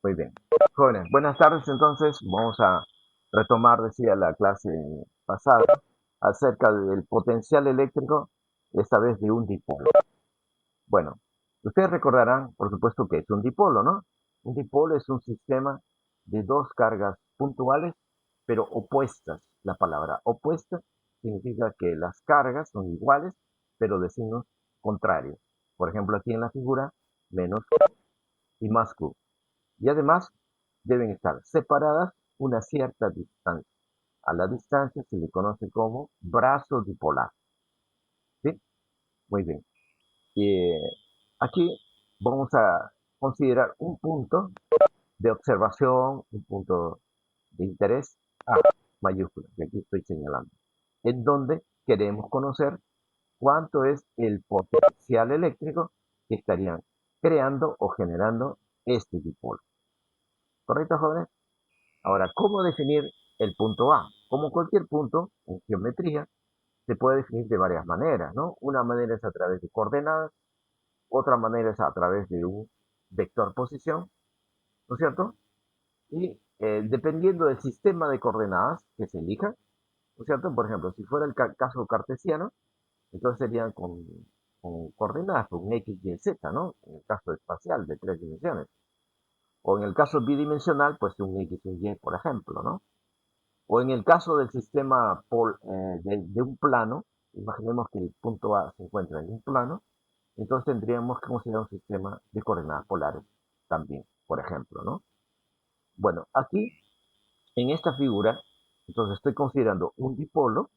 Muy bien. Jóvenes, buenas tardes. Entonces, vamos a retomar, decía, la clase pasada acerca del potencial eléctrico, esta vez de un dipolo. Bueno, ustedes recordarán, por supuesto, que es un dipolo, ¿no? Un dipolo es un sistema de dos cargas puntuales, pero opuestas. La palabra opuesta significa que las cargas son iguales, pero de signos contrarios. Por ejemplo, aquí en la figura, menos Q y más Q. Y además deben estar separadas una cierta distancia. A la distancia se le conoce como brazo dipolar. ¿Sí? Muy bien. Y aquí vamos a considerar un punto de observación, un punto de interés A mayúscula, que aquí estoy señalando, en donde queremos conocer cuánto es el potencial eléctrico que estarían creando o generando este dipolo. ¿Correcto, jóvenes? Ahora, ¿cómo definir el punto A? Como cualquier punto en geometría, se puede definir de varias maneras, ¿no? Una manera es a través de coordenadas, otra manera es a través de un vector posición, ¿no es cierto? Y dependiendo del sistema de coordenadas que se elija, ¿no es cierto? Por ejemplo, si fuera el caso cartesiano, entonces serían con coordenadas, con X, Y, Z, ¿no? En el caso espacial de tres dimensiones. O en el caso bidimensional, pues un X, un Y, por ejemplo, ¿no? O en el caso del sistema de un plano, imaginemos que el punto A se encuentra en un plano, entonces tendríamos que considerar un sistema de coordenadas polares también, por ejemplo, ¿no? Bueno, aquí en esta figura, entonces estoy considerando un dipolo,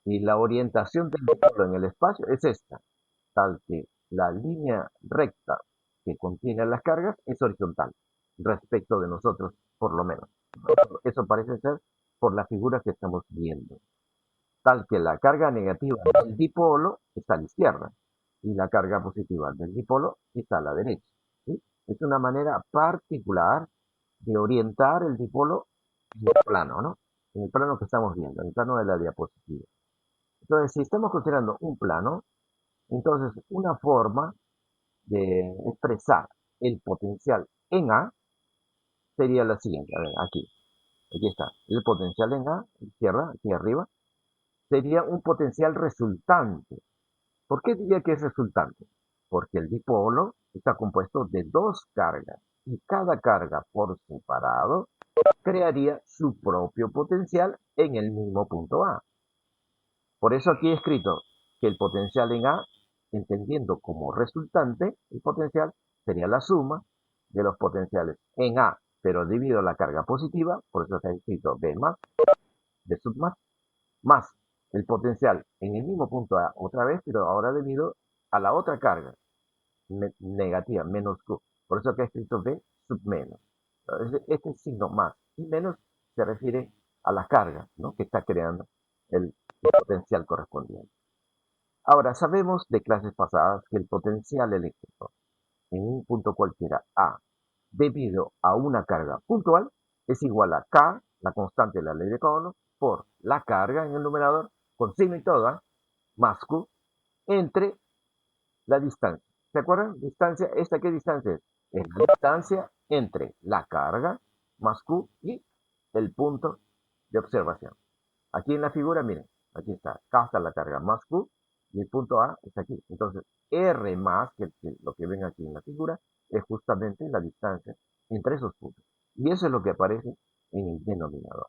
y la orientación del dipolo en el espacio es esta, tal que la línea recta que contiene las cargas es horizontal respecto de nosotros, por lo menos. Eso parece ser por la figura que estamos viendo, tal que la carga negativa del dipolo está a la izquierda y la carga positiva del dipolo está a la derecha. ¿Sí? Es una manera particular de orientar el dipolo en el plano, ¿no? En el plano que estamos viendo, en el plano de la diapositiva. Entonces, si estamos considerando un plano, entonces una forma de expresar el potencial en A sería la siguiente. A ver, aquí está. El potencial en A, izquierda, aquí arriba, sería un potencial resultante. ¿Por qué diría que es resultante? Porque el dipolo está compuesto de dos cargas y cada carga por separado crearía su propio potencial en el mismo punto A. Por eso aquí he escrito que el potencial en A, entendiendo como resultante, el potencial sería la suma de los potenciales en A, pero dividido la carga positiva, por eso está escrito B más, B sub más el potencial en el mismo punto A otra vez, pero ahora debido a la otra carga negativa, menos Q. Por eso que he escrito B sub menos. Este signo más y menos se refiere a la carga, ¿no?, que está creando el potencial correspondiente. Ahora, sabemos de clases pasadas que el potencial eléctrico en un punto cualquiera A, debido a una carga puntual, es igual a K, la constante de la ley de Coulomb, por la carga en el numerador, con signo y toda, más Q, entre la distancia. ¿Se acuerdan? Distancia, ¿esta qué distancia es? Es la distancia entre la carga más Q y el punto de observación. Aquí en la figura, miren, aquí está, K está la carga más Q y el punto A está aquí. Entonces, R más, que lo que ven aquí en la figura, es justamente la distancia entre esos puntos. Y eso es lo que aparece en el denominador.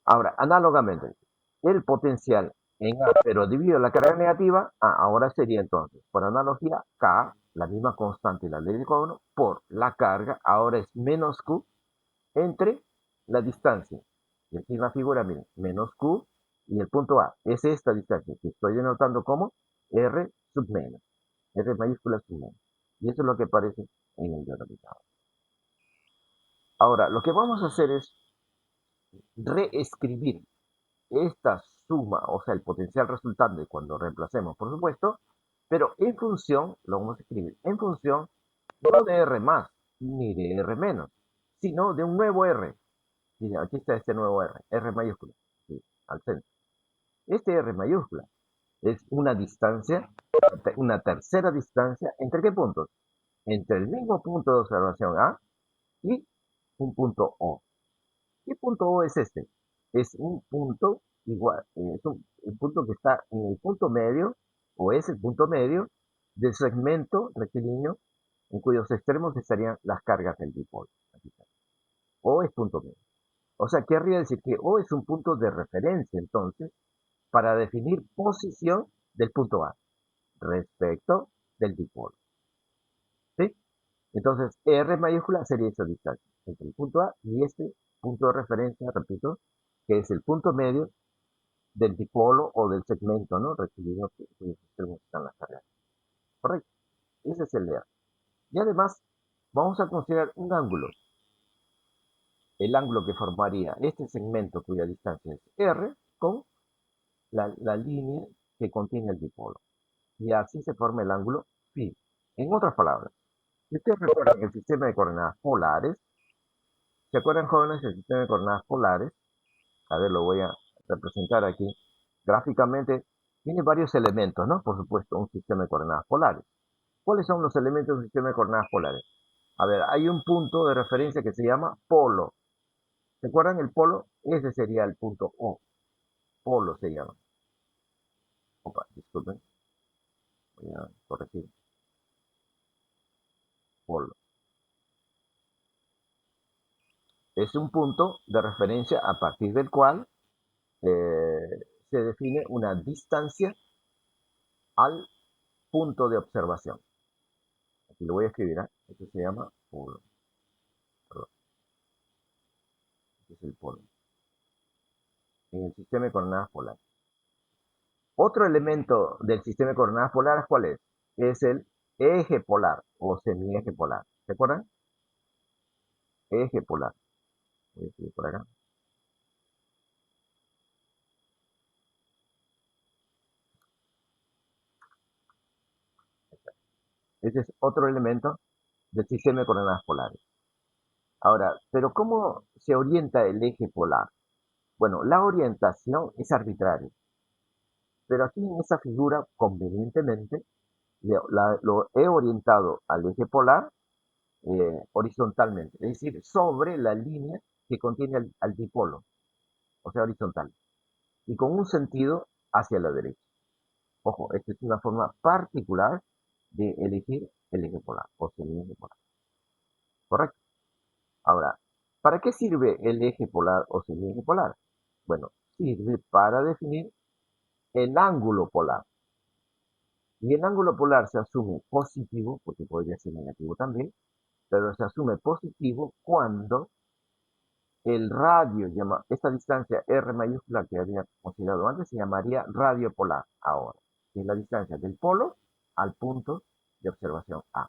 Ahora, análogamente, el potencial en A, pero dividido la carga negativa, ahora sería entonces, por analogía, K, la misma constante de la ley de Coulomb, por la carga, ahora es menos Q, entre la distancia. Y aquí en la figura, miren, menos Q y el punto A. Es esta distancia que estoy denotando como R sub menos. R mayúscula sub menos. Y eso es lo que aparece en el denominador. Ahora, lo que vamos a hacer es reescribir esta suma, o sea, el potencial resultante cuando reemplacemos, por supuesto, pero en función, lo vamos a escribir, en función no de R más ni de R menos, sino de un nuevo R. Miren, aquí está este nuevo R, R mayúscula, sí, al centro. Este R mayúscula es una distancia, una tercera distancia, ¿entre qué puntos? entre el mismo punto de observación A y un punto O. ¿Qué punto O es este? Es un punto igual, el punto que está en el punto medio, o es el punto medio del segmento rectilíneo en cuyos extremos estarían las cargas del dipolo. Aquí está. O es punto medio. O sea, querría decir que O es un punto de referencia, entonces, para definir posición del punto A respecto del dipolo. ¿Sí? Entonces, R mayúscula sería esa distancia entre el punto A y este punto de referencia, repito, que es el punto medio del dipolo o del segmento, ¿no? Rectilíneo cuyos extremos están las cargas. Correcto. Ese es el R. Y además, vamos a considerar un ángulo. El ángulo que formaría este segmento cuya distancia es R con la línea que contiene el dipolo. Y así se forma el ángulo phi. En otras palabras, si ustedes recuerdan el sistema de coordenadas polares, ¿se acuerdan, jóvenes, el sistema de coordenadas polares? A ver, lo voy a representar aquí. Gráficamente, tiene varios elementos, ¿no? Por supuesto, un sistema de coordenadas polares. ¿Cuáles son los elementos de un sistema de coordenadas polares? A ver, hay un punto de referencia que se llama polo. ¿Se acuerdan el polo? Ese sería el punto O. Polo se llama. Opa, disculpen. Voy a corregir. Polo. Es un punto de referencia a partir del cual se define una distancia al punto de observación. Aquí lo voy a escribir, ¿eh? Esto se llama polo. Perdón, este es el polo. En el sistema de coordenadas polares. Otro elemento del sistema de coordenadas polares, ¿cuál es? Es el eje polar o semieje polar. ¿Se acuerdan? Eje polar. Voy a escribir por acá. Ese es otro elemento del sistema de coordenadas polares. Ahora, ¿pero cómo se orienta el eje polar? Bueno, la orientación es arbitraria, pero aquí en esta figura, convenientemente, lo he orientado al eje polar horizontalmente, es decir, sobre la línea que contiene al dipolo, o sea, horizontal, y con un sentido hacia la derecha. Ojo, esta es una forma particular de elegir el eje polar o semieje polar. ¿Correcto? Ahora, ¿para qué sirve el eje polar o semieje polar? Bueno, sirve para definir el ángulo polar. Y el ángulo polar se asume positivo, porque podría ser negativo también, pero se asume positivo cuando el radio, esta distancia R mayúscula que había considerado antes, se llamaría radio polar ahora, que es la distancia del polo al punto de observación A,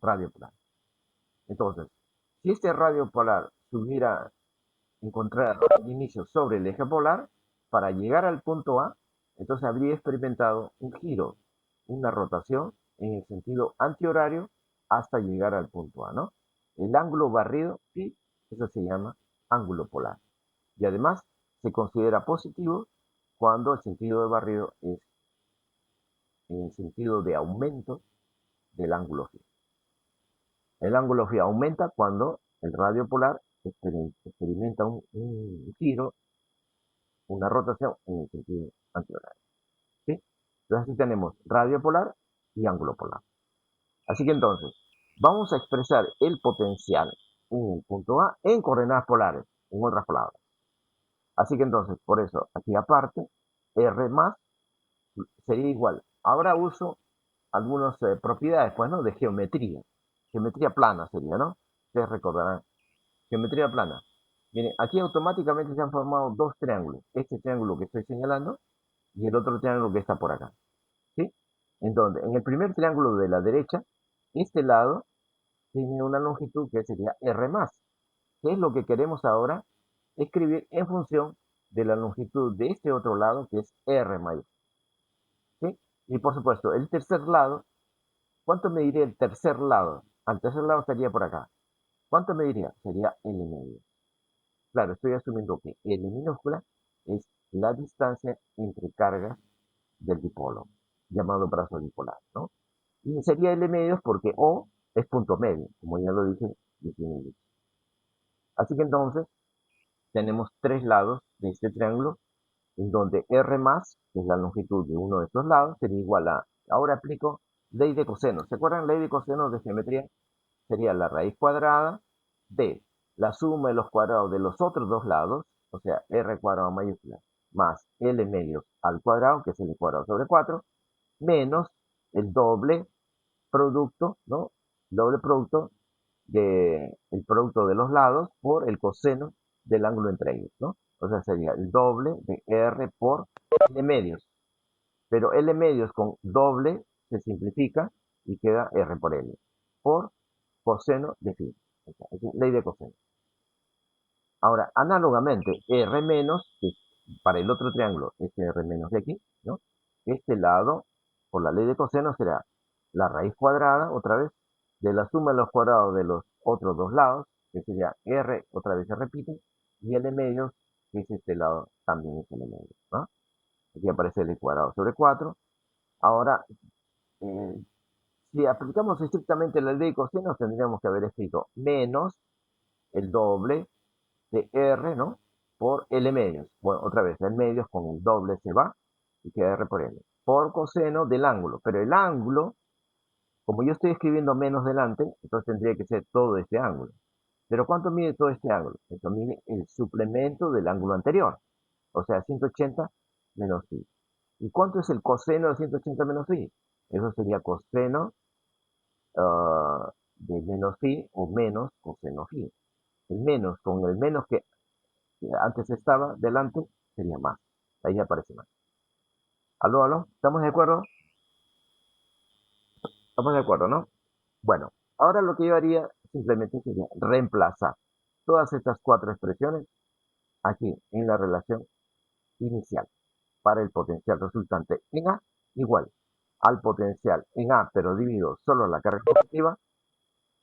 radio polar. Entonces, si este radio polar se hubiera encontrado al inicio sobre el eje polar, para llegar al punto A, entonces habría experimentado un giro, una rotación en el sentido antihorario hasta llegar al punto A, ¿no? El ángulo barrido, sí, eso se llama ángulo polar. Y además se considera positivo cuando el sentido de barrido es en el sentido de aumento del ángulo phi. El ángulo phi aumenta cuando el radio polar experimenta un giro, una rotación en el sentido antihorario. ¿Sí? Entonces aquí tenemos radio polar y ángulo polar. Así que entonces, vamos a expresar el potencial en el punto A en coordenadas polares, en otras palabras. Así que entonces, por eso, aquí aparte, R más sería igual. Ahora uso algunas propiedades, pues, ¿no? De geometría. Geometría plana sería, ¿no? Ustedes recordarán. Geometría plana. Miren, aquí automáticamente se han formado dos triángulos. Este triángulo que estoy señalando y el otro triángulo que está por acá. ¿Sí? Entonces, en el primer triángulo de la derecha, este lado tiene una longitud que sería R más. ¿Qué es lo que queremos ahora? Escribir en función de la longitud de este otro lado, que es R mayor. ¿Sí? Y por supuesto, el tercer lado, ¿cuánto me diría el tercer lado? Al tercer lado estaría por acá. ¿Cuánto me diría? Sería L medio. Claro, estoy asumiendo que L minúscula es la distancia entre cargas del dipolo, llamado brazo dipolar, ¿no? Y sería L medios porque O es punto medio, como ya lo dije. Así que entonces tenemos tres lados de este triángulo, en donde R más, que es la longitud de uno de estos lados, sería igual a, ahora aplico ley de coseno. ¿Se acuerdan? Ley de coseno de geometría sería la raíz cuadrada de la suma de los cuadrados de los otros dos lados, o sea, R cuadrado mayúscula, más L medios al cuadrado, que es L cuadrado sobre 4, menos el doble producto, ¿no? Doble producto el producto de los lados por el coseno del ángulo entre ellos, ¿no? O sea, sería el doble de R por L medios. Pero L medios con doble se simplifica y queda R por L. Por coseno de phi. Es ley de coseno. Ahora, análogamente, R menos, que para el otro triángulo, este R menos de aquí, ¿no? Este lado, por la ley de coseno, será la raíz cuadrada, otra vez, de la suma de los cuadrados de los otros dos lados, que sería R, otra vez se repite, y L medios, que es este lado, también es L medios, ¿no? Aquí aparece L cuadrado sobre 4. Ahora, eh, si aplicamos estrictamente la ley de coseno, tendríamos que haber escrito menos el doble de R, ¿no? Por L medios. Bueno, otra vez, L medios con el doble se va y queda R por L. Por coseno del ángulo. Pero el ángulo, como yo estoy escribiendo menos delante, entonces tendría que ser todo este ángulo. Pero ¿cuánto mide todo este ángulo? Esto mide el suplemento del ángulo anterior. O sea, 180 menos phi. ¿Y cuánto es el coseno de 180 menos phi? Eso sería coseno de menos phi o menos coseno phi. El menos con el menos que antes estaba delante sería más. Ahí aparece más. ¿Aló, aló? ¿Estamos de acuerdo? Estamos de acuerdo, ¿no? Bueno, ahora lo que yo haría simplemente sería reemplazar todas estas cuatro expresiones aquí en la relación inicial para el potencial resultante en A igual al potencial en A, pero dividido solo la carga positiva,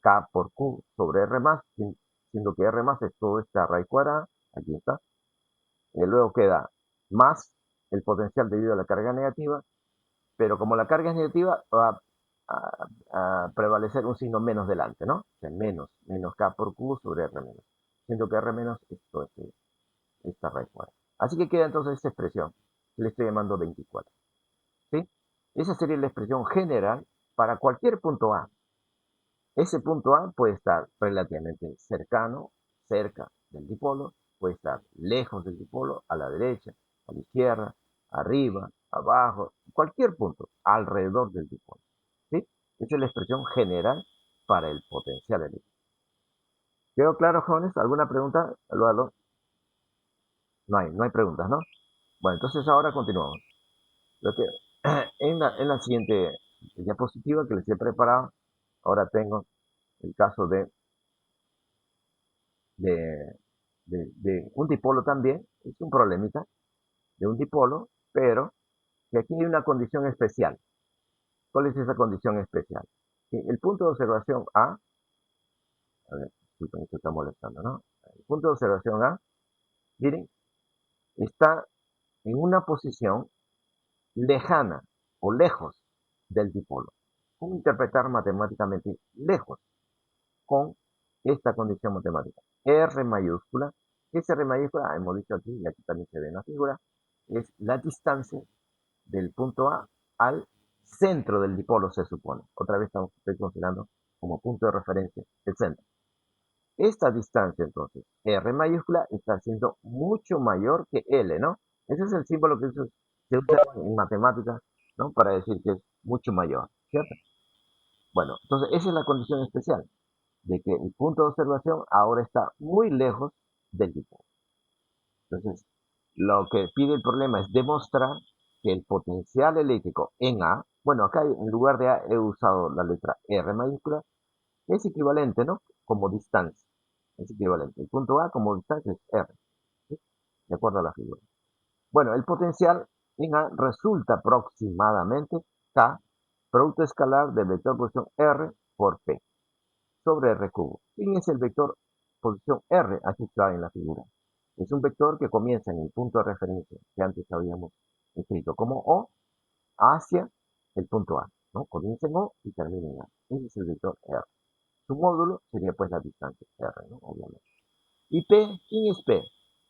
K por Q sobre R más, siendo que R más es toda esta raíz cuadrada, aquí está. Luego queda más el potencial debido a la carga negativa, pero como la carga es negativa, va a prevalecer un signo menos delante, ¿no? O sea, menos K por Q sobre R menos. Siendo que R menos es toda esta raíz cuadrada. Así que queda entonces esta expresión, que le estoy llamando 24. ¿Sí? Esa sería la expresión general para cualquier punto A. Ese punto A puede estar relativamente cercano, cerca del dipolo, puede estar lejos del dipolo, a la derecha, a la izquierda, arriba, abajo, cualquier punto alrededor del dipolo. ¿Sí? Esa es la expresión general para el potencial eléctrico. ¿Quedó claro, jóvenes? ¿Alguna pregunta? Aló, aló. No hay preguntas, ¿no? Bueno, entonces ahora continuamos. Lo que, en la siguiente diapositiva que les he preparado, ahora tengo el caso de, de un dipolo también, es un problemita de un dipolo, pero que aquí hay una condición especial. ¿Cuál es esa condición especial? Que el punto de observación a ver, disculpen, esto está molestando, ¿no? El punto de observación A, miren, está en una posición lejana o lejos del dipolo. ¿Cómo interpretar matemáticamente lejos con esta condición matemática? R mayúscula, ¿qué es R mayúscula? Hemos dicho aquí, y aquí también se ve en la figura, es la distancia del punto A al centro del dipolo, se supone. Otra vez estoy considerando como punto de referencia el centro. Esta distancia, entonces, R mayúscula, está siendo mucho mayor que L, ¿no? Ese es el símbolo que se usa en matemáticas, ¿no? Para decir que es mucho mayor, ¿cierto? Bueno, entonces esa es la condición especial, de que el punto de observación ahora está muy lejos del dipolo. Entonces, lo que pide el problema es demostrar que el potencial eléctrico en A, bueno, acá en lugar de A he usado la letra R mayúscula, es equivalente, ¿no? Como distancia. Es equivalente. El punto A como distancia es R, ¿sí? De acuerdo a la figura. Bueno, el potencial en A resulta aproximadamente K, producto escalar del vector posición R por P sobre R cubo. ¿Quién es el vector posición R? Aquí está en la figura. Es un vector que comienza en el punto de referencia que antes habíamos escrito como O hacia el punto A, ¿no? Comienza en O y termina en A. Ese es el vector R. Su módulo sería pues la distancia r, ¿no? Obviamente. ¿Y P? ¿Quién es P?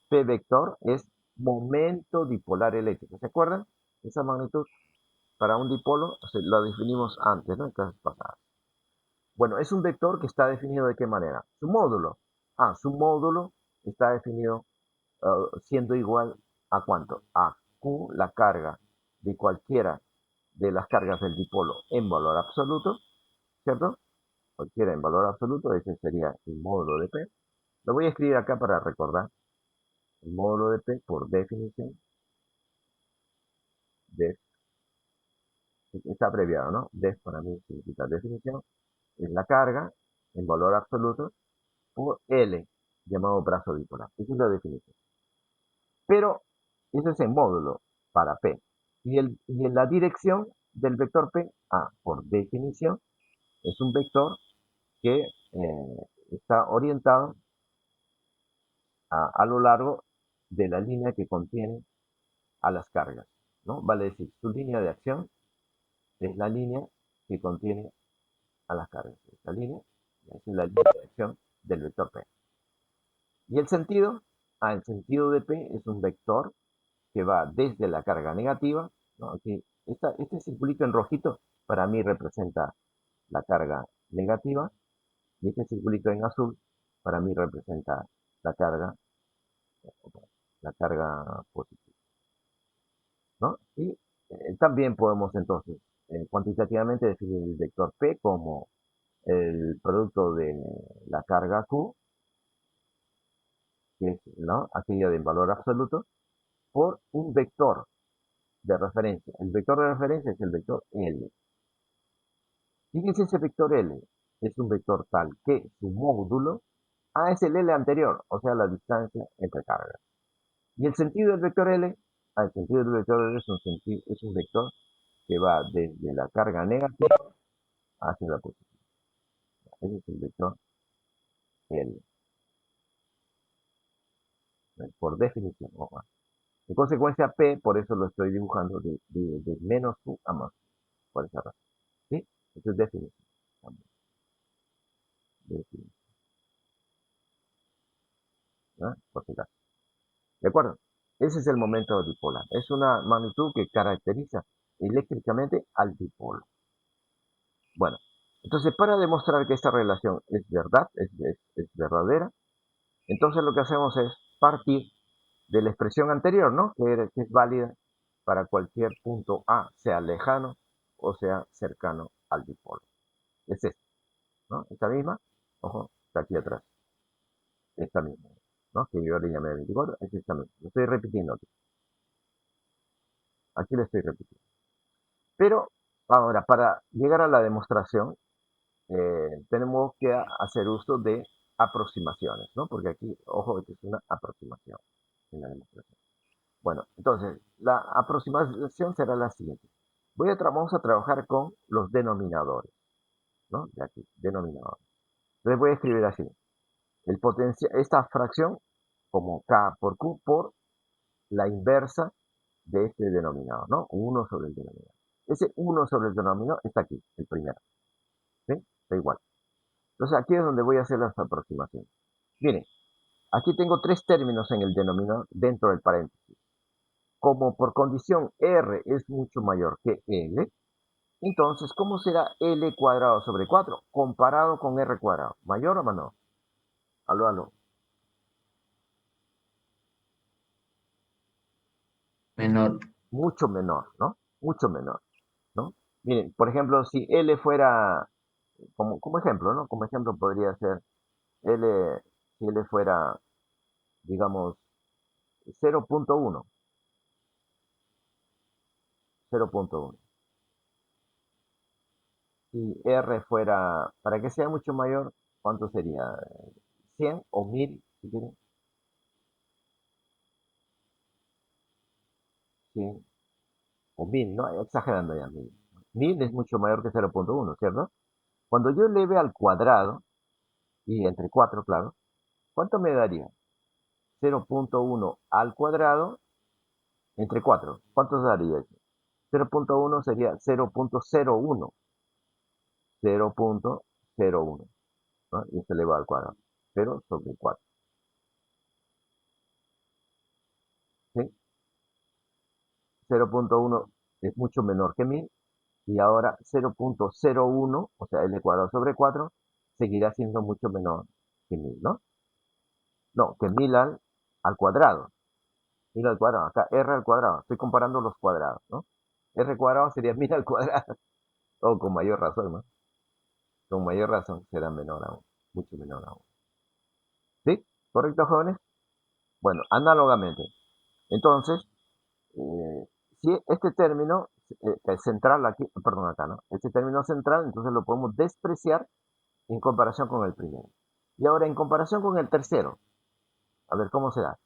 P vector es momento dipolar eléctrico. ¿Se acuerdan? Esa magnitud para un dipolo lo definimos antes, ¿no? En clases pasadas. Bueno, es un vector que está definido de qué manera. Su módulo. Su módulo está definido siendo igual a ¿cuánto? A Q, la carga de cualquiera de las cargas del dipolo en valor absoluto, ¿cierto? Cualquiera en valor absoluto, ese sería el módulo de P. Lo voy a escribir acá para recordar. El módulo de P, por definición, def, está abreviado, ¿no? Def para mí significa definición, es la carga en valor absoluto por L, llamado brazo dipolar. Esa es la definición. Pero ese es el módulo para P. Y en la dirección del vector P, por definición, es un vector que está orientado a lo largo de la línea que contiene a las cargas, ¿no? Vale decir, su línea de acción es la línea que contiene a las cargas. Esta línea es la línea de acción del vector P. ¿Y el sentido? El sentido de P es un vector que va desde la carga negativa, ¿no? Aquí, este circulito en rojito para mí representa la carga negativa y este circulito en azul para mí representa la carga, la carga positiva, ¿no? Y también podemos entonces cuantitativamente definir el vector P como el producto de la carga Q, que es, ¿no?, aquella de valor absoluto, por un vector de referencia. El vector de referencia es el vector L. Fíjense ese vector L. Es un vector tal que su módulo es el L anterior, o sea, la distancia entre cargas. Y el sentido del vector L, el sentido del vector L es un vector que va desde la carga negativa hacia la positiva. Ese es el vector L, por definición. En consecuencia, P, por eso lo estoy dibujando de menos Q a más, por esa razón. ¿Sí? Eso es definición. Definición, ¿no? Por si acaso. ¿De acuerdo? Ese es el momento dipolar. Es una magnitud que caracteriza eléctricamente al dipolo. Bueno, entonces para demostrar que esta relación es verdad, es verdadera, entonces lo que hacemos es partir de la expresión anterior, ¿no? Que es válida para cualquier punto A, sea lejano o sea cercano al dipolo. Es esta, ¿no? Esta misma, ojo, está aquí atrás. Esta misma, ¿no? Que yo le llamé 24, es esta misma. Lo estoy repitiendo aquí. Aquí lo estoy repitiendo. Pero ahora, para llegar a la demostración, tenemos que hacer uso de aproximaciones, ¿no? Porque aquí, ojo, que es una aproximación en la demostración. Bueno, entonces, la aproximación será la siguiente. Vamos a trabajar con los denominadores, ¿no? De aquí, denominadores. Entonces voy a escribir así. Esta fracción como K por Q por la inversa de este denominador, ¿no? 1 sobre el denominador. Ese 1 sobre el denominador está aquí, el primero. ¿Sí? Da igual. Entonces aquí es donde voy a hacer las aproximaciones. Miren, aquí tengo tres términos en el denominador dentro del paréntesis. Como por condición R es mucho mayor que L, entonces, ¿cómo será L cuadrado sobre 4 comparado con R cuadrado? ¿Mayor o menor? Aló, aló. Menor. Mucho menor, ¿no? Mucho menor, ¿no? Miren, por ejemplo, si L fuera, como ejemplo, ¿no? Como ejemplo podría ser L, si L fuera, digamos, 0.1, 0.1. Si R fuera, para que sea mucho mayor, ¿cuánto sería? 100 o 1000, si quieren. 100 o 1000, ¿no? Exagerando ya, 1000. 1000 es mucho mayor que 0.1, ¿cierto? Cuando yo eleve al cuadrado, y entre 4, claro, ¿cuánto me daría? 0.1 al cuadrado entre 4. ¿Cuánto daría eso? 0.1 sería 0.01. 0.01. ¿no? Y es elevado al cuadrado. 0 sobre 4. ¿Sí? 0.1 es mucho menor que 1000 y ahora 0.01, o sea, l cuadrado sobre 4, seguirá siendo mucho menor que 1000, ¿no? No, que 1000 al cuadrado. 1000 al cuadrado, acá r al cuadrado. Estoy comparando los cuadrados, ¿no? R cuadrado sería 1000 al cuadrado. O con mayor razón, ¿no? Con mayor razón será menor aún, mucho menor aún. ¿Sí? ¿Correcto, jóvenes? Bueno, análogamente. Entonces, eh, si este término central aquí, perdón, acá, ¿no? Este término central, entonces lo podemos despreciar en comparación con el primero. Y ahora, en comparación con el tercero, a ver cómo será.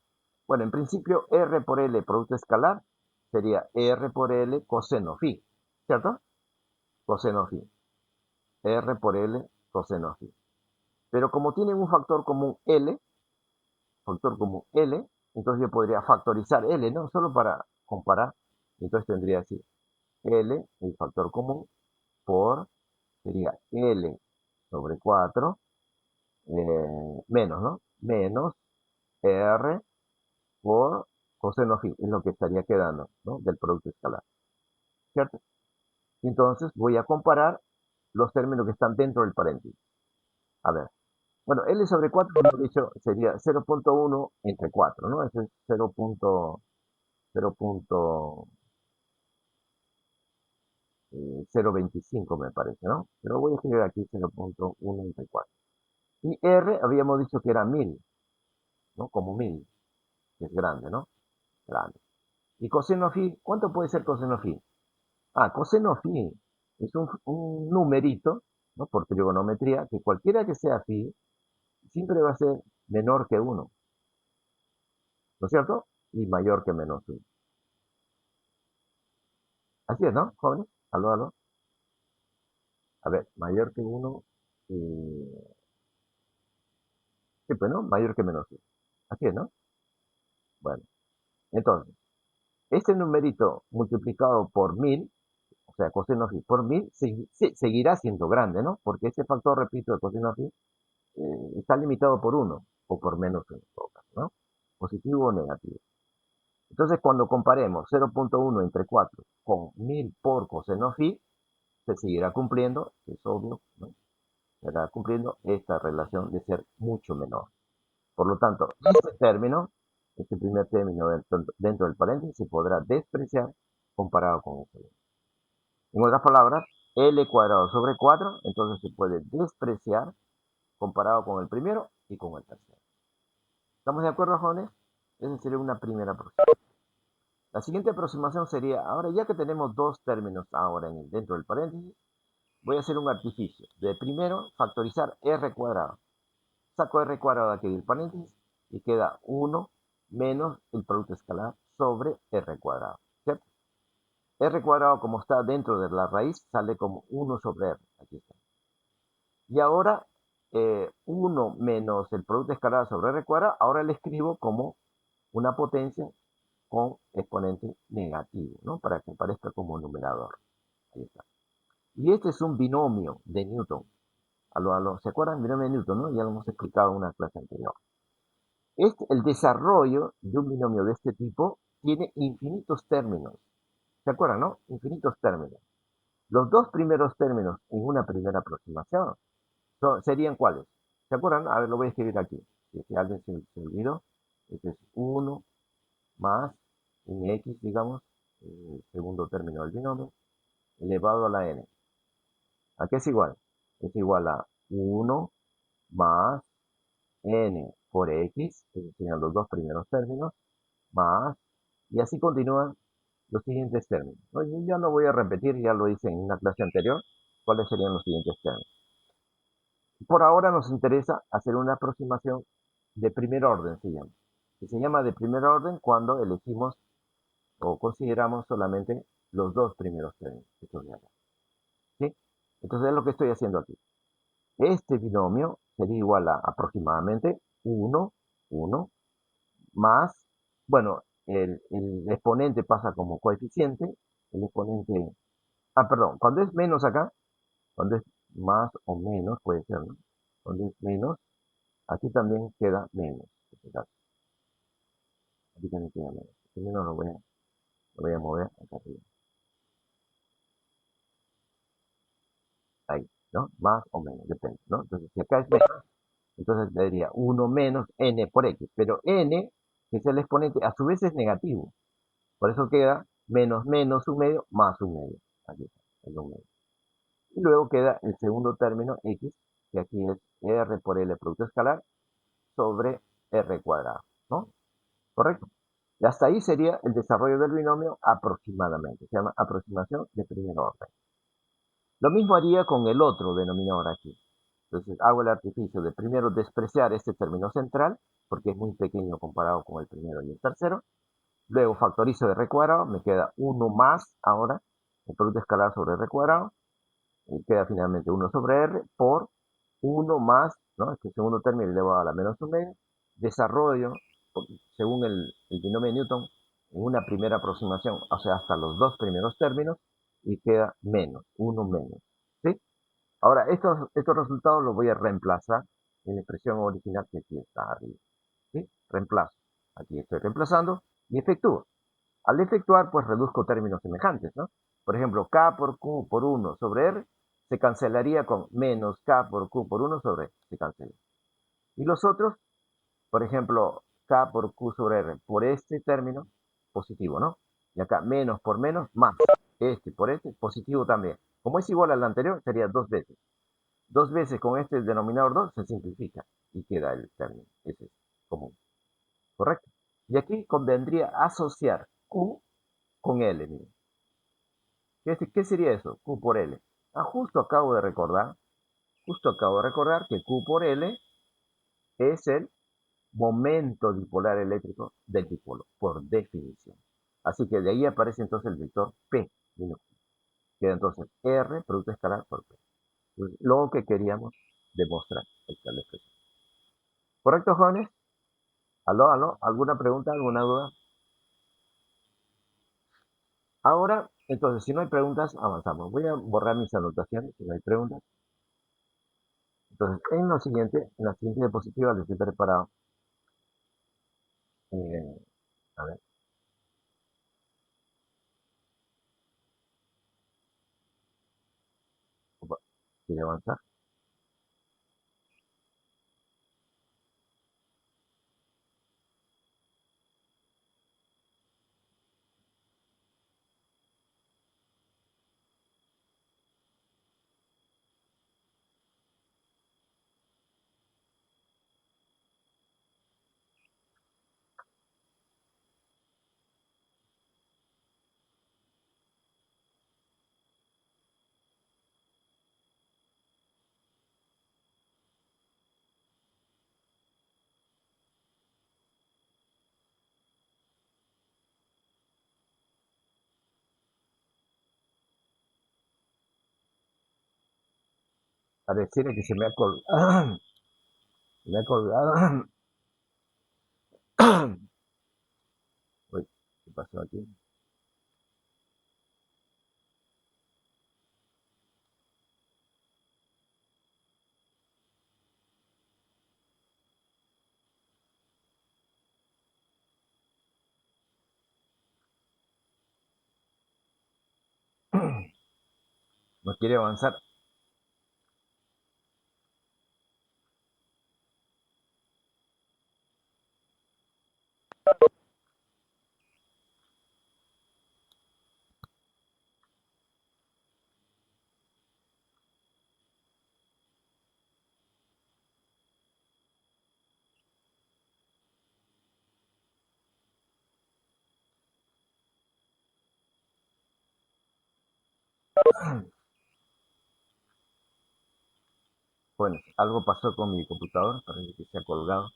Bueno, en principio, R por L producto escalar sería R por L coseno phi, ¿cierto? Coseno phi. R por L coseno phi. Pero como tienen un factor común L, entonces yo podría factorizar L, ¿no? Solo para comparar. Entonces tendría así, L, el factor común, por, sería L sobre 4, menos, ¿no? Menos R por coseno phi, es lo que estaría quedando, ¿no? Del producto escalar, ¿cierto? Entonces voy a comparar los términos que están dentro del paréntesis. A ver, bueno, L sobre 4, como he dicho, sería 0.1 entre 4, ¿no? Ese es 0.025 me parece, ¿no? Pero voy a escribir aquí 0.1 entre 4. Y R habíamos dicho que era 1000, ¿no? Como 1000, que es grande, ¿no? Grande. Y coseno phi, ¿cuánto puede ser coseno phi? Ah, coseno phi es un numerito, ¿no? Por trigonometría, que cualquiera que sea phi, siempre va a ser menor que 1, ¿no es cierto? Y mayor que menos 1. Así es, ¿no, jóvenes? Aló, aló. A ver, mayor que 1, sí, pues, ¿no? Mayor que menos 1. Así es, ¿no? Bueno, entonces, este numerito multiplicado por 1000, o sea, coseno phi por 1000, seguirá siendo grande, ¿no? Porque ese factor, repito, de coseno phi, está limitado por 1 o por menos 1, ¿no? Positivo o negativo. Entonces, cuando comparemos 0.1 entre 4 con 1000 por coseno phi, se seguirá cumpliendo, es obvio, ¿no? Se seguirá cumpliendo esta relación de ser mucho menor. Por lo tanto, este término, este primer término dentro del paréntesis, se podrá despreciar comparado con este. En otras palabras, L cuadrado sobre 4, entonces se puede despreciar comparado con el primero y con el tercero. ¿Estamos de acuerdo, jóvenes? Esa sería una primera aproximación. La siguiente aproximación sería, ahora ya que tenemos dos términos ahora dentro del paréntesis, voy a hacer un artificio. De primero, factorizar R cuadrado. Saco R cuadrado aquí del paréntesis y queda 1 menos el producto escalar sobre R cuadrado, ¿cierto? R cuadrado, como está dentro de la raíz, sale como 1 sobre R. Aquí está. Y ahora, 1 menos el producto escalar sobre R cuadrado, ahora le escribo como una potencia con exponente negativo, ¿no? Para que aparezca como numerador. Ahí está. Y este es un binomio de Newton. ¿Se acuerdan? Binomio de Newton, ¿no? Ya lo hemos explicado en una clase anterior. El desarrollo de un binomio de este tipo tiene infinitos términos. ¿Se acuerdan, no? Infinitos términos. Los dos primeros términos en una primera aproximación serían ¿cuáles? ¿Se acuerdan? A ver, lo voy a escribir aquí. Si alguien se olvidó. Este es 1 más un x, digamos, el segundo término del binomio, elevado a la n. ¿A qué es igual? Es igual a 1 más n por x, que serían los dos primeros términos, más, y así continúan los siguientes términos. ¿No? Yo ya no voy a repetir, ya lo hice en una clase anterior, cuáles serían los siguientes términos. Por ahora nos interesa hacer una aproximación de primer orden, se llama. Que se llama de primer orden cuando elegimos o consideramos solamente los dos primeros términos. Estos de acá. ¿Sí? Entonces es lo que estoy haciendo aquí. Este binomio sería igual a aproximadamente 1, 1, más, bueno, el exponente pasa como coeficiente, el exponente, perdón, cuando es menos acá, cuando es más o menos, puede ser, ¿no? con 10 menos, aquí también queda menos. Aquí también queda menos. Este menos lo voy a mover acá arriba. Ahí, ¿no? Más o menos, depende, ¿no? Entonces, si acá es menos, entonces le diría 1 menos n por x. Pero n, que es el exponente, a su vez es negativo. Por eso queda menos menos un medio más un medio. Aquí está, el un medio. Y luego queda el segundo término, x, que aquí es r por l producto escalar sobre r cuadrado, ¿no? ¿Correcto? Y hasta ahí sería el desarrollo del binomio aproximadamente. Se llama aproximación de primer orden. Lo mismo haría con el otro denominador aquí. Entonces hago el artificio de primero despreciar este término central, porque es muy pequeño comparado con el primero y el tercero. Luego factorizo de r cuadrado, me queda 1 más ahora, el producto escalar sobre r cuadrado, y queda finalmente 1 sobre r por 1 más, ¿no? Este segundo término elevado a la menos un medio, desarrollo, según el binomio de Newton, en una primera aproximación, o sea, hasta los dos primeros términos, y queda menos, 1 menos, ¿sí? Ahora, estos resultados los voy a reemplazar en la expresión original que aquí está arriba, ¿sí? Reemplazo. Aquí estoy reemplazando y efectúo. Al efectuar, pues reduzco términos semejantes, ¿no? Por ejemplo, k por q por 1 sobre r se cancelaría con menos k por q por 1 sobre r. Se cancela. Y los otros, por ejemplo, k por q sobre r por este término, positivo, ¿no? Y acá menos por menos, más. Este por este, positivo también. Como es igual al anterior, sería dos veces. Dos veces con este denominador 2 se simplifica y queda el término. Ese es común. ¿Correcto? Y aquí convendría asociar q con L. Miren. ¿Qué sería eso? Q por L. Ah, justo acabo de recordar que Q por L es el momento dipolar eléctrico del dipolo, por definición. Así que de ahí aparece entonces el vector P minúsculo. Queda entonces R, producto escalar por P. Entonces, lo que queríamos demostrar. Esta es la expresión. ¿Correcto, jóvenes? ¿Aló, aló? ¿Alguna pregunta, alguna duda? Ahora, entonces, si no hay preguntas, avanzamos. Voy a borrar mis anotaciones si no hay preguntas. Entonces, en la siguiente diapositiva les he preparado, eh, a ver, opa, quiere avanzar. Pareciera que se me ha colgado, se me ha colgado. Uy, ¿qué pasó aquí? No quiere avanzar. Bueno, algo pasó con mi computador, parece que se ha colgado.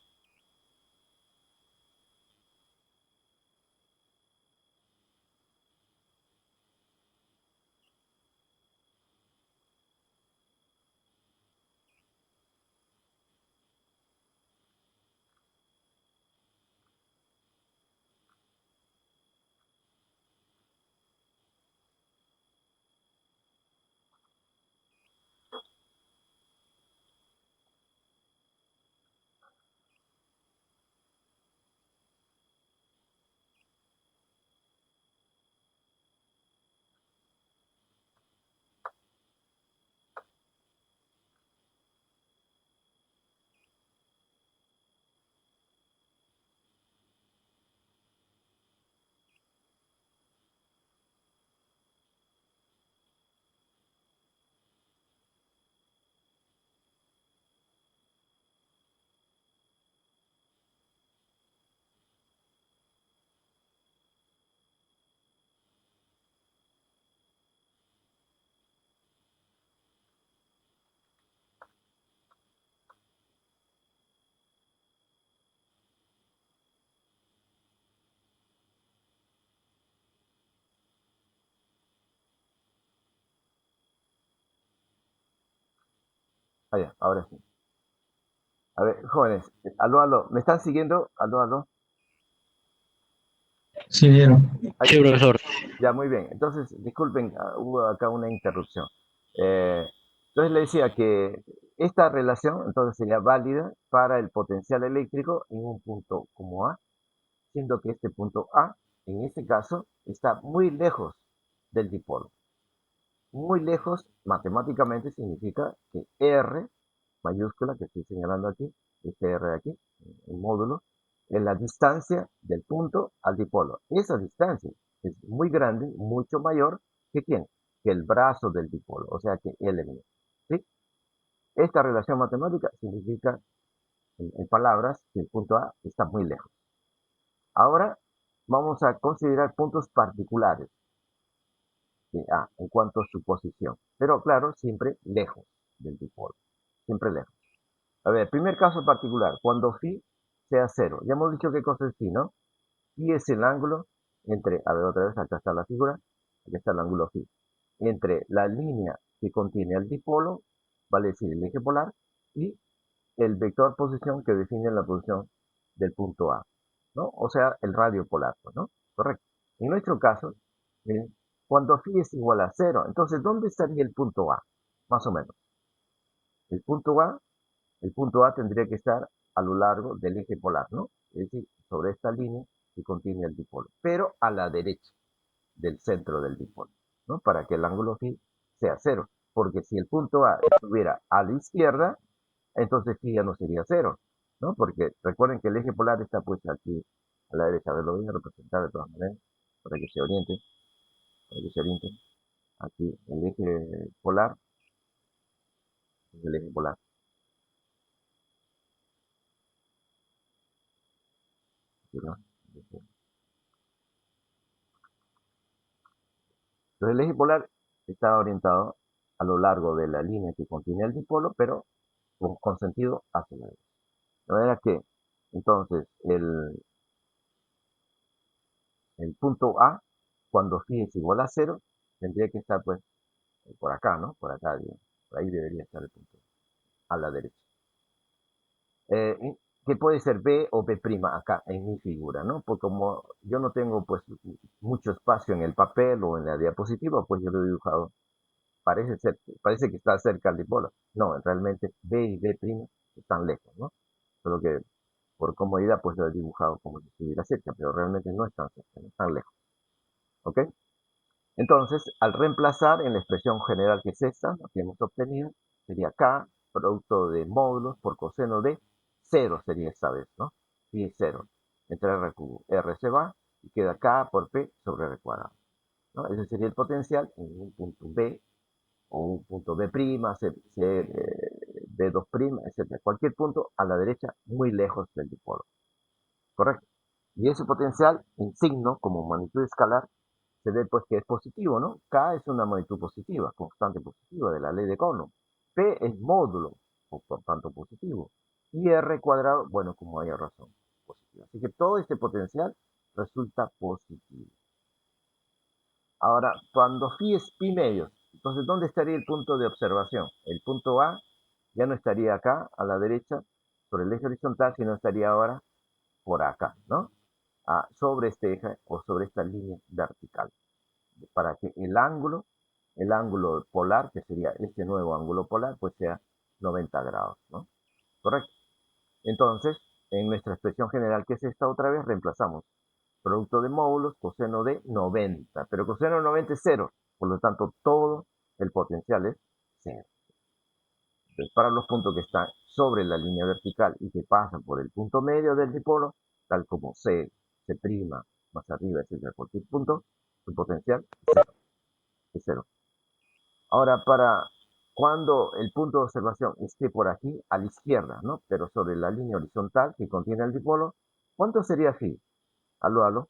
Ah, ya, ahora sí. A ver, jóvenes, aló, aló, ¿me están siguiendo? Aló, aló. Sí, vieron. Ahí Sí, está. profesor. Ya, muy bien. Entonces, disculpen, hubo acá una interrupción. Eh, entonces le decía que esta relación entonces sería válida para el potencial eléctrico en un punto como A, siendo que este punto A, en este caso, está muy lejos del dipolo. Muy lejos, matemáticamente, significa que R mayúscula que estoy señalando aquí, este R de aquí, el módulo, en la distancia del punto al dipolo. Esa distancia es muy grande, mucho mayor que quién, que el brazo del dipolo, o sea que L'. ¿Sí? Esta relación matemática significa, en palabras, que el punto A está muy lejos. Ahora vamos a considerar puntos particulares de A en cuanto a su posición, pero claro, siempre lejos del dipolo, siempre lejos. A ver, primer caso particular, cuando phi sea cero. Ya hemos dicho qué cosa es phi, ¿no? Phi es el ángulo entre, a ver otra vez, acá está la figura, aquí está el ángulo phi, entre la línea que contiene el dipolo, vale decir el eje polar, y el vector posición que define la posición del punto A, ¿no? O sea, el radio polar, pues, ¿no? Correcto. En nuestro caso, miren, cuando phi es igual a cero, entonces, ¿dónde estaría el punto A? Más o menos. El punto A El punto A tendría que estar a lo largo del eje polar, ¿no? Es decir, sobre esta línea que contiene el dipolo, pero a la derecha del centro del dipolo, ¿no? Para que el ángulo phi sea cero. Porque si el punto A estuviera a la izquierda, entonces phi ya no sería cero, ¿no? Porque recuerden que el eje polar está puesto aquí a la derecha. A ver, lo voy a representar de todas maneras para que se orienten, para que se orienten. Aquí el eje polar es el eje polar. ¿No? Entonces el eje polar está orientado a lo largo de la línea que contiene el dipolo, pero con sentido hacia la derecha. De manera que, entonces, el punto A, cuando phi es igual a cero, tendría que estar, pues, por acá, ¿no? Por acá, digamos. Por ahí debería estar el punto A la derecha. Que puede ser B o B' acá en mi figura, ¿no? Porque como yo no tengo, pues, mucho espacio en el papel o en la diapositiva, pues yo lo he dibujado parece que está cerca al dipolo. No, realmente B y B' están lejos, ¿no? Solo que por comodidad pues lo he dibujado como si estuviera cerca, pero realmente no están cerca, no están lejos. ¿Ok? Entonces, al reemplazar en la expresión general que es esta, lo que hemos obtenido, sería K, producto de módulos por coseno de cero sería esta vez, ¿no? Pi es cero. Entre R cubo, R se va y queda K por P sobre R cuadrado, ¿no? Ese sería el potencial en un punto B o un punto B', B2', etc. Cualquier punto a la derecha muy lejos del dipolo. ¿Correcto? Y ese potencial en signo, como magnitud escalar, se ve pues que es positivo, ¿no? K es una magnitud positiva, constante positiva de la ley de Coulomb. P es módulo, por tanto positivo. Y R cuadrado, bueno, como haya razón, positivo. Así que todo este potencial resulta positivo. Ahora, cuando phi es pi medios, entonces, ¿dónde estaría el punto de observación? El punto A ya no estaría acá, a la derecha, sobre el eje horizontal, sino estaría ahora por acá, ¿no? Sobre este eje o sobre esta línea vertical. Para que el ángulo polar, que sería este nuevo ángulo polar, pues sea 90 grados, ¿no? ¿Correcto? Entonces, en nuestra expresión general, que es esta otra vez, reemplazamos producto de módulos, coseno de 90, pero coseno de 90 es cero, por lo tanto todo el potencial es cero. Entonces, para los puntos que están sobre la línea vertical y que pasan por el punto medio del dipolo, tal como C', más arriba, etcétera, cualquier punto, su potencial es cero. Ahora, para cuando el punto de observación esté por aquí, a la izquierda, ¿no? Pero sobre la línea horizontal que contiene el dipolo, ¿cuánto sería phi? Aló, aló.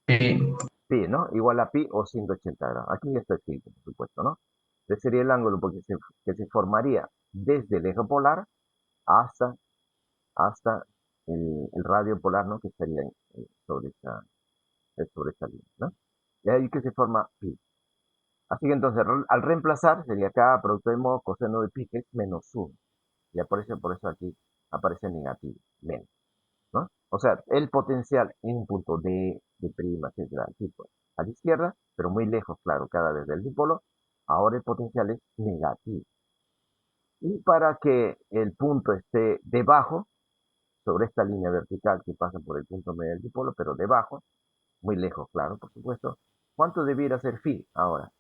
Sí. Pi, ¿no? Igual a pi o 180 grados. Aquí ya está escrito, por supuesto, ¿no? Ese sería el ángulo que se formaría desde el eje polar hasta, hasta el radio polar, ¿no? Que estaría sobre esta línea, ¿no? de ahí que se forma pi. Así que entonces al reemplazar sería acá producto de modo coseno de pi que es menos 1. Y aparece, por eso aquí aparece negativo, menos, ¿no? O sea, el potencial en un punto de prima, etcétera, aquí pues, a la izquierda, pero muy lejos, claro, cada vez del dipolo, ahora el potencial es negativo. Y para que el punto esté debajo, sobre esta línea vertical que pasa por el punto medio del dipolo, pero debajo, muy lejos, claro, por supuesto, ¿cuánto debiera ser phi ahora?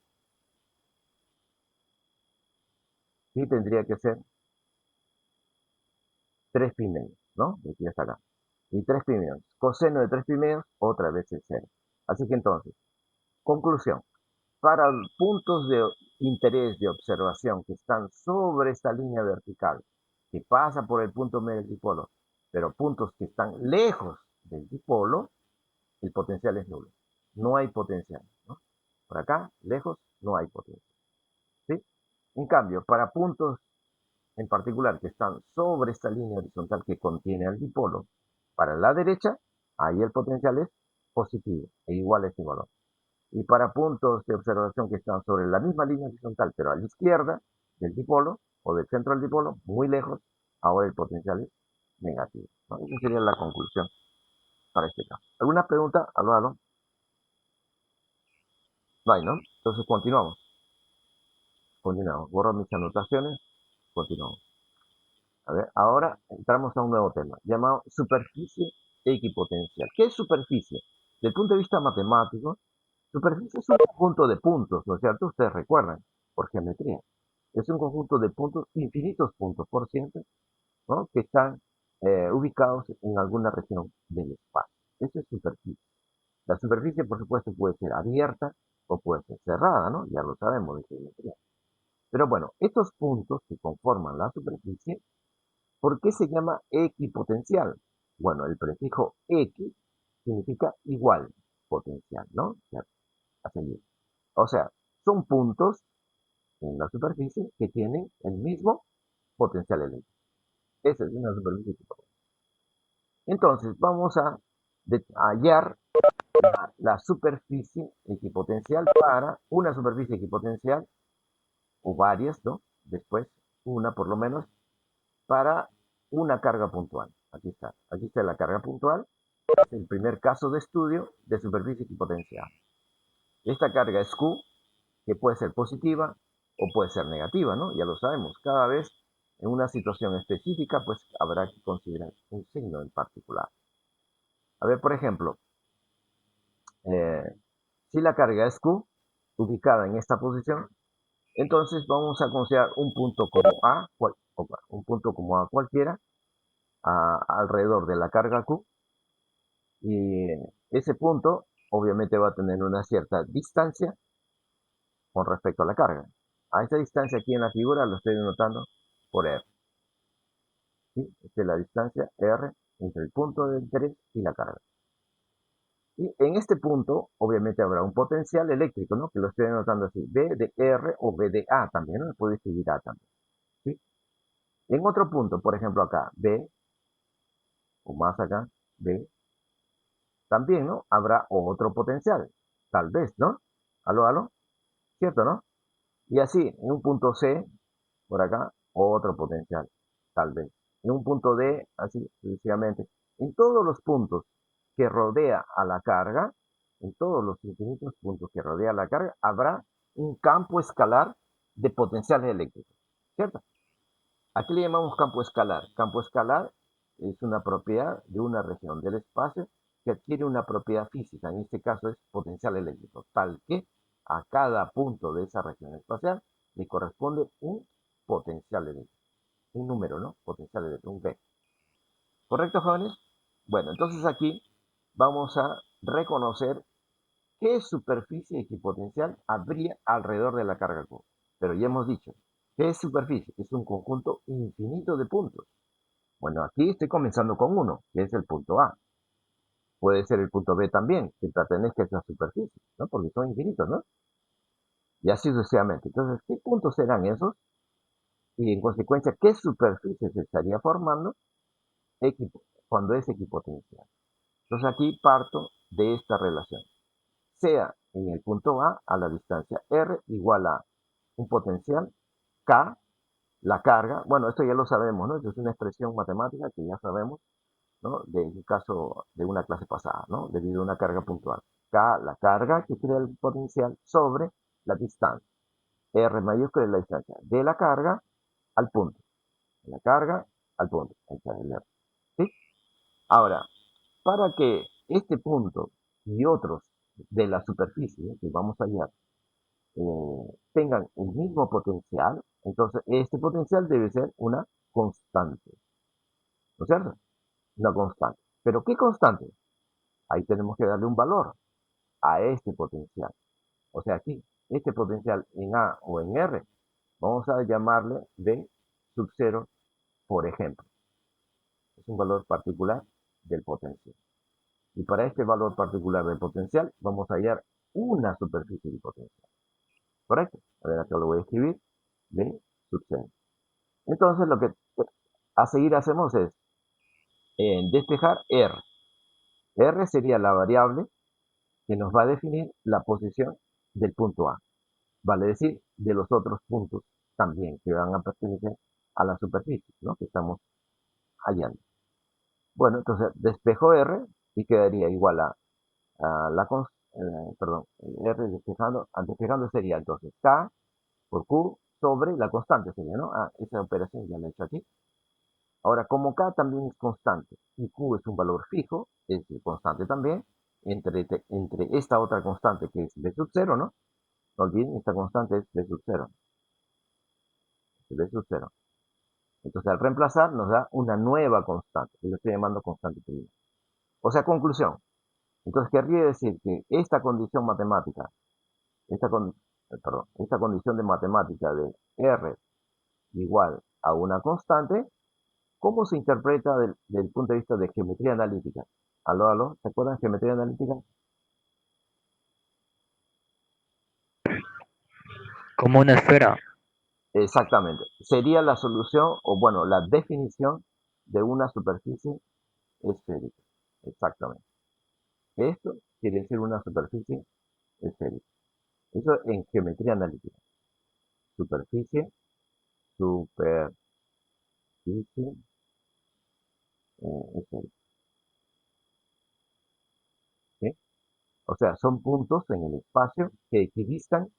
Phi tendría que ser 3 pi medio, ¿no? De aquí hasta acá. Y 3 pi medios. Coseno de 3 pi medios, otra vez el cero. Así que entonces, conclusión. Para puntos de interés de observación que están sobre esta línea vertical, que pasa por el punto medio del dipolo, pero puntos que están lejos del dipolo, el potencial es nulo. No hay potencial, ¿no? Por acá, lejos, no hay potencial. ¿Sí? En cambio, para puntos en particular que están sobre esta línea horizontal que contiene al dipolo, para la derecha, ahí el potencial es positivo, e igual a este valor. Y para puntos de observación que están sobre la misma línea horizontal, pero a la izquierda del dipolo, o del centro del dipolo, muy lejos, ahora el potencial es negativo, ¿no? Esa sería la conclusión para este caso. ¿Alguna pregunta? Aló, aló. No hay, ¿no? Entonces continuamos. Continuamos. Borro mis anotaciones. Continuamos. A ver, ahora entramos a un nuevo tema, llamado superficie equipotencial. ¿Qué es superficie? Desde el punto de vista matemático, superficie es un conjunto de puntos, ¿no es cierto? Ustedes recuerdan, por geometría. Es un conjunto de puntos, infinitos puntos, por ciento, ¿no? Que están ubicados en alguna región del espacio. Eso es superficie. La superficie, por supuesto, puede ser abierta o puede ser cerrada, ¿no? Ya lo sabemos de geometría. Pero bueno, estos puntos que conforman la superficie, ¿por qué se llama equipotencial? Bueno, el prefijo X significa igual potencial, ¿no? A seguir. O sea, son puntos en la superficie que tienen el mismo potencial eléctrico. Esa es una superficie equipotencial. Entonces, vamos a hallar la superficie equipotencial para una superficie equipotencial, o varias, ¿no? Después, una por lo menos, para una carga puntual. Aquí está la carga puntual, es el primer caso de estudio de superficie equipotencial. Esta carga es Q, que puede ser positiva o puede ser negativa, ¿no? Ya lo sabemos, cada vez en una situación específica, pues habrá que considerar un signo en particular. A ver, por ejemplo, eh, si la carga es Q, ubicada en esta posición, entonces vamos a considerar un punto como A, un punto como A cualquiera, alrededor de la carga Q, y ese punto obviamente va a tener una cierta distancia con respecto a la carga. A esta distancia aquí en la figura lo estoy denotando por R. ¿Sí? Esta es la distancia R entre el punto de interés y la carga. Y en este punto, obviamente habrá un potencial eléctrico, ¿no? Que lo estoy denotando así, B de R o B de A también, ¿no? Puedo escribir A también, ¿sí? En otro punto, por ejemplo acá, B, o más acá, B, también, ¿no? Habrá otro potencial, tal vez, ¿no? Aló, aló, ¿cierto, no? Y así, en un punto C, por acá, otro potencial, tal vez. En un punto D, así sucesivamente. En todos los puntos que rodea a la carga, en todos los infinitos puntos que rodea la carga, habrá un campo escalar de potenciales eléctricos, ¿cierto? Aquí le llamamos campo escalar. Campo escalar es una propiedad de una región del espacio que adquiere una propiedad física, en este caso es potencial eléctrico, tal que a cada punto de esa región espacial le corresponde un potencial eléctrico, un número, ¿no? Potencial eléctrico, un B. ¿Correcto, jóvenes? Bueno, entonces aquí vamos a reconocer qué superficie equipotencial habría alrededor de la carga Q. Pero ya hemos dicho, ¿qué es superficie? Es un conjunto infinito de puntos. Bueno, aquí estoy comenzando con uno, que es el punto A. Puede ser el punto B también, que pertenezca a esa superficie, ¿no? Porque son infinitos, ¿no? Y así sucesivamente. Entonces, ¿qué puntos serán esos? Y en consecuencia, ¿qué superficie se estaría formando cuando es equipotencial? Entonces aquí parto de esta relación. Sea en el punto a la distancia r igual a un potencial K, la carga. Bueno, esto ya lo sabemos, ¿no? Esto es una expresión matemática que ya sabemos, ¿no? Del caso de una clase pasada, ¿no? Debido a una carga puntual. K, la carga que crea el potencial sobre la distancia. R mayúscula es la distancia de la carga al punto. De la carga al punto. Ahí está el R. ¿Sí? Ahora, para que este punto y otros de la superficie que vamos a hallar tengan el mismo potencial, entonces este potencial debe ser una constante. ¿No es cierto? Una constante. ¿Pero qué constante? Ahí tenemos que darle un valor a este potencial. O sea, aquí, este potencial en A o en R, vamos a llamarle B sub 0, por ejemplo. Es un valor particular del potencial. Y para este valor particular del potencial, vamos a hallar una superficie de potencial. ¿Correcto? A ver, acá lo voy a escribir. B sub 0. Entonces, lo que a seguir hacemos es despejar R. R sería la variable que nos va a definir la posición del punto A. Vale decir, de los otros puntos también que van a pertenecer a la superficie, ¿no? Que estamos hallando. Bueno, entonces despejo R y quedaría igual a la perdón, R despejando sería entonces K por Q sobre la constante sería, ¿no? Esa operación ya la he hecho aquí. Ahora, como K también es constante y Q es un valor fijo, es constante también, entre esta otra constante que es B sub 0, ¿no? No olviden, esta constante es B sub 0. B sub 0. Entonces, al reemplazar, nos da una nueva constante, que lo estoy llamando constante prima. O sea, conclusión. Entonces, querría decir que esta condición matemática, esta condición de matemática de R igual a una constante, ¿cómo se interpreta del punto de vista de geometría analítica? ¿Aló, aló? ¿Se acuerdan de geometría analítica? Como una esfera. Exactamente. Sería la solución, o bueno, la definición de una superficie esférica. Exactamente. Esto quiere decir una superficie esférica. Eso en geometría analítica. Superficie, superficie esférica. ¿Sí? O sea, son puntos en el espacio que equidistan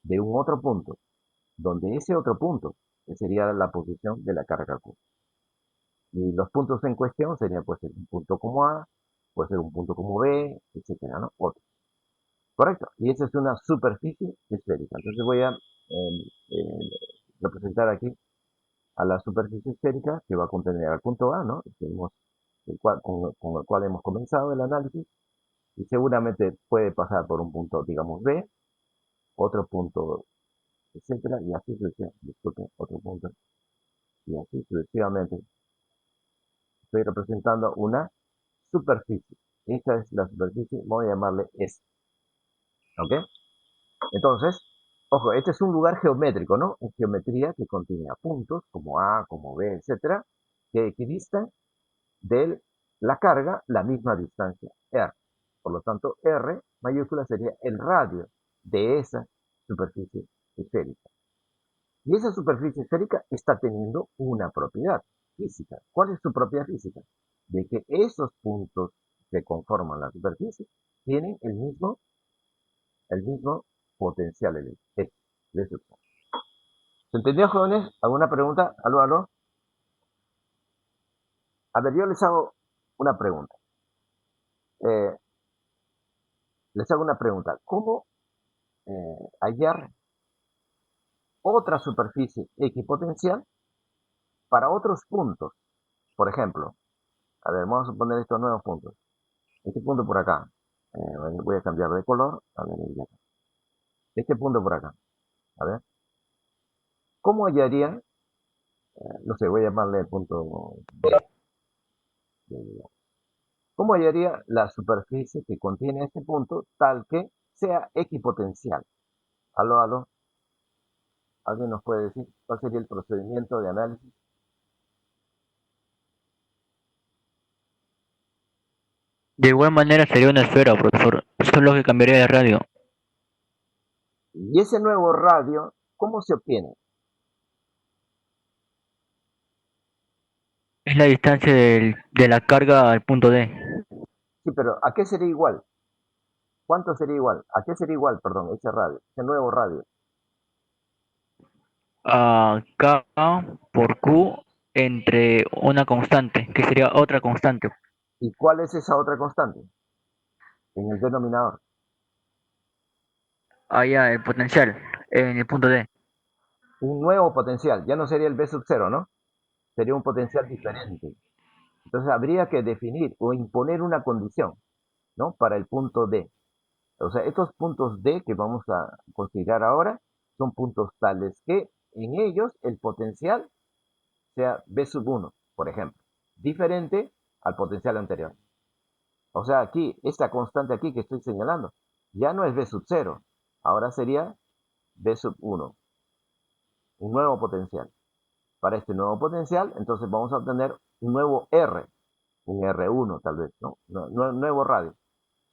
de un otro punto, donde ese otro punto sería la posición de la carga Q. Y los puntos en cuestión serían, puede ser un punto como A, puede ser un punto como B, etcétera, ¿no? Otro. Correcto. Y esa es una superficie esférica. Entonces voy a representar aquí a la superficie esférica que va a contener al punto A, ¿no? Con el cual hemos comenzado el análisis. Y seguramente puede pasar por un punto, digamos, B, otro punto, etcétera, y así sucesivamente. Disculpen, otro punto, y así sucesivamente. Estoy representando una superficie. Esta es la superficie, voy a llamarle S. ¿Ok? Entonces, ojo, este es un lugar geométrico, ¿no? En geometría que contiene puntos como A, como B, etcétera, que equidistan de la carga la misma distancia, R. Por lo tanto, R mayúscula sería el radio de esa superficie esférica. Y esa superficie esférica está teniendo una propiedad física. ¿Cuál es su propiedad física? De que esos puntos que conforman la superficie tienen el mismo potencial de succión. ¿Se entendió, jóvenes? ¿Alguna pregunta? ¿Aló, aló? A ver, yo les hago una pregunta. Eh, Les hago una pregunta. ¿Cómo hallar otra superficie equipotencial para otros puntos? Por ejemplo, a ver, vamos a poner estos nuevos puntos. Este punto por acá. Voy a cambiar de color. A ver, este punto por acá. A ver. ¿Cómo hallaría? No sé, voy a llamarle el punto B. ¿Cómo hallaría la superficie que contiene este punto tal que sea equipotencial? Aló, aló. ¿Alguien nos puede decir cuál sería el procedimiento de análisis? De igual manera sería una esfera, profesor. Solo que cambiaría de radio. Y ese nuevo radio, ¿cómo se obtiene? Es la distancia de la carga al punto D. Sí, pero ¿a qué sería igual? ¿Cuánto sería igual? ¿A qué sería igual, perdón, ese radio, ese nuevo radio? A K por Q entre una constante, que sería otra constante. ¿Y cuál es esa otra constante en el denominador? Allá el potencial, en el punto D. Un nuevo potencial, ya no sería el B sub cero, ¿no? Sería un potencial diferente. Entonces habría que definir o imponer una condición, ¿no? Para el punto D. O sea, estos puntos D que vamos a considerar ahora son puntos tales que en ellos el potencial sea B sub uno, por ejemplo, diferente al potencial anterior. O sea, aquí, esta constante aquí que estoy señalando, ya no es B sub cero, ahora sería B sub uno, un nuevo potencial. Para este nuevo potencial, entonces vamos a obtener un nuevo R, un R1 tal vez, ¿no? Nuevo radio,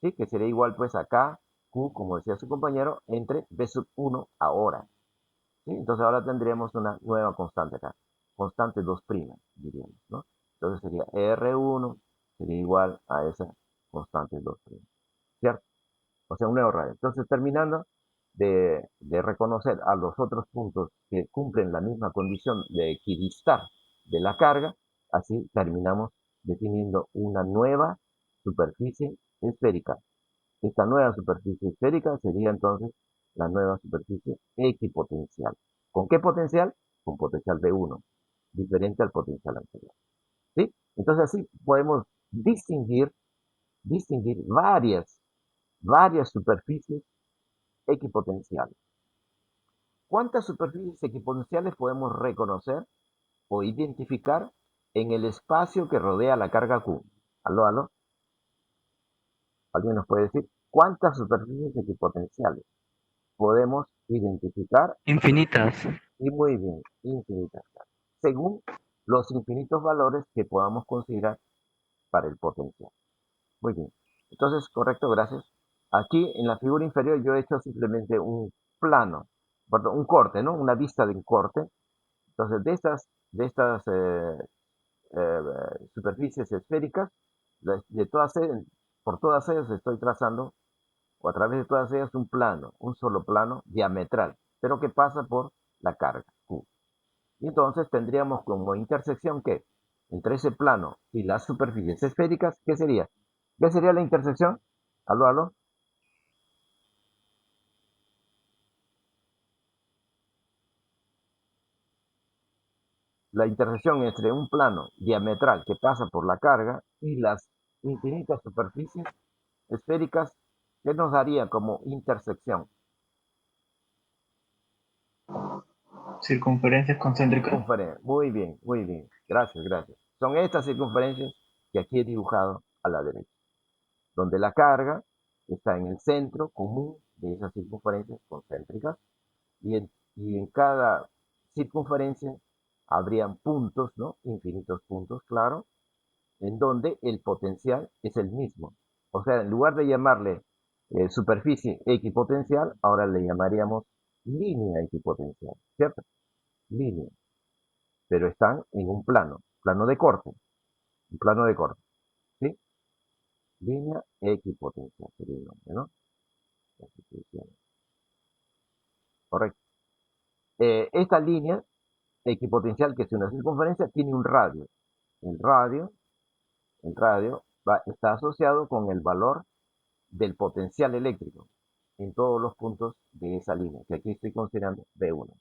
¿sí? Que sería igual pues a K, Q, como decía su compañero, entre B sub 1 ahora, ¿sí? Entonces ahora tendríamos una nueva constante acá, constante 2', diríamos, ¿no? Entonces sería R1, sería igual a esa constante 2', ¿cierto? O sea, un nuevo radio. Entonces, terminando de reconocer a los otros puntos que cumplen la misma condición de equidistar de la carga, así terminamos definiendo una nueva superficie esférica. Esta nueva superficie esférica sería entonces la nueva superficie equipotencial. ¿Con qué potencial? Con potencial B1, diferente al potencial anterior. ¿Sí? Entonces así podemos distinguir varias superficies equipotenciales. ¿Cuántas superficies equipotenciales podemos reconocer o identificar en el espacio que rodea la carga Q? ¿Aló, aló? ¿Alguien nos puede decir cuántas superficies equipotenciales podemos identificar? Infinitas. Y muy bien, infinitas, según los infinitos valores que podamos considerar para el potencial. Muy bien. Entonces, correcto, gracias. Aquí en la figura inferior yo he hecho simplemente un plano, perdón, un corte, ¿no? Una vista de un corte. Entonces, de estas superficies esféricas, de todas ellas, por todas ellas estoy trazando, o a través de todas ellas, un plano, un solo plano diametral, pero que pasa por la carga Q. Y entonces tendríamos como intersección que entre ese plano y las superficies esféricas, ¿qué sería? ¿Qué sería la intersección? Aló, aló. La intersección entre un plano diametral que pasa por la carga y las infinitas superficies esféricas, ¿qué nos daría como intersección? Circunferencias concéntricas. Circunferencia. Muy bien, muy bien. Gracias, gracias. Son estas circunferencias que aquí he dibujado a la derecha, donde la carga está en el centro común de esas circunferencias concéntricas y en cada circunferencia habrían puntos, ¿no? Infinitos puntos, claro, en donde el potencial es el mismo. O sea, en lugar de llamarle superficie equipotencial, ahora le llamaríamos línea equipotencial, ¿cierto? Línea, pero están en un plano de corte, un plano de corte, ¿sí? Línea equipotencial sería el nombre, ¿no? Correcto. Esta línea equipotencial, que es una circunferencia, tiene un radio. El radio, está asociado con el valor del potencial eléctrico en todos los puntos de esa línea, que aquí estoy considerando B1.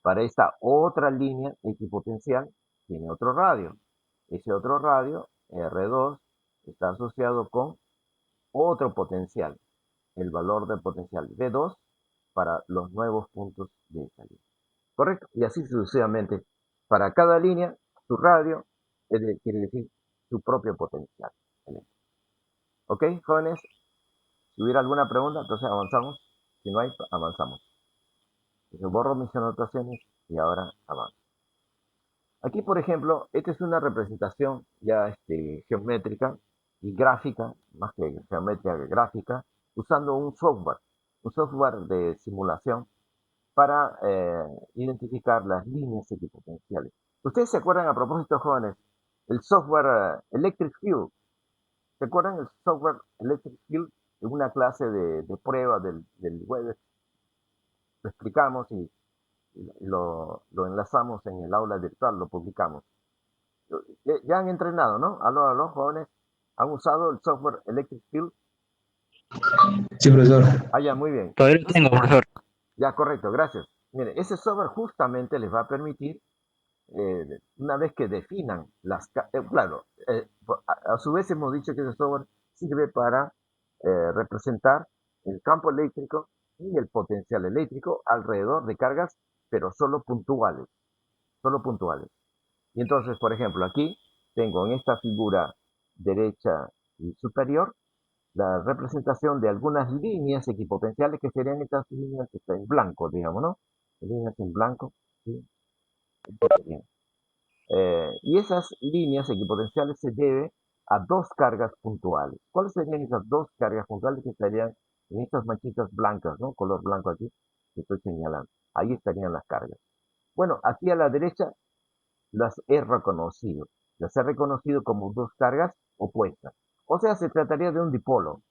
Para esta otra línea equipotencial tiene otro radio. Ese otro radio, R2, está asociado con otro potencial, el valor del potencial B2 para los nuevos puntos de esta línea. ¿Correcto? Y así sucesivamente. Para cada línea, su radio quiere decir su propio potencial. ¿Ok, jóvenes? Si hubiera alguna pregunta, entonces avanzamos. Si no hay, avanzamos. Yo borro mis anotaciones y ahora avanzo. Aquí, por ejemplo, esta es una representación ya geométrica y gráfica, más que geométrica que gráfica, usando un software de simulación para identificar las líneas equipotenciales. ¿Ustedes se acuerdan, a propósito, jóvenes, el software Electric Field? ¿Se acuerdan el software Electric Field? En una clase de prueba del web lo explicamos y lo enlazamos en el aula virtual, lo publicamos. Ya han entrenado, ¿no? A los jóvenes han usado el software Electric Field. Sí, profesor. Ah, ya, muy bien. Todavía lo tengo, profesor. Ya, correcto, gracias. Mire, ese software justamente les va a permitir, una vez que definan claro, a su vez hemos dicho que ese software sirve para representar el campo eléctrico y el potencial eléctrico alrededor de cargas, pero solo puntuales, solo puntuales. Y entonces, por ejemplo, aquí tengo en esta figura derecha y superior la representación de algunas líneas equipotenciales que serían estas líneas que están en blanco, digamos, ¿no? Líneas en blanco, ¿sí? Y esas líneas equipotenciales se deben a dos cargas puntuales. ¿Cuáles serían esas dos cargas puntuales que estarían en estas manchitas blancas, ¿no? Color blanco aquí, que estoy señalando. Ahí estarían las cargas. Bueno, aquí a la derecha las he reconocido. Las he reconocido como dos cargas opuestas. O sea, se trataría de un dipolo.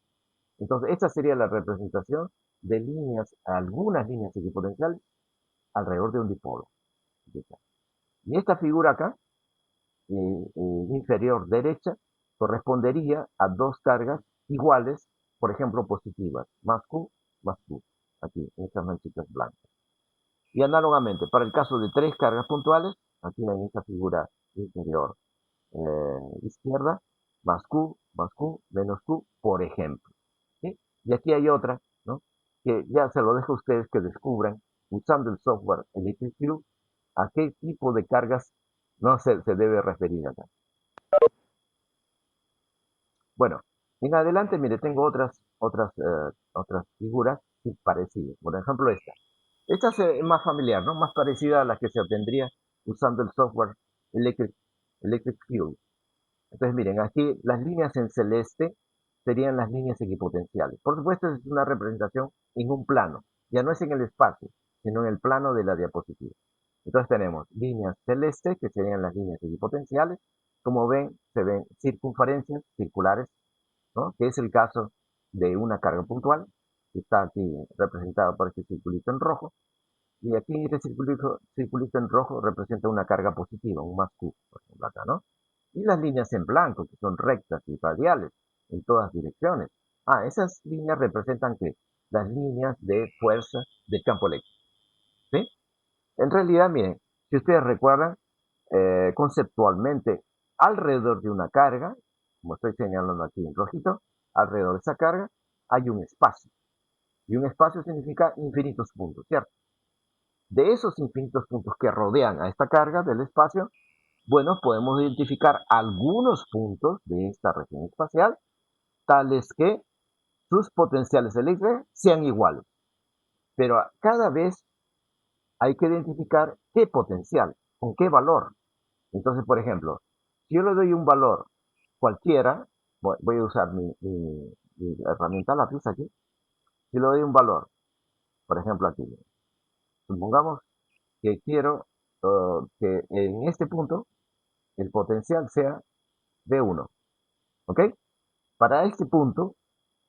Entonces, esta sería la representación de líneas, algunas líneas equipotenciales alrededor de un dipolo. Y esta figura acá, inferior derecha, correspondería a dos cargas iguales, por ejemplo, positivas, más Q, aquí, en estas manchitas blancas. Y análogamente, para el caso de tres cargas puntuales, aquí en esta figura inferior izquierda, más Q, menos Q, por ejemplo. ¿Sí? Y aquí hay otra, ¿no? Que ya se lo dejo a ustedes que descubran, usando el software Electric Field, a qué tipo de cargas no se debe referir acá. Bueno, en adelante, mire, tengo otras figuras parecidas. Por ejemplo, esta. Esta es más familiar, ¿no? Más parecida a la que se obtendría usando el software Electric Field. Entonces, miren, aquí las líneas en celeste serían las líneas equipotenciales. Por supuesto, es una representación en un plano. Ya no es en el espacio, sino en el plano de la diapositiva. Entonces tenemos líneas celestes, que serían las líneas equipotenciales. Como ven, se ven circunferencias circulares, ¿no? Que es el caso de una carga puntual, que está aquí representada por este circulito en rojo. Y aquí este circulito en rojo representa una carga positiva, un más Q, por ejemplo acá, ¿no? Y las líneas en blanco, que son rectas y radiales en todas direcciones. Ah, esas líneas representan ¿qué? Las líneas de fuerza del campo eléctrico. ¿Sí? En realidad, miren, si ustedes recuerdan, conceptualmente, alrededor de una carga, como estoy señalando aquí en rojito, alrededor de esa carga hay un espacio. Y un espacio significa infinitos puntos, ¿cierto? De esos infinitos puntos que rodean a esta carga del espacio, bueno, podemos identificar algunos puntos de esta región espacial, tales que sus potenciales eléctricos sean iguales. Pero cada vez hay que identificar qué potencial, con qué valor. Entonces, por ejemplo, si yo le doy un valor cualquiera, voy a usar mi herramienta lápiz aquí, si le doy un valor, por ejemplo aquí, supongamos que quiero que en este punto el potencial sea B1, ¿ok? Para este punto,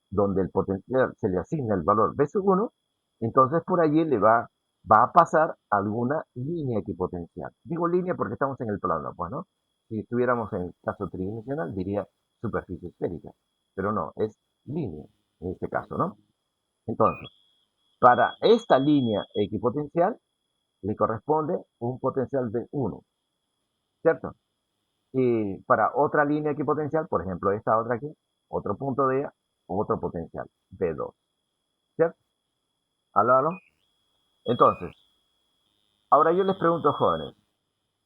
donde el potencial se le asigna el valor B1, entonces por allí va a pasar alguna línea equipotencial. Digo línea porque estamos en el plano, pues, ¿no? Si estuviéramos en caso tridimensional, diría superficie esférica, pero no, es línea en este caso, ¿no? Entonces, para esta línea equipotencial le corresponde un potencial de 1, ¿cierto? Y para otra línea equipotencial, por ejemplo, esta otra aquí, otro punto de ella, otro potencial, B2, ¿cierto? ¿Aló? Entonces, ahora yo les pregunto, jóvenes,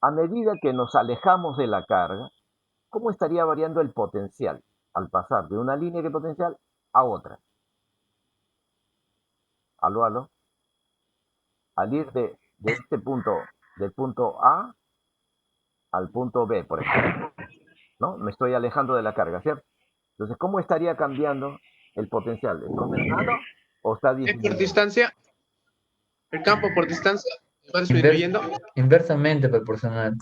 a medida que nos alejamos de la carga, ¿cómo estaría variando el potencial al pasar de una línea equipotencial a otra? ¿Aló? Al ir de este punto, del punto A al punto B, por ejemplo, ¿no? Me estoy alejando de la carga, ¿cierto? Entonces, ¿cómo estaría cambiando el potencial está aumentando o está Por disminuyendo. distancia, el campo por distancia va disminuyendo. Inversamente proporcional.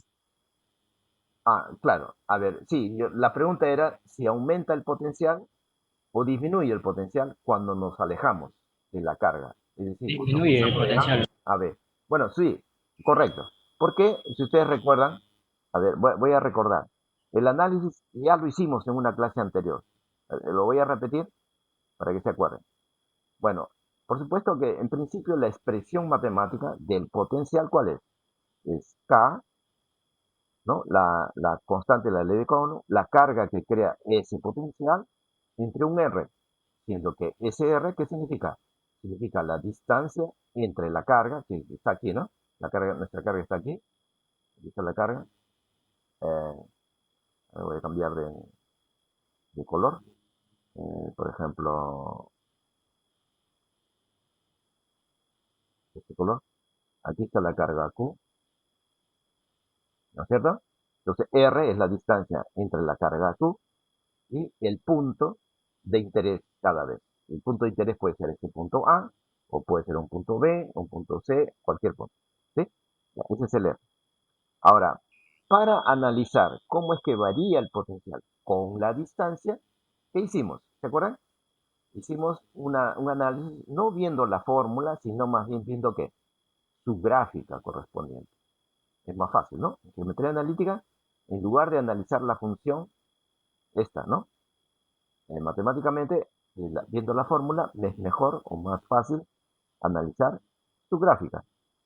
Ah, claro. A ver, sí, la pregunta era si aumenta el potencial o disminuye el potencial cuando nos alejamos de la carga. Es decir, cuando Disminuye el pasamos de potencial. A a B. Bueno, sí, correcto. Porque, si ustedes recuerdan, a ver, voy a recordar. El análisis ya lo hicimos en una clase anterior. Lo voy a repetir para que se acuerden. Bueno, por supuesto que en principio la expresión matemática del potencial, ¿cuál es? Es K, ¿no? La constante de la ley de Coulomb, la carga que crea ese potencial entre un R, siendo que ese R, ¿qué significa? Significa la distancia entre la carga, que está aquí, ¿no? Nuestra carga está aquí, aquí está la carga. Voy a cambiar de color. Por ejemplo, este color. Aquí está la carga Q, ¿no es cierto? Entonces R es la distancia entre la carga Q y el punto de interés cada vez. El punto de interés puede ser este punto A, o puede ser un punto B, un punto C, cualquier punto. ¿Sí? Ese es el R. Ahora, para analizar cómo es que varía el potencial con la distancia, ¿qué hicimos? ¿Se acuerdan? Hicimos un análisis no viendo la fórmula, sino más bien viendo qué, su gráfica correspondiente. Es más fácil, ¿no? En geometría analítica, en lugar de analizar la función, esta, ¿no? Matemáticamente, viendo la fórmula, es mejor o más fácil analizar su gráfica.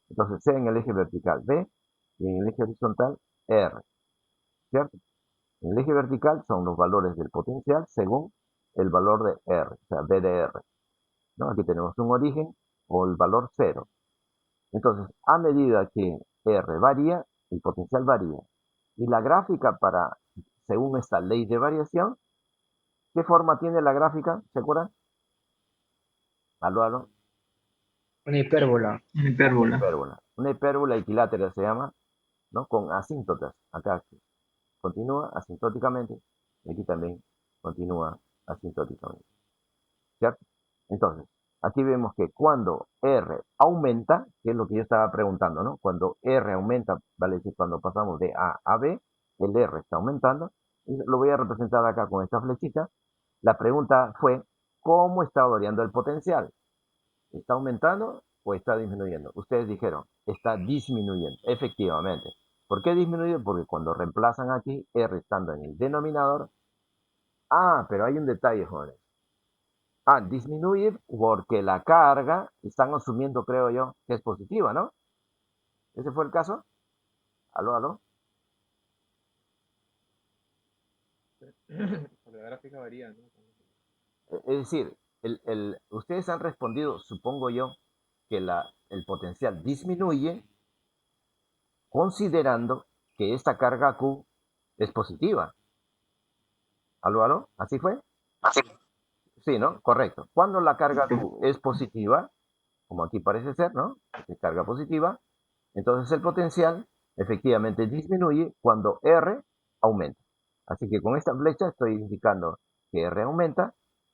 Entonces, sea en el eje vertical B y en el eje horizontal R, ¿cierto? En el eje vertical son los valores del potencial según el valor de R, o sea, B de R, ¿no? Aquí tenemos un origen o el valor 0. Entonces, a medida que R varía, el potencial varía. Y la gráfica según esta ley de variación, ¿qué forma tiene la gráfica? ¿Se acuerdan? Aló. Una hipérbola. Una Una hipérbola. hipérbola. Una hipérbola equilátera se llama, ¿no? Con asíntotas. Acá continúa asintóticamente y aquí también continúa asintóticamente. ¿Cierto? Entonces, aquí vemos que cuando R aumenta, que es lo que yo estaba preguntando, ¿no? Cuando R aumenta, vale decir, cuando pasamos de A a B, el R está aumentando. Y lo voy a representar acá con esta flechita. La pregunta fue, ¿cómo está variando el potencial? ¿Está aumentando o está disminuyendo? Ustedes dijeron, está disminuyendo, efectivamente. ¿Por qué disminuye? Porque cuando reemplazan aquí R estando en el denominador, pero hay un detalle, jóvenes. Disminuye porque la carga, están asumiendo, creo yo, que es positiva, ¿no? ¿Ese fue el caso? Aló. La gráfica varía, ¿no? Es decir, ustedes han respondido, supongo yo, que el potencial disminuye considerando que esta carga Q es positiva. ¿Aló? ¿Así fue? Sí, ¿no? Correcto. Cuando la carga Q es positiva, como aquí parece ser, ¿no? Es carga positiva, entonces el potencial efectivamente disminuye cuando R aumenta. Así que con esta flecha estoy indicando que R aumenta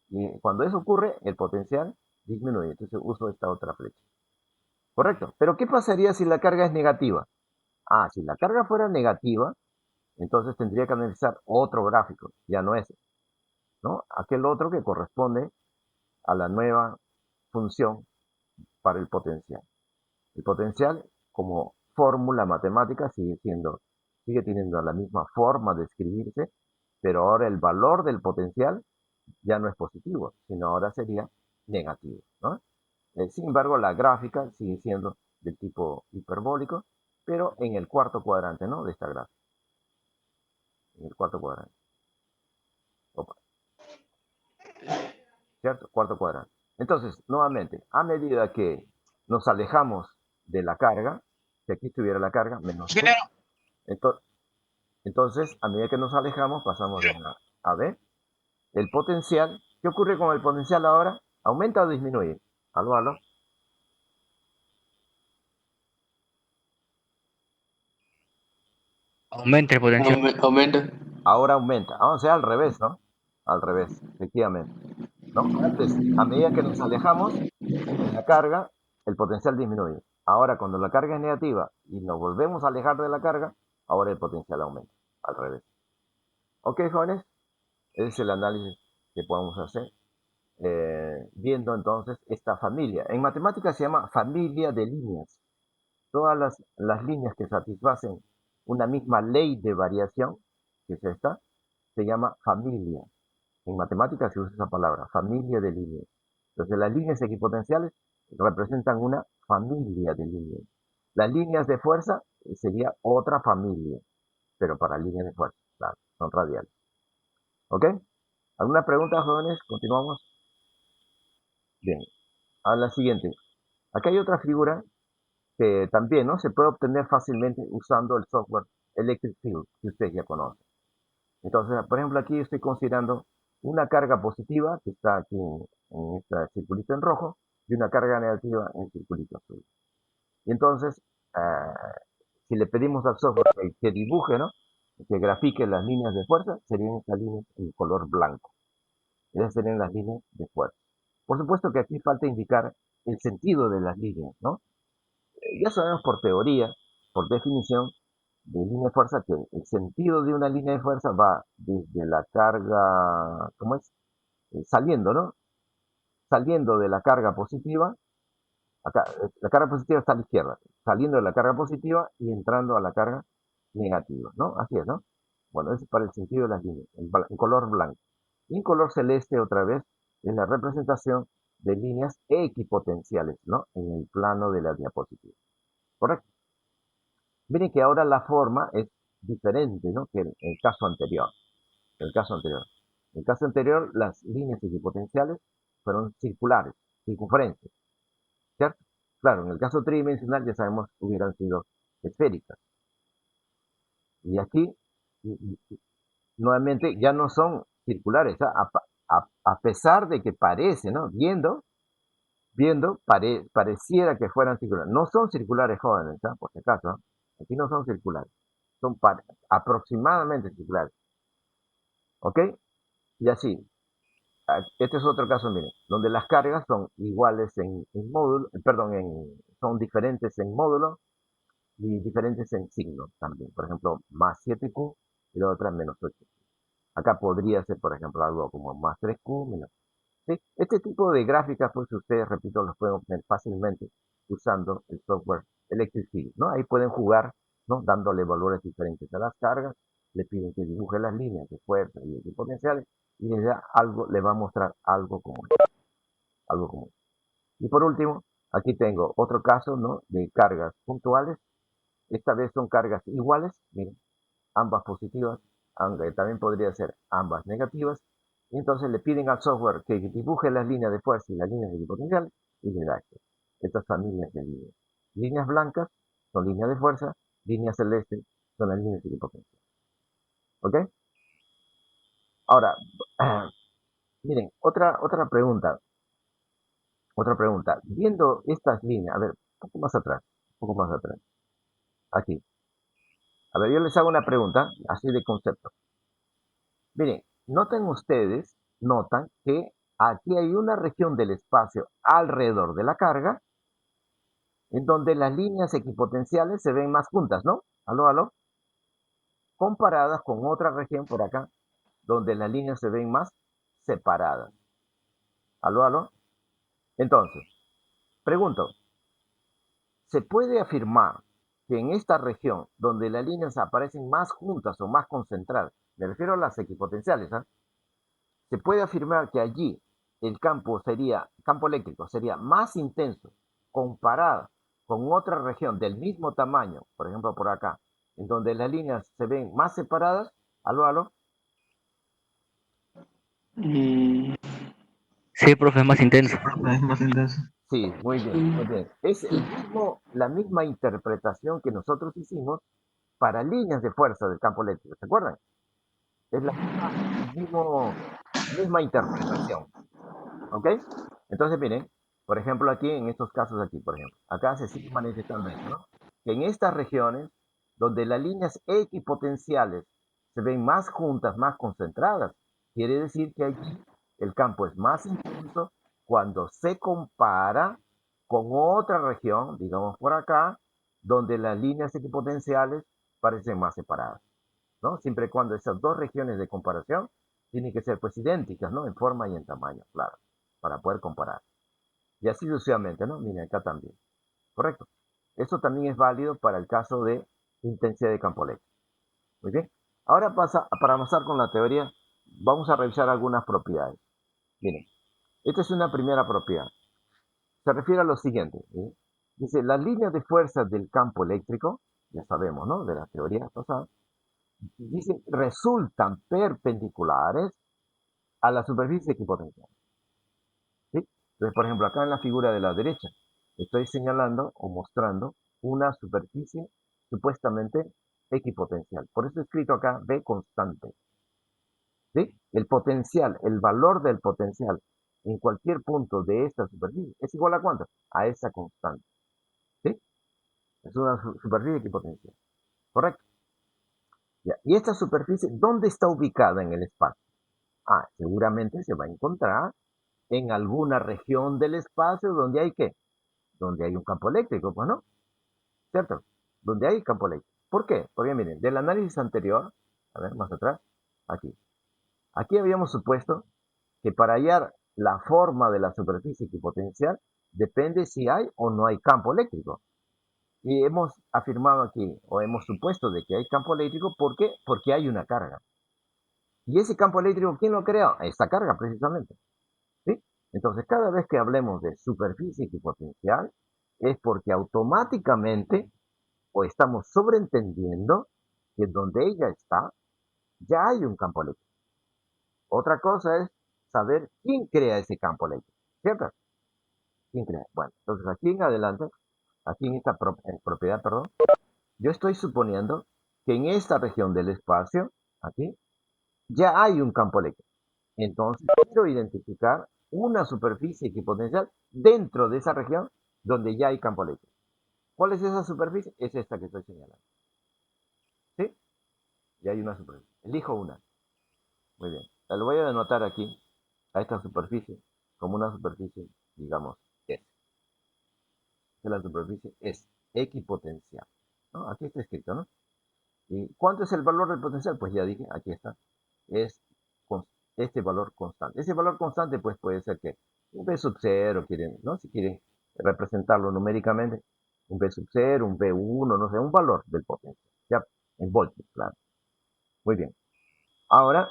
y cuando eso ocurre, el potencial disminuye. Entonces uso esta otra flecha. Correcto. Pero ¿qué pasaría si la carga es negativa? Si la carga fuera negativa, entonces tendría que analizar otro gráfico, ya no ese, ¿no? Aquel otro que corresponde a la nueva función para el potencial. El potencial, como fórmula matemática, sigue teniendo la misma forma de escribirse, pero ahora el valor del potencial ya no es positivo, sino ahora sería negativo, ¿no? Sin embargo, la gráfica sigue siendo del tipo hiperbólico, pero en el cuarto cuadrante, ¿no? De esta gráfica. En el cuarto cuadrante. Opa, ¿cierto? Cuarto cuadrante. Entonces, nuevamente, a medida que nos alejamos de la carga, si aquí estuviera la carga, menos Q, entonces, a medida que nos alejamos, pasamos de A a B. El potencial, ¿qué ocurre con el potencial ahora? ¿Aumenta o disminuye? Aló. Aumenta el potencial. Aumenta. Ahora aumenta. O sea, al revés, ¿no? Al revés, efectivamente. ¿no? Antes, a medida que nos alejamos de la carga, el potencial disminuye. Ahora, cuando la carga es negativa y nos volvemos a alejar de la carga, ahora el potencial aumenta, al revés. Ok, jóvenes, ese es el análisis que podemos hacer, viendo entonces esta familia. En matemáticas se llama familia de líneas. Todas las líneas que satisfacen una misma ley de variación, que es esta, se llama familia. En matemáticas se usa esa palabra, familia de líneas. Entonces las líneas equipotenciales representan una familia de líneas. Las líneas de fuerza sería otra familia, pero para líneas de fuerza, claro, son radiales. ¿Ok? ¿Alguna pregunta, jóvenes? Continuamos. Bien, a la siguiente. Acá hay otra figura que también, ¿no?, se puede obtener fácilmente usando el software Electric Field, que ustedes ya conocen. Entonces, por ejemplo, aquí estoy considerando una carga positiva, que está aquí en este circulito en rojo, y una carga negativa en el circulito azul. Y entonces, si le pedimos al software que dibuje, ¿no?, que grafique las líneas de fuerza, serían estas líneas en color blanco. Esas serían las líneas de fuerza. Por supuesto que aquí falta indicar el sentido de las líneas, ¿no? Ya sabemos por teoría, por definición de línea de fuerza, que el sentido de una línea de fuerza va desde la carga, ¿cómo es? Saliendo, ¿no? Saliendo de la carga positiva, acá, la carga positiva está a la izquierda, saliendo de la carga positiva y entrando a la carga negativa, ¿no? Así es, ¿no? Bueno, ese es para el sentido de las líneas, en color blanco. Y en color celeste, otra vez, es la representación de líneas equipotenciales, ¿no? En el plano de la diapositiva. ¿Correcto? Miren que ahora la forma es diferente, ¿no?, que el caso anterior. El caso anterior. En el caso anterior, las líneas equipotenciales fueron circulares, circunferentes, ¿cierto? Claro, en el caso tridimensional ya sabemos que hubieran sido esféricas. Y aquí, nuevamente, ya no son circulares, ¿ah? A pesar de que parece, ¿no? Viendo, pareciera que fueran circulares. No son circulares, jóvenes, ¿ah? Por si acaso, ¿ah? Aquí no son circulares, son aproximadamente circulares. ¿Ok? Y así, este es otro caso, miren, donde las cargas son iguales en módulo, perdón, son diferentes en módulo y diferentes en signo también. Por ejemplo, más 7Q y la otra menos 8Q. Acá podría ser, por ejemplo, algo como más 3Q, menos. ¿Sí? Este tipo de gráficas, pues ustedes, repito, los pueden obtener fácilmente usando el software Electric Field, ¿no? Ahí pueden jugar, ¿no?, dándole valores diferentes a las cargas, le piden que dibuje las líneas de fuerza y de potenciales, y les da algo, le va a mostrar algo como esto, algo como esto. Y por último, aquí tengo otro caso, ¿no?, de cargas puntuales. Esta vez son cargas iguales, miren, ambas positivas, aunque también podría ser ambas negativas. Y entonces le piden al software que dibuje las líneas de fuerza y las líneas de potencial y le da estas familias de líneas. Líneas blancas son líneas de fuerza, líneas celestes son las líneas de potencial. ¿Ok? Ahora, miren, otra pregunta. Otra pregunta. Viendo estas líneas, a ver, un poco más atrás, un poco más atrás. Aquí. A ver, yo les hago una pregunta, así de concepto. Miren, notan que aquí hay una región del espacio alrededor de la carga, en donde las líneas equipotenciales se ven más juntas, ¿no? Aló, aló. Comparadas con otra región por acá, donde las líneas se ven más separadas. Aló, aló. Entonces, pregunto, ¿se puede afirmar que en esta región, donde las líneas aparecen más juntas o más concentradas, me refiero a las equipotenciales, ¿ah?, se puede afirmar que allí el campo eléctrico sería más intenso comparado con otra región del mismo tamaño, por ejemplo por acá, en donde las líneas se ven más separadas? ¿Aló, aló? Mm, sí, profe, es más intenso. Es más intenso. Sí, muy bien, muy bien. Es la misma interpretación que nosotros hicimos para líneas de fuerza del campo eléctrico, ¿se acuerdan? Es la misma interpretación. ¿Ok? Entonces, miren, por ejemplo, aquí en estos casos aquí, por ejemplo, acá se sigue manifestando esto, ¿no? Que en estas regiones donde las líneas equipotenciales se ven más juntas, más concentradas, quiere decir que allí el campo es más intenso cuando se compara con otra región, digamos por acá, donde las líneas equipotenciales parecen más separadas, ¿no? Siempre y cuando esas dos regiones de comparación tienen que ser pues idénticas, ¿no? En forma y en tamaño, claro, para poder comparar. Y así sucesivamente, ¿no? Miren, acá también. Correcto. Esto también es válido para el caso de intensidad de campo eléctrico. Muy bien. Ahora para avanzar con la teoría, vamos a revisar algunas propiedades. Miren, esta es una primera propiedad. Se refiere a lo siguiente. ¿Sí? Dice, las líneas de fuerza del campo eléctrico, ya sabemos, ¿no? De las teorías pasadas, dice, resultan perpendiculares a la superficie equipotencial. ¿Sí? Entonces, por ejemplo, acá en la figura de la derecha, estoy señalando o mostrando una superficie supuestamente equipotencial. Por eso he escrito acá B constante. ¿Sí? El potencial, el valor del potencial en cualquier punto de esta superficie es igual a ¿cuánto? A esa constante. ¿Sí? Es una superficie equipotencial. ¿Correcto? Ya. ¿Y esta superficie dónde está ubicada en el espacio? Seguramente se va a encontrar en alguna región del espacio donde hay ¿qué? Donde hay un campo eléctrico, pues no, ¿cierto? Donde hay campo eléctrico. ¿Por qué? Porque miren, del análisis anterior, a ver, más atrás, aquí habíamos supuesto que para hallar la forma de la superficie equipotencial depende si hay o no hay campo eléctrico. Y hemos afirmado aquí, o hemos supuesto de que hay campo eléctrico, ¿por qué? Porque hay una carga. ¿Y ese campo eléctrico quién lo creó? Esta carga, precisamente. ¿Sí? Entonces, cada vez que hablemos de superficie equipotencial, es porque automáticamente o estamos sobreentendiendo que donde ella está, ya hay un campo eléctrico. Otra cosa es saber quién crea ese campo eléctrico, ¿cierto? ¿Quién crea? Bueno, entonces aquí en adelante, aquí en esta propiedad, perdón, yo estoy suponiendo que en esta región del espacio, aquí, ya hay un campo eléctrico. Entonces, quiero identificar una superficie equipotencial dentro de esa región donde ya hay campo eléctrico. ¿Cuál es esa superficie? Es esta que estoy señalando. ¿Sí? Ya hay una superficie. Elijo una. Muy bien. Lo voy a denotar aquí, a esta superficie, como una superficie, digamos, S. La superficie es equipotencial, ¿no? Aquí está escrito, ¿no? ¿Y cuánto es el valor del potencial? Pues ya dije, aquí está. Es este valor constante. Ese valor constante, pues puede ser que un B sub 0, quieren, ¿no? Si quieren representarlo numéricamente, un B sub 0, un B1, no sé, un valor del potencial. Ya, en voltios, claro. Muy bien. Ahora,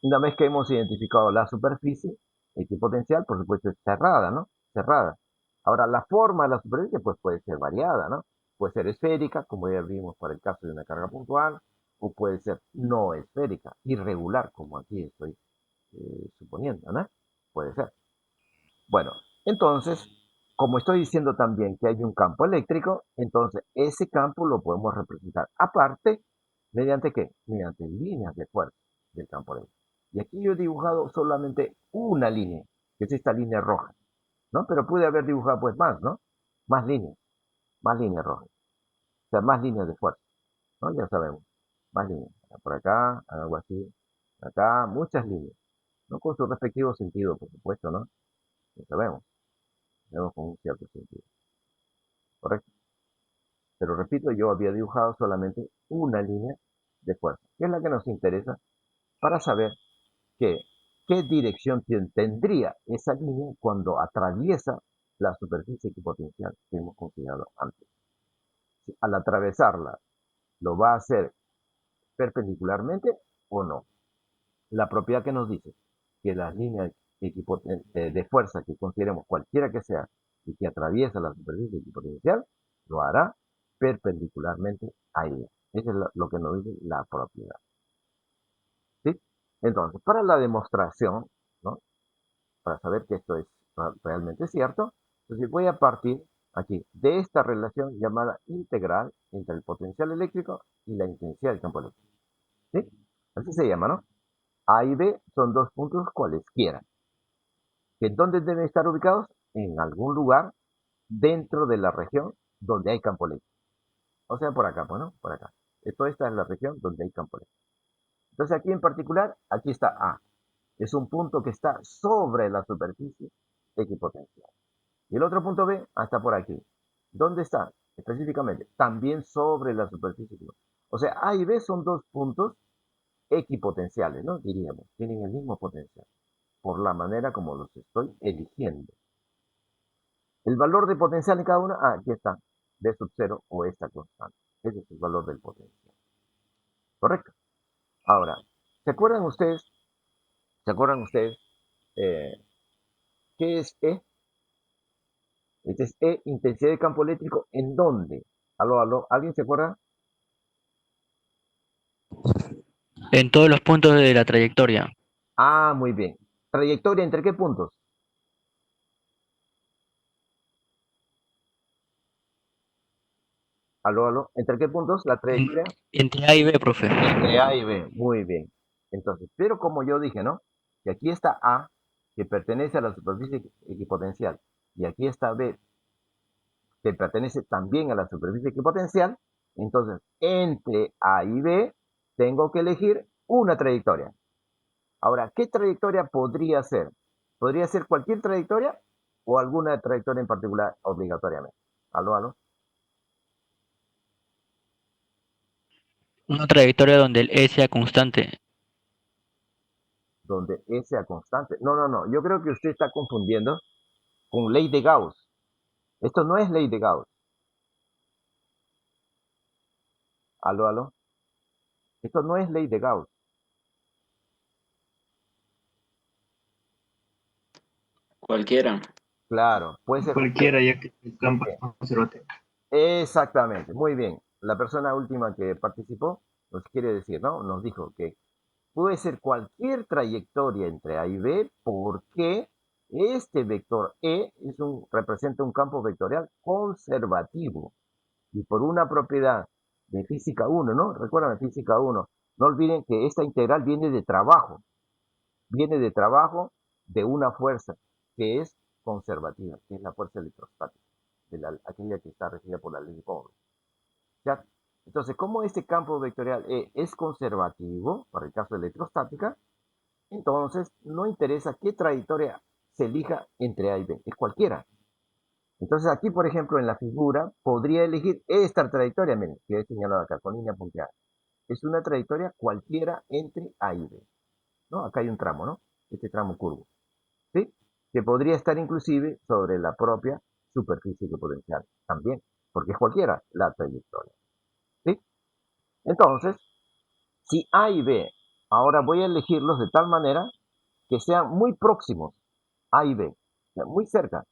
una vez que hemos identificado la superficie equipotencial, por supuesto es cerrada, ¿no? Cerrada. Ahora, la forma de la superficie pues puede ser variada, ¿no? Puede ser esférica, como ya vimos para el caso de una carga puntual, o puede ser no esférica, irregular, como aquí estoy suponiendo, ¿no? Puede ser. Bueno, entonces, como estoy diciendo también que hay un campo eléctrico, entonces ese campo lo podemos representar aparte, ¿mediante qué? Mediante líneas de fuerza del campo eléctrico. Y aquí yo he dibujado solamente una línea, que es esta línea roja, ¿no? Pero pude haber dibujado pues más, ¿no? Más líneas rojas, o sea, más líneas de fuerza, ¿no? Ya sabemos, más líneas. Por acá, algo así, acá, muchas líneas, ¿no? Con su respectivo sentido, por supuesto, ¿no? Ya sabemos, vemos con un cierto sentido, ¿correcto? Pero repito, yo había dibujado solamente una línea de fuerza, que es la que nos interesa para saber que, qué dirección tendría esa línea cuando atraviesa la superficie equipotencial que hemos considerado antes. Si al atravesarla, ¿lo va a hacer perpendicularmente o no? La propiedad que nos dice que las líneas de fuerza que consideremos cualquiera que sea y que atraviesa la superficie equipotencial, lo hará perpendicularmente a ella. Eso es lo que nos dice la propiedad. ¿Sí? Entonces, para la demostración, ¿no? Para saber que esto es realmente cierto, entonces voy a partir aquí de esta relación llamada integral entre el potencial eléctrico y la intensidad del campo eléctrico. ¿Sí? Así se llama, ¿no? A y B son dos puntos cualesquiera. ¿Que dónde deben estar ubicados? En algún lugar dentro de la región donde hay campo eléctrico. O sea, por acá, pues, ¿no? Por acá. Esta es la región donde hay campo eléctrico. Entonces aquí en particular, aquí está A. Es un punto que está sobre la superficie equipotencial. Y el otro punto B está por aquí. ¿Dónde está? Específicamente, también sobre la superficie equipotencial. O sea, A y B son dos puntos equipotenciales, ¿no? Diríamos, tienen el mismo potencial, por la manera como los estoy eligiendo. El valor de potencial en cada uno, aquí está, B sub 0 o esta constante. Ese es el valor del potencial. ¿Correcto? Ahora, ¿se acuerdan ustedes? ¿Se acuerdan ustedes eh, qué es E? Este es E, intensidad de campo eléctrico, ¿en dónde? Aló, aló, ¿alguien se acuerda? En todos los puntos de la trayectoria. Muy bien. ¿Trayectoria entre qué puntos? Aló, aló, ¿entre qué puntos la trayectoria? Entre A y B, profe. Entre A y B, muy bien. Entonces, pero como yo dije, ¿no? Que aquí está A, que pertenece a la superficie equipotencial, y aquí está B, que pertenece también a la superficie equipotencial, entonces, entre A y B, tengo que elegir una trayectoria. Ahora, ¿qué trayectoria podría ser? ¿Podría ser cualquier trayectoria o alguna trayectoria en particular obligatoriamente? Aló, aló. Una trayectoria donde el E sea constante. Donde E sea constante. No, no, no. Yo creo que usted está confundiendo con ley de Gauss. Esto no es ley de Gauss. Aló, aló. Esto no es ley de Gauss. Cualquiera. Claro, puede ser. Cualquiera, ya que el campo es conservativo. Exactamente. Muy bien. La persona última que participó nos quiere decir, ¿no? Nos dijo que puede ser cualquier trayectoria entre A y B porque este vector E representa un campo vectorial conservativo. Y por una propiedad de física 1, ¿no? Recuerdan de física 1. No olviden que esta integral viene de trabajo de una fuerza que es conservativa, que es la fuerza electrostática, aquella que está regida por la ley de Pauli. ¿Ya? Entonces, como este campo vectorial E es conservativo, para el caso de electrostática, entonces no interesa qué trayectoria se elija entre A y B, es cualquiera. Entonces aquí, por ejemplo, en la figura, podría elegir esta trayectoria, miren, que he señalado acá con línea punteada. Es una trayectoria cualquiera entre A y B, ¿no? Acá hay un tramo, ¿no? Este tramo curvo, ¿sí? Que podría estar inclusive sobre la propia superficie equipotencial también, porque es cualquiera la trayectoria, ¿sí? Entonces, si A y B, ahora voy a elegirlos de tal manera que sean muy próximos, A y B, o sea, muy cerca,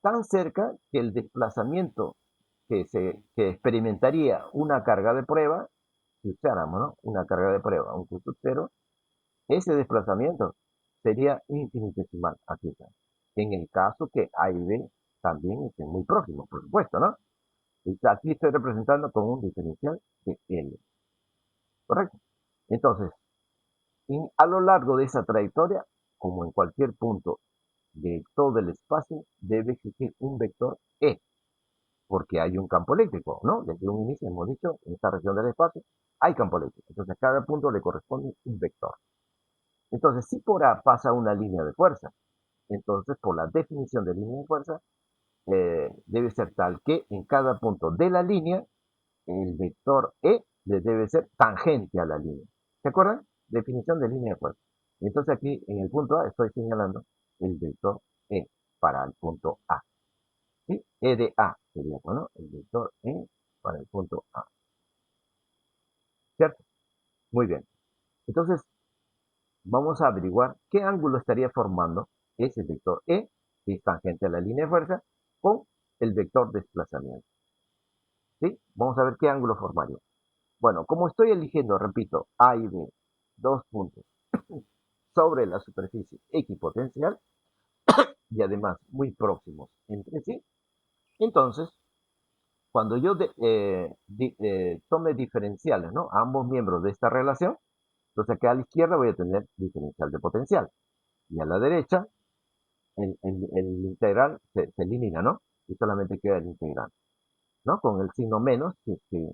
tan cerca que el desplazamiento que experimentaría una carga de prueba, si usáramos, ¿no? Una carga de prueba, un Q sub 0, ese desplazamiento sería infinitesimal, aquí está. En el caso que A y B también estén muy próximos, por supuesto, ¿no? Aquí estoy representando con un diferencial de L, ¿correcto? Entonces, a lo largo de esa trayectoria, como en cualquier punto de todo el espacio, debe existir un vector E, porque hay un campo eléctrico, ¿no? Desde un inicio hemos dicho, en esta región del espacio hay campo eléctrico. Entonces, a cada punto le corresponde un vector. Entonces, si por A pasa una línea de fuerza, entonces por la definición de línea de fuerza, debe ser tal que en cada punto de la línea, el vector E le debe ser tangente a la línea. ¿Se acuerdan? Definición de línea de fuerza. Entonces aquí en el punto A estoy señalando el vector E para el punto A. ¿Sí? E de A sería, bueno, el vector E para el punto A. ¿Cierto? Muy bien. Entonces, vamos a averiguar qué ángulo estaría formando ese vector E, que es tangente a la línea de fuerza, con el vector desplazamiento. ¿Sí? Vamos a ver qué ángulo formaría. Bueno, como estoy eligiendo, repito, A y B, dos puntos sobre la superficie equipotencial y además muy próximos entre sí, entonces, cuando yo tome diferenciales, ¿no? A ambos miembros de esta relación, entonces acá a la izquierda voy a tener diferencial de potencial y a la derecha el integral se elimina, ¿no? Y solamente queda el integral, ¿no? Con el signo menos, que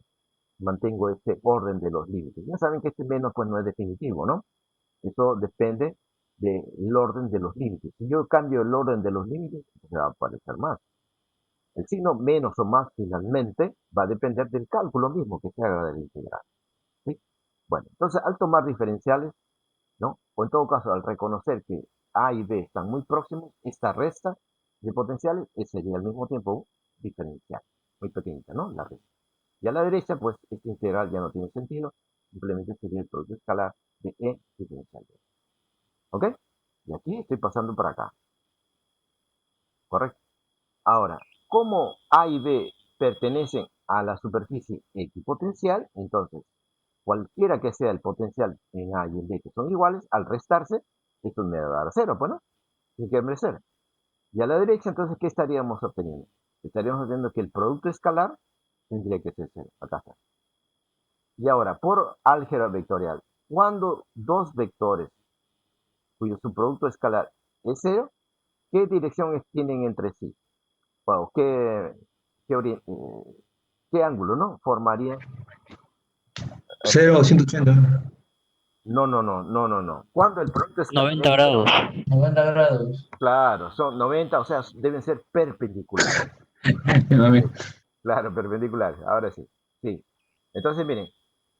mantengo este orden de los límites. Ya saben que este menos pues no es definitivo, ¿no? Eso depende del orden de los límites. Si yo cambio el orden de los límites, se va a aparecer más. El signo menos o más finalmente va a depender del cálculo mismo que se haga del integral. ¿Sí? Bueno, entonces al tomar diferenciales, ¿no? O en todo caso, al reconocer que A y B están muy próximos, esta resta de potenciales sería al mismo tiempo un diferencial, muy pequeñita, ¿no? La resta. Y a la derecha, pues, este integral ya no tiene sentido, simplemente sería el producto escalar de E diferencial de E. ¿Ok? Y aquí estoy pasando para acá. ¿Correcto? Ahora, como A y B pertenecen a la superficie equipotencial, entonces, cualquiera que sea el potencial en A y en B que son iguales, al restarse, esto me va a dar cero, pues, ¿no? Tiene que darme cero. Y a la derecha, entonces, ¿qué estaríamos obteniendo? Estaríamos obteniendo que el producto escalar tendría que ser cero. Acá está. Y ahora, por álgebra vectorial, cuando dos vectores cuyo subproducto escalar es cero, ¿qué direcciones tienen entre sí? Bueno, ¿qué ángulo, no? Formarían. 0 o 180. No, no, no, no, no, no. Cuando el producto escalar 90 es cero, grados. 90 grados. claro, son 90, o sea, deben ser perpendiculares. Claro, perpendiculares, ahora sí. Sí. Entonces, miren,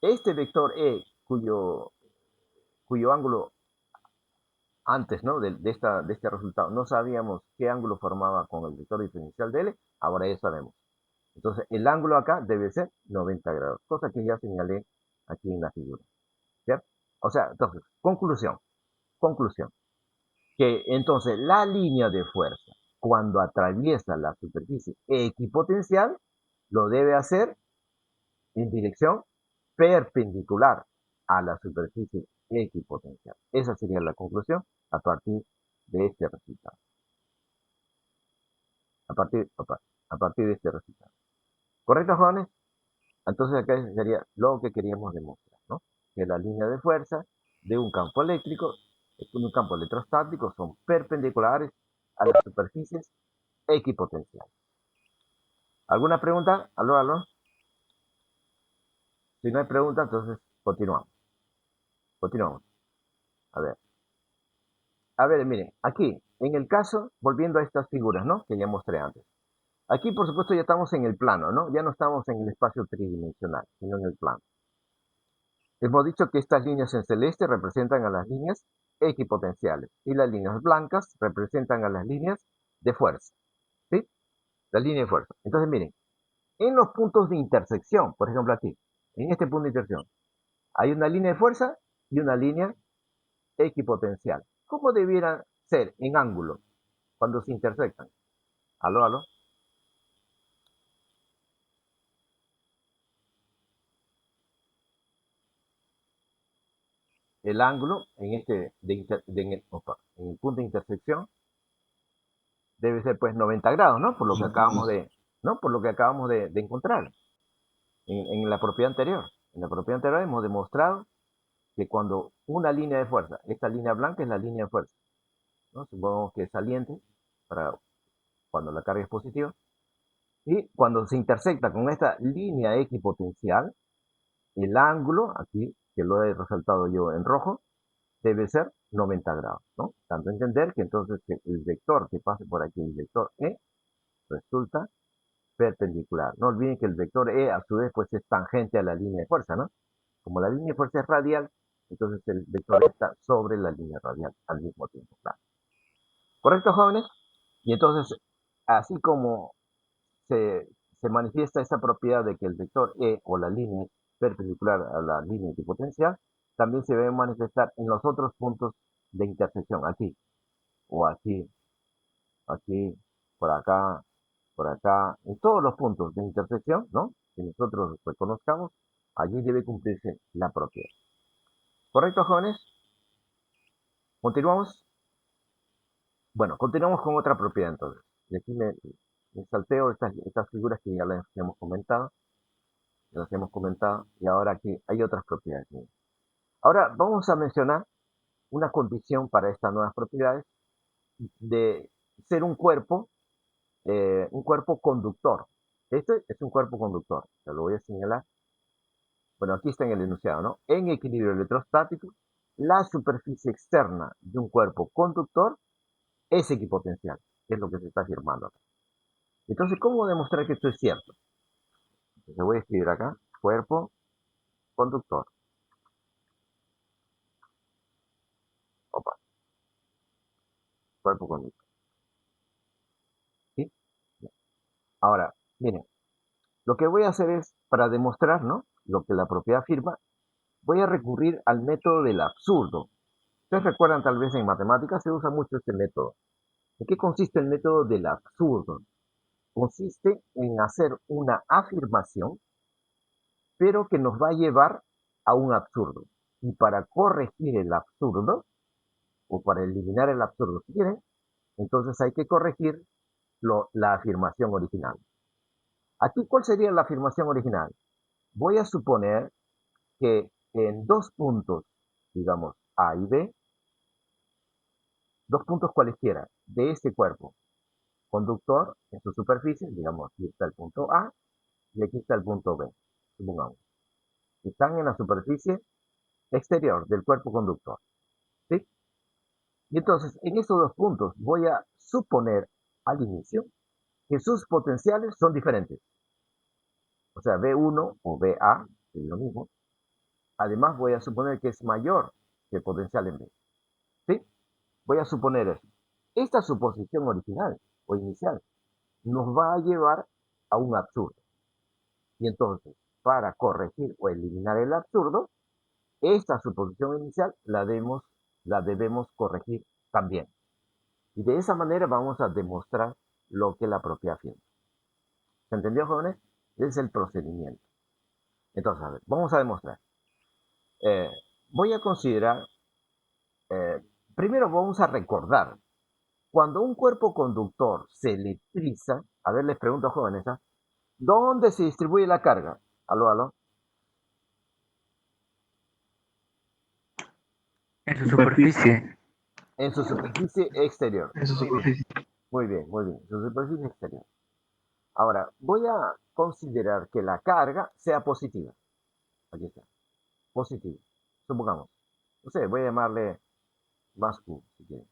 este vector E, cuyo ángulo antes, ¿no? De este resultado, no sabíamos qué ángulo formaba con el vector diferencial de L, ahora ya sabemos. Entonces, el ángulo acá debe ser 90 grados, cosa que ya señalé aquí en la figura. ¿Cierto? O sea, entonces, conclusión, que entonces la línea de fuerza, cuando atraviesa la superficie equipotencial, lo debe hacer en dirección perpendicular a la superficie equipotencial. Esa sería la conclusión a partir de este resultado. A partir de este resultado. ¿Correcto, jóvenes? Entonces acá sería lo que queríamos demostrar, ¿no? Que la línea de fuerza de un campo eléctrico, de un campo electrostático, son perpendiculares a las superficies equipotenciales. ¿Alguna pregunta? ¿Aló, aló? Si no hay pregunta, entonces continuamos. Continuamos. A ver. A ver, miren, aquí, en el caso, volviendo a estas figuras, ¿no? Que ya mostré antes. Aquí, por supuesto, ya estamos en el plano, ¿no? Ya no estamos en el espacio tridimensional, sino en el plano. Hemos dicho que estas líneas en celeste representan a las líneas equipotenciales y las líneas blancas representan a las líneas de fuerza, ¿sí? La línea de fuerza. Entonces, miren, en los puntos de intersección, por ejemplo aquí, en este punto de intersección, hay una línea de fuerza y una línea equipotencial. ¿Cómo debieran ser en ángulo cuando se intersectan? ¿Aló, aló? El ángulo en en el punto de intersección debe ser pues 90 grados, ¿no? Por lo que acabamos de, ¿no? Por lo que acabamos de encontrar en la propiedad anterior. En la propiedad anterior hemos demostrado que cuando una línea de fuerza, esta línea blanca es la línea de fuerza, ¿no? Supongamos que es saliente para cuando la carga es positiva. Y cuando se intersecta con esta línea equipotencial, el ángulo, aquí, que lo he resaltado yo en rojo, debe ser 90 grados, ¿no? Tanto entender que entonces el vector que pase por aquí, el vector E, resulta perpendicular. No olviden que el vector E a su vez pues es tangente a la línea de fuerza, ¿no? Como la línea de fuerza es radial, entonces el vector E está sobre la línea radial al mismo tiempo, claro. ¿Correcto, jóvenes? Y entonces, así como se, se manifiesta esa propiedad de que el vector E o la línea es perpendicular a la línea equipotencial, también se debe manifestar en los otros puntos de intersección, aquí, o aquí, aquí, por acá, en todos los puntos de intersección, ¿no? Que nosotros reconozcamos, allí debe cumplirse la propiedad. ¿Correcto, jóvenes? ¿Continuamos? Bueno, continuamos con otra propiedad entonces. Y aquí me salteo estas figuras que ya las hemos comentado, y ahora aquí hay otras propiedades. Ahora vamos a mencionar una condición para estas nuevas propiedades de ser un cuerpo conductor. Este es un cuerpo conductor, te lo voy a señalar. Bueno, aquí está en el enunciado, ¿no? En equilibrio electrostático, la superficie externa de un cuerpo conductor es equipotencial, que es lo que se está afirmando acá. Entonces, ¿cómo demostrar que esto es cierto? Entonces voy a escribir acá, cuerpo conductor. Opa, cuerpo conductor. ¿Sí? Ahora, miren, lo que voy a hacer es, para demostrar, ¿no?, lo que la propiedad afirma, voy a recurrir al método del absurdo. Ustedes recuerdan, tal vez en matemáticas se usa mucho este método. ¿En qué consiste el método del absurdo? Consiste en hacer una afirmación, pero que nos va a llevar a un absurdo. Y para corregir el absurdo, o para eliminar el absurdo, si quieren, entonces hay que corregir la afirmación original. Aquí, ¿cuál sería la afirmación original? Voy a suponer que en dos puntos, digamos A y B, dos puntos cualesquiera de este cuerpo conductor en su superficie, digamos, aquí está el punto A y aquí está el punto B, supongamos. Están en la superficie exterior del cuerpo conductor, ¿sí? Y entonces, en estos dos puntos voy a suponer al inicio que sus potenciales son diferentes. O sea, B1 o BA, que es lo mismo. Además, voy a suponer que es mayor que el potencial en B. ¿Sí? Voy a suponer eso. Esta suposición original o inicial nos va a llevar a un absurdo. Y entonces, para corregir o eliminar el absurdo, esta suposición inicial la debemos corregir también. Y de esa manera vamos a demostrar lo que la propiedad afirma. ¿Se entendió, jóvenes? Ese es el procedimiento. Entonces, a ver, vamos a demostrar. Voy a considerar, primero vamos a recordar, cuando un cuerpo conductor se electriza, a ver, les pregunto, jóvenes, ¿ah?, ¿dónde se distribuye la carga? Aló, aló. En su superficie. En su superficie exterior. En su superficie. Muy bien, en su superficie exterior. Ahora, voy a considerar que la carga sea positiva. Aquí está. Positiva. Supongamos. No sé, voy a llamarle más Q, si quieren.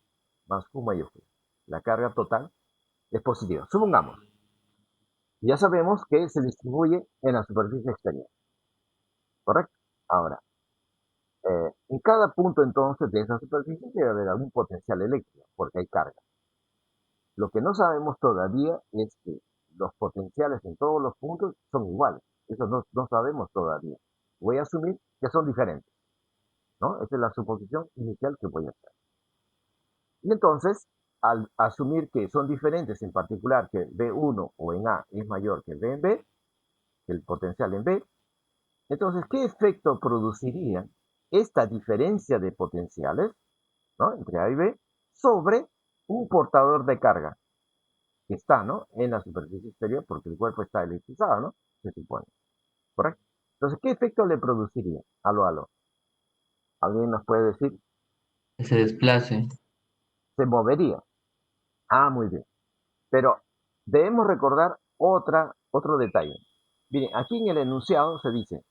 Más Q mayúscula. La carga total es positiva. Supongamos. Ya sabemos que se distribuye en la superficie exterior. ¿Correcto? Ahora, en cada punto entonces de esa superficie debe haber algún potencial eléctrico, porque hay carga. Lo que no sabemos todavía es que los potenciales en todos los puntos son iguales. Eso no sabemos todavía. Voy a asumir que son diferentes, ¿no? Esa es la suposición inicial que voy a hacer. Y entonces, al asumir que son diferentes, en particular que B1 o en A es mayor que B en B, que el potencial en B, entonces, ¿qué efecto produciría esta diferencia de potenciales, ¿no?, entre A y B sobre un portador de carga que está, ¿no?, en la superficie exterior, porque el cuerpo está electrizado, ¿no?, se supone, ¿correcto? Entonces, ¿qué efecto le produciría? Aló, aló. ¿Alguien nos puede decir? Que se desplace. Se movería. Ah, muy bien. Pero debemos recordar otro detalle. Miren, aquí en el enunciado se dice,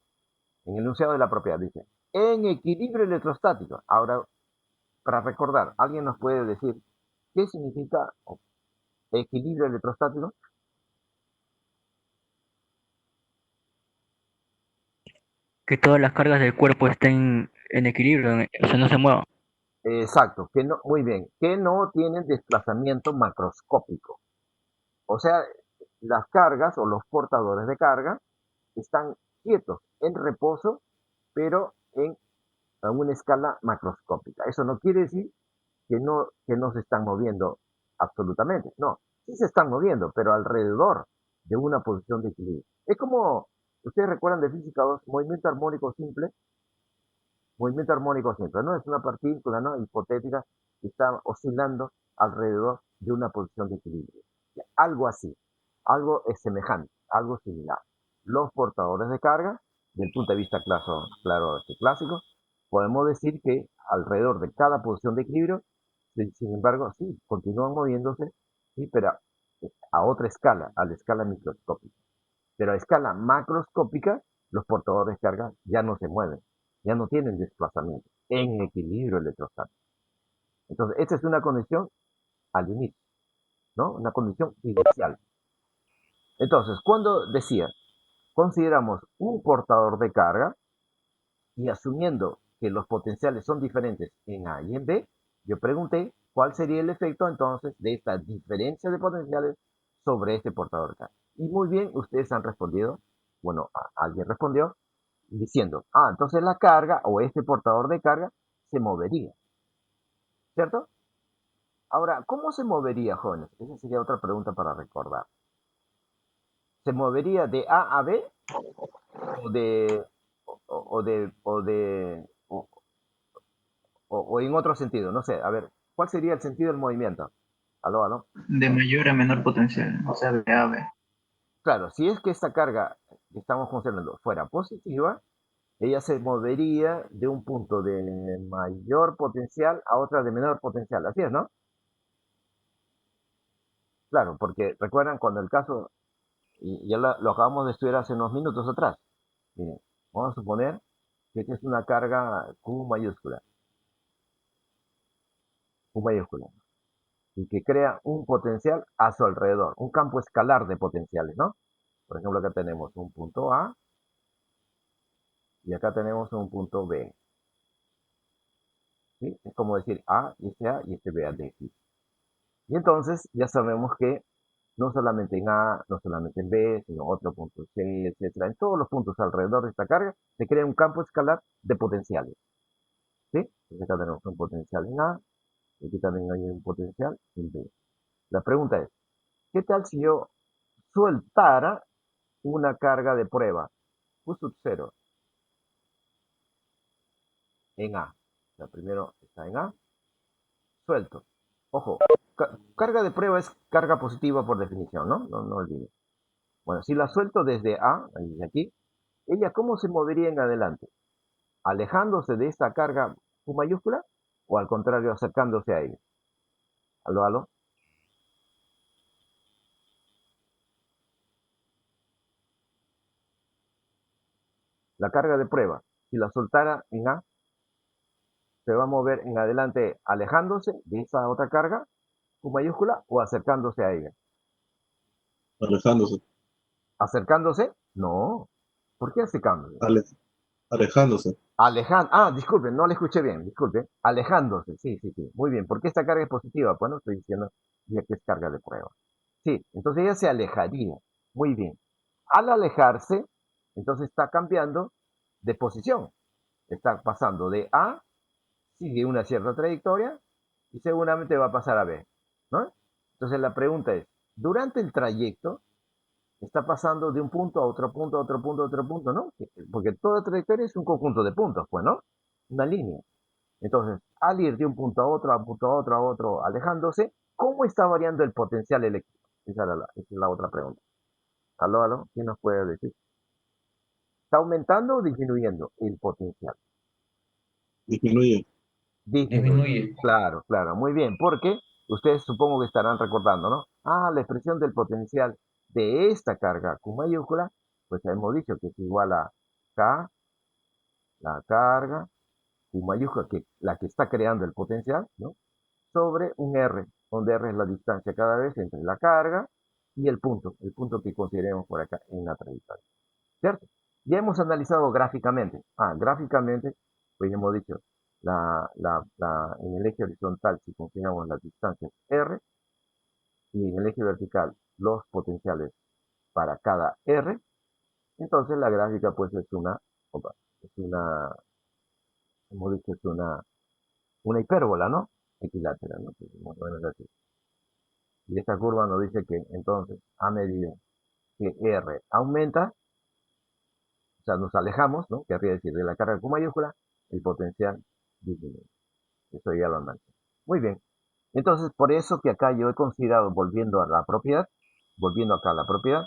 en el enunciado de la propiedad dice, en equilibrio electrostático. Ahora, para recordar, ¿alguien nos puede decir qué significa equilibrio electrostático? Que todas las cargas del cuerpo estén en equilibrio, o sea, no se muevan. Exacto, que no, muy bien, que no tienen desplazamiento macroscópico. O sea, las cargas o los portadores de carga están quietos, en reposo, pero a una escala macroscópica. Eso no quiere decir que no se están moviendo absolutamente. No, sí se están moviendo, pero alrededor de una posición de equilibrio. Es como, ustedes recuerdan de física 2, movimiento armónico simple, ¿no? Es una partícula, ¿no?, hipotética que está oscilando alrededor de una posición de equilibrio. Algo así, algo es semejante, algo similar. Los portadores de carga, del punto de vista clásico, podemos decir que alrededor de cada posición de equilibrio, sin embargo, sí, continúan moviéndose, sí, pero a otra escala, a la escala microscópica. Pero a escala macroscópica, los portadores de carga ya no se mueven, ya no tienen desplazamiento en equilibrio electrostático. Entonces, esta es una condición al inicio, ¿no? Una condición inicial. Entonces, cuando decía, consideramos un portador de carga y asumiendo que los potenciales son diferentes en A y en B, yo pregunté cuál sería el efecto entonces de esta diferencia de potenciales sobre este portador de carga. Y muy bien, ustedes han respondido, bueno, alguien respondió diciendo, entonces la carga o este portador de carga se movería, ¿cierto? Ahora, ¿cómo se movería, jóvenes? Esa sería otra pregunta para recordar. ¿Se movería de A a B o de o de o de o en otro sentido? No sé, a ver, ¿cuál sería el sentido del movimiento? Aló, aló. De mayor a menor potencial, o sea, de A a B. Claro, si es que esta carga que estamos considerando fuera positiva, ella se movería de un punto de mayor potencial a otra de menor potencial. Así es, ¿no? Claro, porque recuerdan cuando el caso, y ya lo acabamos de estudiar hace unos minutos atrás. Miren, vamos a suponer que esta es una carga Q mayúscula, Q mayúscula, y que crea un potencial a su alrededor, un campo escalar de potenciales, ¿no? Por ejemplo, acá tenemos un punto A y acá tenemos un punto B. ¿Sí? Es como decir A y este B de aquí. Y entonces ya sabemos que no solamente en A, no solamente en B, sino otro punto C, etcétera. En todos los puntos alrededor de esta carga se crea un campo escalar de potenciales. ¿Sí? Entonces acá tenemos un potencial en A, y aquí también hay un potencial en B. La pregunta es, ¿qué tal si yo soltara una carga de prueba Q sub 0 en A? O sea, primero está en A, suelto. Ojo, carga de prueba es carga positiva por definición, ¿no? No olviden. Bueno, si la suelto desde A, desde aquí, ¿ella cómo se movería en adelante? ¿Alejándose de esta carga Q mayúscula o al contrario acercándose a ella? ¿Aló, aló? La carga de prueba, si la soltara en A, se va a mover en adelante alejándose de esa otra carga Q mayúscula o acercándose a ella. Alejándose. ¿Acercándose? No. ¿Por qué acercándose? Alejándose. Disculpen, no le escuché bien, disculpen. Alejándose, sí. Muy bien, porque esta carga es positiva, pues no estoy diciendo ya que es carga de prueba. Sí, entonces ella se alejaría. Muy bien. Al alejarse, entonces está cambiando de posición. Está pasando de A, sigue una cierta trayectoria y seguramente va a pasar a B, ¿no? Entonces la pregunta es, durante el trayecto, está pasando de un punto a otro punto, a otro punto, a otro punto, ¿no? Porque toda trayectoria es un conjunto de puntos, pues, ¿no? Una línea. Entonces, al ir de un punto a otro, a punto a otro, alejándose, ¿cómo está variando el potencial eléctrico? Esa es la otra pregunta. Aló, aló, ¿quién nos puede decir? ¿Está aumentando o disminuyendo el potencial? Disminuye. Disminuye. Claro, muy bien, porque ustedes supongo que estarán recordando, ¿no? La expresión del potencial de esta carga Q mayúscula, pues hemos dicho que es igual a K, la carga Q mayúscula, que la que está creando el potencial, ¿no? Sobre un R, donde R es la distancia cada vez entre la carga y el punto que consideremos por acá en la trayectoria, ¿cierto? Ya hemos analizado gráficamente. Gráficamente, pues ya hemos dicho, en el eje horizontal, si consideramos las distancias R, y en el eje vertical los potenciales para cada R, entonces la gráfica pues es una, hemos dicho, es una hipérbola, ¿no? Equilátera, ¿no? Bueno, es así. Y esta curva nos dice que entonces, a medida que R aumenta, o sea, nos alejamos, ¿no? Querría decir, de la carga Q mayúscula, el potencial disminuye. Eso ya lo analizamos. Muy bien. Entonces, por eso que acá yo he considerado, volviendo acá a la propiedad,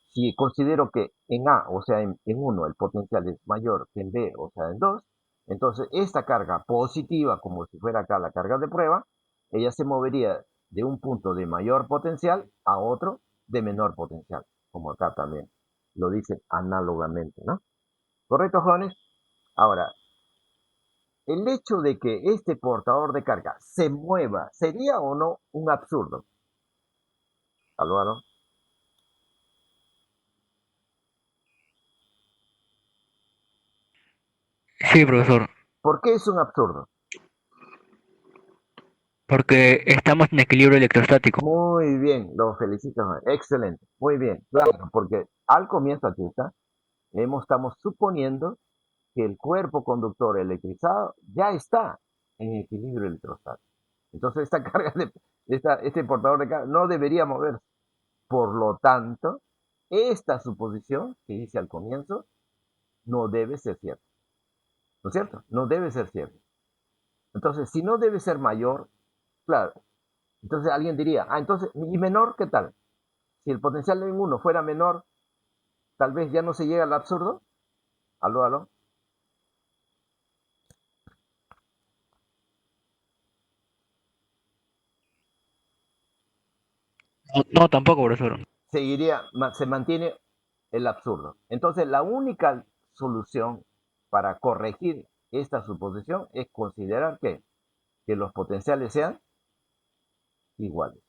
si considero que en A, o sea, en 1, el potencial es mayor que en B, o sea, en 2, entonces esta carga positiva, como si fuera acá la carga de prueba, ella se movería de un punto de mayor potencial a otro de menor potencial, como acá también lo dice análogamente, ¿no? ¿Correcto, jóvenes? Ahora, el hecho de que este portador de carga se mueva, ¿sería o no un absurdo? Aló. Sí, profesor, ¿Por qué es un absurdo? porque estamos en equilibrio electrostático. Muy bien, lo felicito. Excelente, muy bien. Claro, porque al comienzo aquí está, estamos suponiendo que el cuerpo conductor electrizado ya está en equilibrio electrostático. Entonces esta carga este portador de carga no debería moverse. Por lo tanto, esta suposición que hice al comienzo no debe ser cierta. ¿No es cierto? No debe ser cierta. Entonces, si no debe ser mayor, claro, entonces alguien diría, entonces, ¿y menor qué tal? Si el potencial en uno fuera menor, tal vez ya no se llega al absurdo. Aló. No, no, tampoco, profesor. Se mantiene el absurdo. Entonces, la única solución para corregir esta suposición es considerar que los potenciales sean iguales.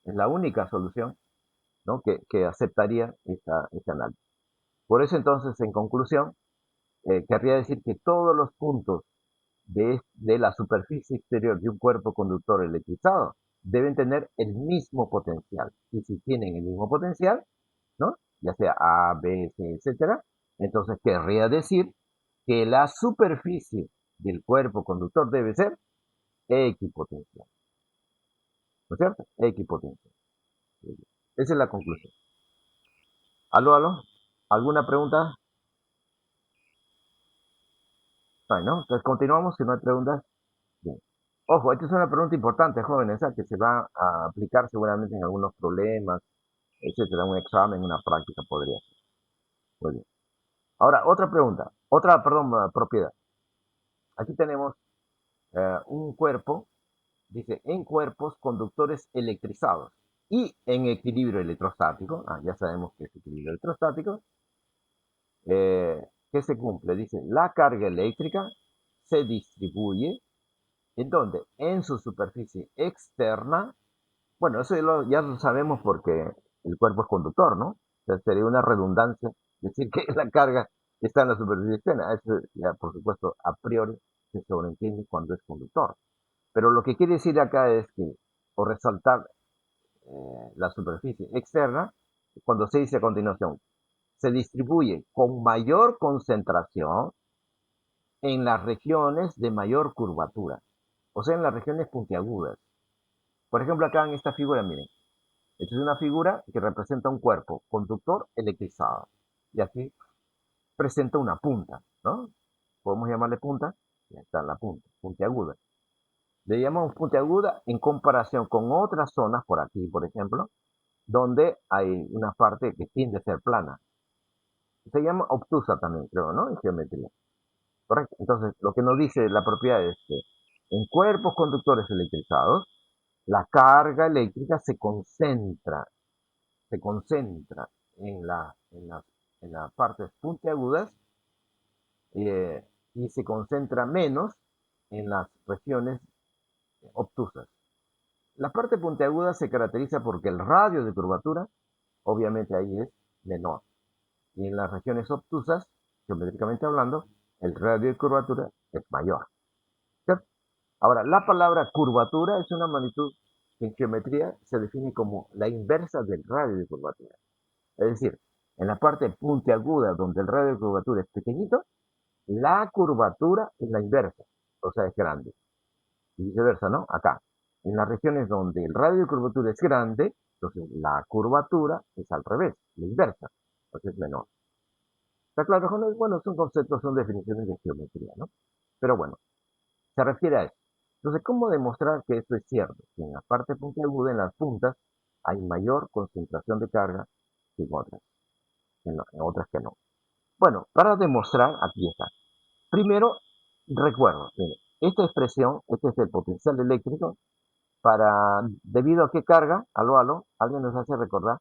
Es la única solución, ¿no? que aceptaría este análisis. Por eso entonces, en conclusión, querría decir que todos los puntos de la superficie exterior de un cuerpo conductor electrizado deben tener el mismo potencial. Y si tienen el mismo potencial, ¿no? Ya sea A, B, C, etcétera, entonces querría decir que la superficie del cuerpo conductor debe ser equipotencial. ¿No es cierto? Equipotencial. Esa es la conclusión. Aló. ¿Alguna pregunta? No. Entonces continuamos si no hay preguntas. Bien. Ojo, esta es una pregunta importante, jóvenes, que se va a aplicar seguramente en algunos problemas, etcétera, un examen, una práctica podría ser. Muy bien. Ahora, otra pregunta, propiedad. Aquí tenemos un cuerpo, dice, en cuerpos conductores electrizados y en equilibrio electrostático, ya sabemos que es equilibrio electrostático, ¿qué se cumple? Dice, la carga eléctrica se distribuye, ¿en dónde? En su superficie externa. Bueno, eso ya lo sabemos porque el cuerpo es conductor, ¿no? O sea, sería una redundancia decir que la carga está en la superficie externa. Eso ya, por supuesto, a priori se sobreentiende cuando es conductor. Pero lo que quiere decir acá es que, o resaltar la superficie externa, cuando se dice a continuación, se distribuye con mayor concentración en las regiones de mayor curvatura, o sea, en las regiones puntiagudas. Por ejemplo, acá en esta figura, miren, esta es una figura que representa un cuerpo conductor electrizado. Y aquí presenta una punta, ¿no? Podemos llamarle punta. Ya está la punta, puntiaguda. Le llamamos puntiaguda en comparación con otras zonas, por aquí, por ejemplo, donde hay una parte que tiende a ser plana. Se llama obtusa también, creo, ¿no? En geometría. Correcto. Entonces, lo que nos dice la propiedad es que en cuerpos conductores electrizados, la carga eléctrica se concentra en las partes puntiagudas eh, y se concentra menos en las regiones obtusas. La parte puntiaguda se caracteriza porque el radio de curvatura, obviamente ahí es menor. Y en las regiones obtusas, geométricamente hablando, el radio de curvatura es mayor. ¿Cierto? Ahora, la palabra curvatura es una magnitud que en geometría se define como la inversa del radio de curvatura. Es decir, en la parte puntiaguda donde el radio de curvatura es pequeñito, la curvatura es la inversa, o sea, es grande. Y viceversa, ¿no? Acá. En las regiones donde el radio de curvatura es grande, entonces la curvatura es al revés, la inversa, entonces es menor. ¿Está claro? Bueno, son conceptos, son definiciones de geometría, ¿no? Pero bueno, se refiere a eso. Entonces, ¿cómo demostrar que esto es cierto? Que en la parte puntiaguda, en las puntas, hay mayor concentración de carga que en otras que no. Bueno, para demostrar, aquí está. Primero, recuerdo, mire, esta expresión, este es el potencial eléctrico, ¿debido a qué carga? Aló, ¿alguien nos hace recordar?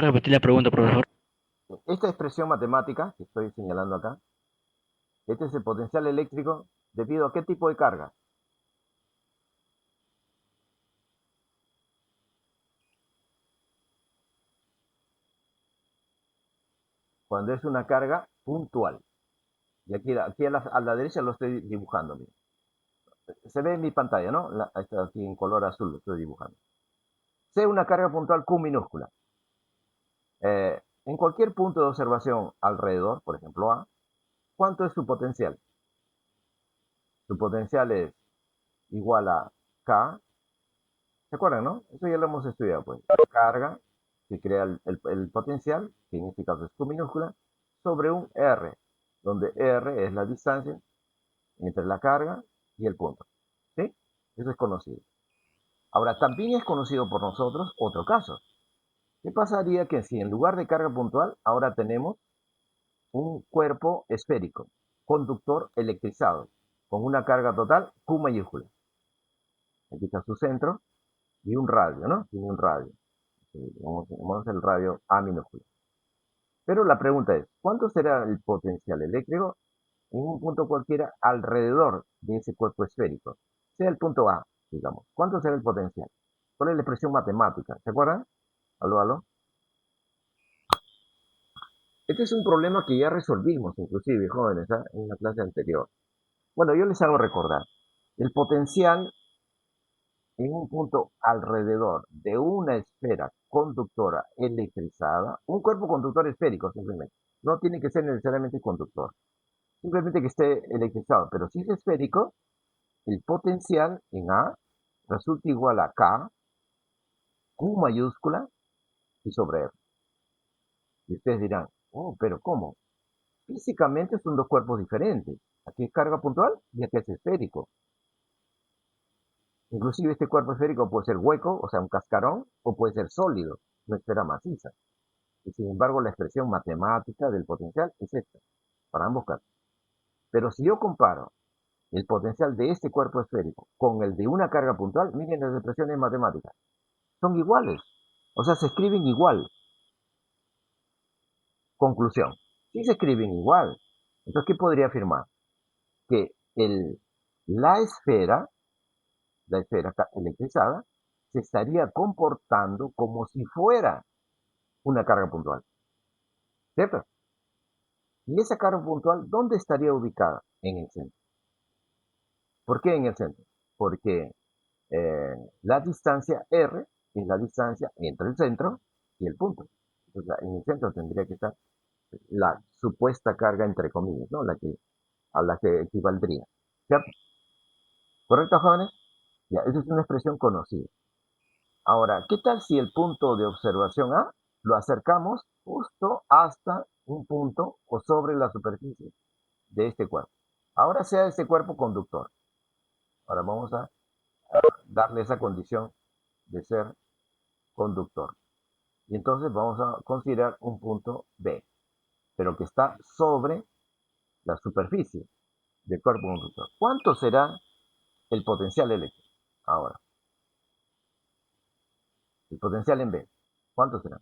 repetir la pregunta, profesor? Esta expresión matemática que estoy señalando acá, este es el potencial eléctrico debido a qué tipo de carga. Cuando es una carga puntual. Y aquí a la derecha lo estoy dibujando. Miren. Se ve en mi pantalla, ¿no? Está aquí en color azul lo estoy dibujando. Sea una carga puntual Q minúscula. En cualquier punto de observación alrededor, por ejemplo A, ¿cuánto es su potencial? Su potencial es igual a K. ¿Se acuerdan, no? Eso ya lo hemos estudiado, pues. Carga que crea el potencial, que en este caso es Q minúscula, sobre un R, donde R es la distancia entre la carga y el punto. ¿Sí? Eso es conocido. Ahora, también es conocido por nosotros otro caso. ¿Qué pasaría que si en lugar de carga puntual, ahora tenemos un cuerpo esférico, conductor electrizado, con una carga total Q mayúscula? Aquí está su centro y un radio, ¿no? Tiene un radio. Vamos el radio A minúscula. Pero la pregunta es, ¿cuánto será el potencial eléctrico en un punto cualquiera alrededor de ese cuerpo esférico? Sea el punto A, digamos. ¿Cuánto será el potencial? ¿Cuál es la expresión matemática? ¿Se acuerdan? Aló, aló. Este es un problema que ya resolvimos, inclusive, jóvenes, ¿eh? En la clase anterior. Bueno, yo les hago recordar. El potencial en un punto alrededor de una esfera conductora electrizada, un cuerpo conductor esférico simplemente, no tiene que ser necesariamente conductor, simplemente que esté electrizado, pero si es esférico, el potencial en A resulta igual a K, Q mayúscula y sobre R. Y ustedes dirán, oh, pero ¿cómo? Físicamente son dos cuerpos diferentes. Aquí es carga puntual y aquí es esférico. Inclusive este cuerpo esférico puede ser hueco, o sea, un cascarón, o puede ser sólido, una esfera maciza. Y sin embargo, la expresión matemática del potencial es esta, para ambos casos. Pero si yo comparo el potencial de este cuerpo esférico con el de una carga puntual, miren las expresiones matemáticas. Son iguales. O sea, se escriben igual. Conclusión. Si se escriben igual, entonces, ¿qué podría afirmar? Que la esfera electrizada se estaría comportando como si fuera una carga puntual. ¿Cierto? Y esa carga puntual, ¿dónde estaría ubicada? En el centro. ¿Por qué en el centro? Porque la distancia R es la distancia entre el centro y el punto. Entonces, en el centro tendría que estar la supuesta carga, entre comillas, ¿no? A la que equivaldría. ¿Cierto? ¿Correcto, jóvenes? Ya, esa es una expresión conocida. Ahora, ¿qué tal si el punto de observación A lo acercamos justo hasta un punto o sobre la superficie de este cuerpo? Ahora sea este cuerpo conductor. Ahora vamos a darle esa condición de ser conductor. Y entonces vamos a considerar un punto B, pero que está sobre la superficie del cuerpo conductor. ¿Cuánto será el potencial eléctrico? Ahora, el potencial en B, ¿cuánto será?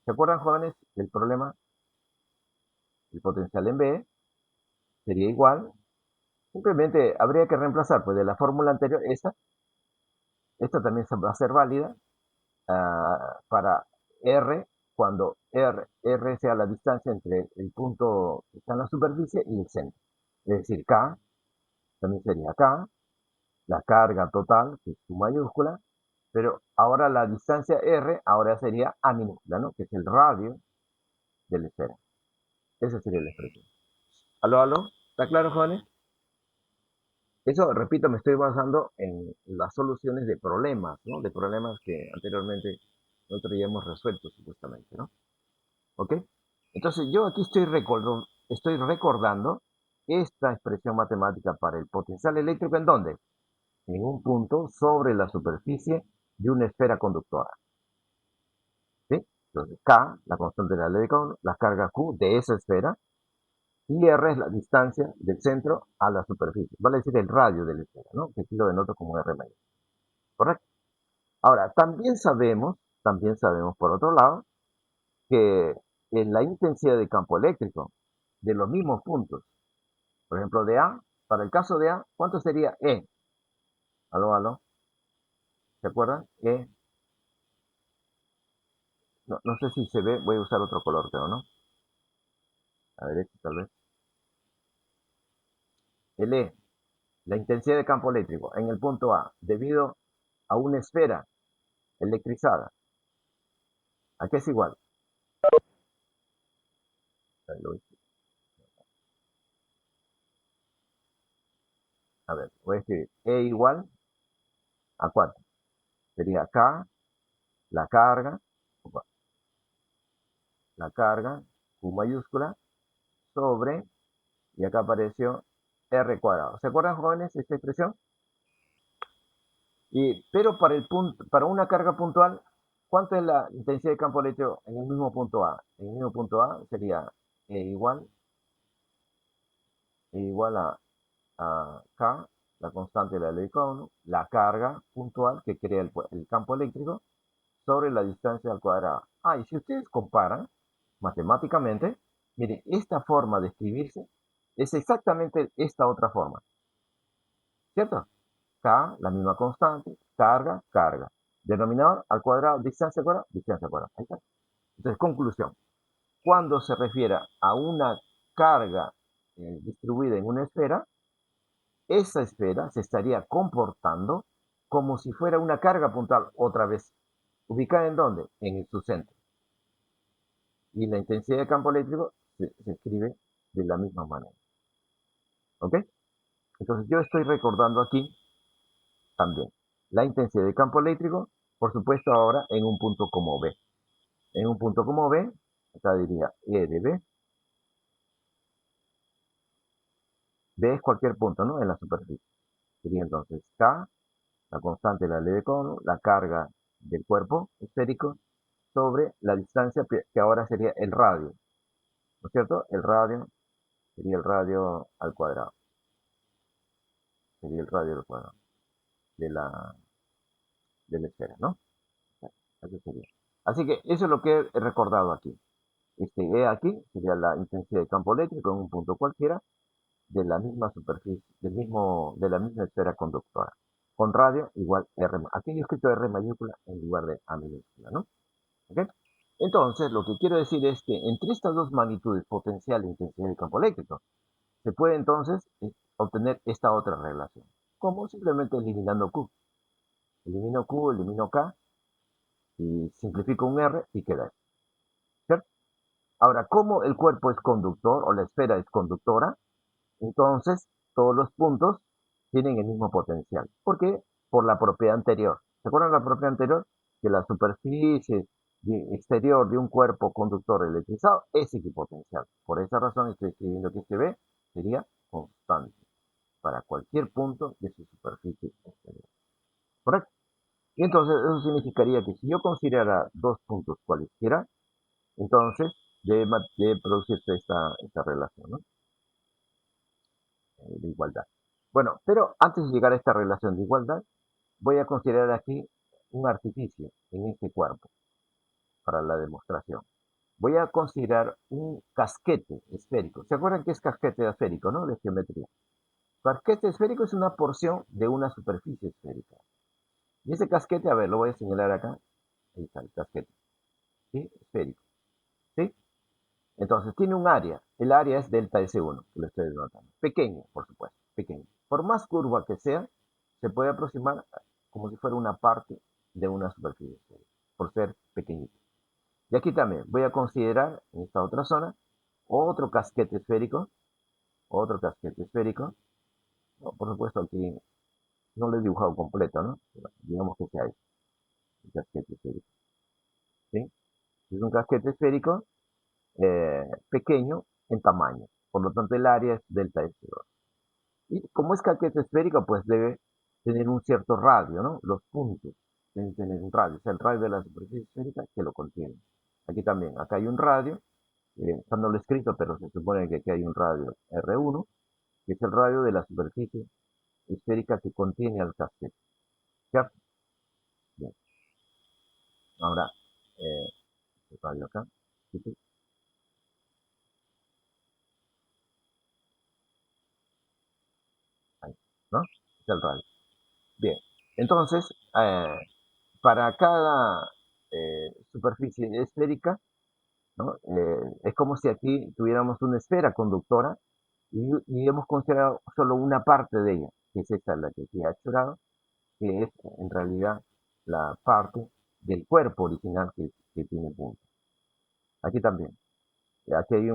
¿Se acuerdan, jóvenes, del problema? El potencial en B sería igual. Simplemente habría que reemplazar, pues de la fórmula anterior, esta también va a ser válida para R, cuando R sea la distancia entre el punto que está en la superficie y el centro. Es decir, K también sería K, la carga total, que es su mayúscula, pero ahora la distancia R ahora sería A minúscula, ¿no? Que es el radio de la esfera. Esa sería la expresión. ¿Aló, aló? ¿Está claro, jóvenes? Eso, repito, me estoy basando en las soluciones de problemas, ¿no? De problemas que anteriormente nosotros ya hemos resuelto, supuestamente, ¿no? ¿Ok? Entonces, yo aquí estoy recordando esta expresión matemática para el potencial eléctrico, ¿en dónde? En un punto sobre la superficie de una esfera conductora. ¿Sí? Entonces, K, la constante de la ley de Coulomb, la carga Q de esa esfera, y R es la distancia del centro a la superficie. Vale decir el radio de la esfera, ¿no? Que aquí lo denoto como R mayor. ¿Correcto? Ahora, también sabemos, por otro lado, que en la intensidad de campo eléctrico de los mismos puntos, por ejemplo, de A, para el caso de A, ¿cuánto sería E? Aló, aló, ¿se acuerdan? E, no sé si se ve, voy a usar otro color, creo, ¿no? A ver, este tal vez. El E, la intensidad de campo eléctrico en el punto A, debido a una esfera electrizada. ¿A qué es igual? A ver, voy a escribir E igual a 4. Sería K, la carga, Q mayúscula, sobre, y acá apareció R cuadrado. ¿Se acuerdan, jóvenes, esta expresión? Pero para una carga puntual, ¿cuánto es la intensidad de campo eléctrico en el mismo punto A? En el mismo punto A sería E igual a K, la constante de la ley de Coulomb, la carga puntual que crea el campo eléctrico sobre la distancia al cuadrado. Y si ustedes comparan matemáticamente, miren, esta forma de escribirse es exactamente esta otra forma, ¿cierto? K, la misma constante, carga, carga. Denominador al cuadrado, distancia al cuadrado, distancia al cuadrado. Ahí está. Entonces, conclusión. Cuando se refiere a una carga distribuida en una esfera, esa esfera se estaría comportando como si fuera una carga puntual otra vez. ¿Ubicada en dónde? En su centro. Y la intensidad de campo eléctrico se escribe de la misma manera. ¿Ok? Entonces yo estoy recordando aquí también la intensidad de campo eléctrico, por supuesto ahora en un punto como B. En un punto como B, acá diría E de B. B es cualquier punto, ¿no? En la superficie. Sería entonces K, la constante de la ley de Coulomb, la carga del cuerpo esférico sobre la distancia que ahora sería el radio. ¿No es cierto? El radio sería el radio al cuadrado. Sería el radio al cuadrado de la esfera, ¿no? Así sería. Así que eso es lo que he recordado aquí. Este E aquí sería la intensidad de campo eléctrico en un punto cualquiera de la misma superficie, de la misma esfera conductora. Con radio igual R. Aquí yo he escrito R mayúscula en lugar de A minúscula, ¿no? ¿Ok? Entonces, lo que quiero decir es que entre estas dos magnitudes, potencial e intensidad de campo eléctrico, se puede entonces obtener esta otra relación. ¿Cómo? Simplemente eliminando Q. Elimino Q, elimino K, y simplifico un R y queda ahí. ¿Cierto? Ahora, como el cuerpo es conductor o la esfera es conductora, entonces todos los puntos tienen el mismo potencial. ¿Por qué? Por la propiedad anterior. ¿Se acuerdan la propiedad anterior? Que la superficie exterior de un cuerpo conductor electrizado es equipotencial. Por esa razón estoy escribiendo que este B sería constante para cualquier punto de su superficie exterior. ¿Correcto? Y entonces eso significaría que si yo considerara dos puntos cualesquiera, entonces debe producirse esta relación, ¿no? De igualdad. Bueno, pero antes de llegar a esta relación de igualdad, voy a considerar aquí un artificio en este cuerpo para la demostración. Voy a considerar un casquete esférico. ¿Se acuerdan qué es casquete esférico, no? De geometría. Casquete esférico es una porción de una superficie esférica. Y ese casquete, a ver, lo voy a señalar acá. Ahí está el casquete. ¿Sí? Esférico. ¿Sí? Entonces tiene un área. El área es delta S1, que lo estoy denotando. Pequeño, por supuesto. Pequeño. Por más curva que sea, se puede aproximar como si fuera una parte de una superficie esférica, por ser pequeñito. Y aquí también voy a considerar, en esta otra zona, otro casquete esférico. Otro casquete esférico. No, por supuesto, aquí no lo he dibujado completo, ¿no? Pero digamos que sea este, el casquete esférico. ¿Sí? Es un casquete esférico pequeño en tamaño. Por lo tanto, el área es delta S2. Y como es casquete esférico, pues debe tener un cierto radio, ¿no? Los puntos deben tener un radio, o sea, el radio de la superficie esférica que lo contiene. Aquí también, acá hay un radio, está no lo he escrito, pero se supone que aquí hay un radio R1, que es el radio de la superficie esférica que contiene al casquete. ¿Cierto? Bien. Ahora, el radio acá. longitud. Ahí, ¿no? Es el radio. Bien, entonces, para cada superficie esférica, ¿no? Es como si aquí tuviéramos una esfera conductora y hemos considerado solo una parte de ella, que es esta la que aquí ha chorado, que es en realidad la parte del cuerpo original que tiene punta. Aquí también. Aquí hay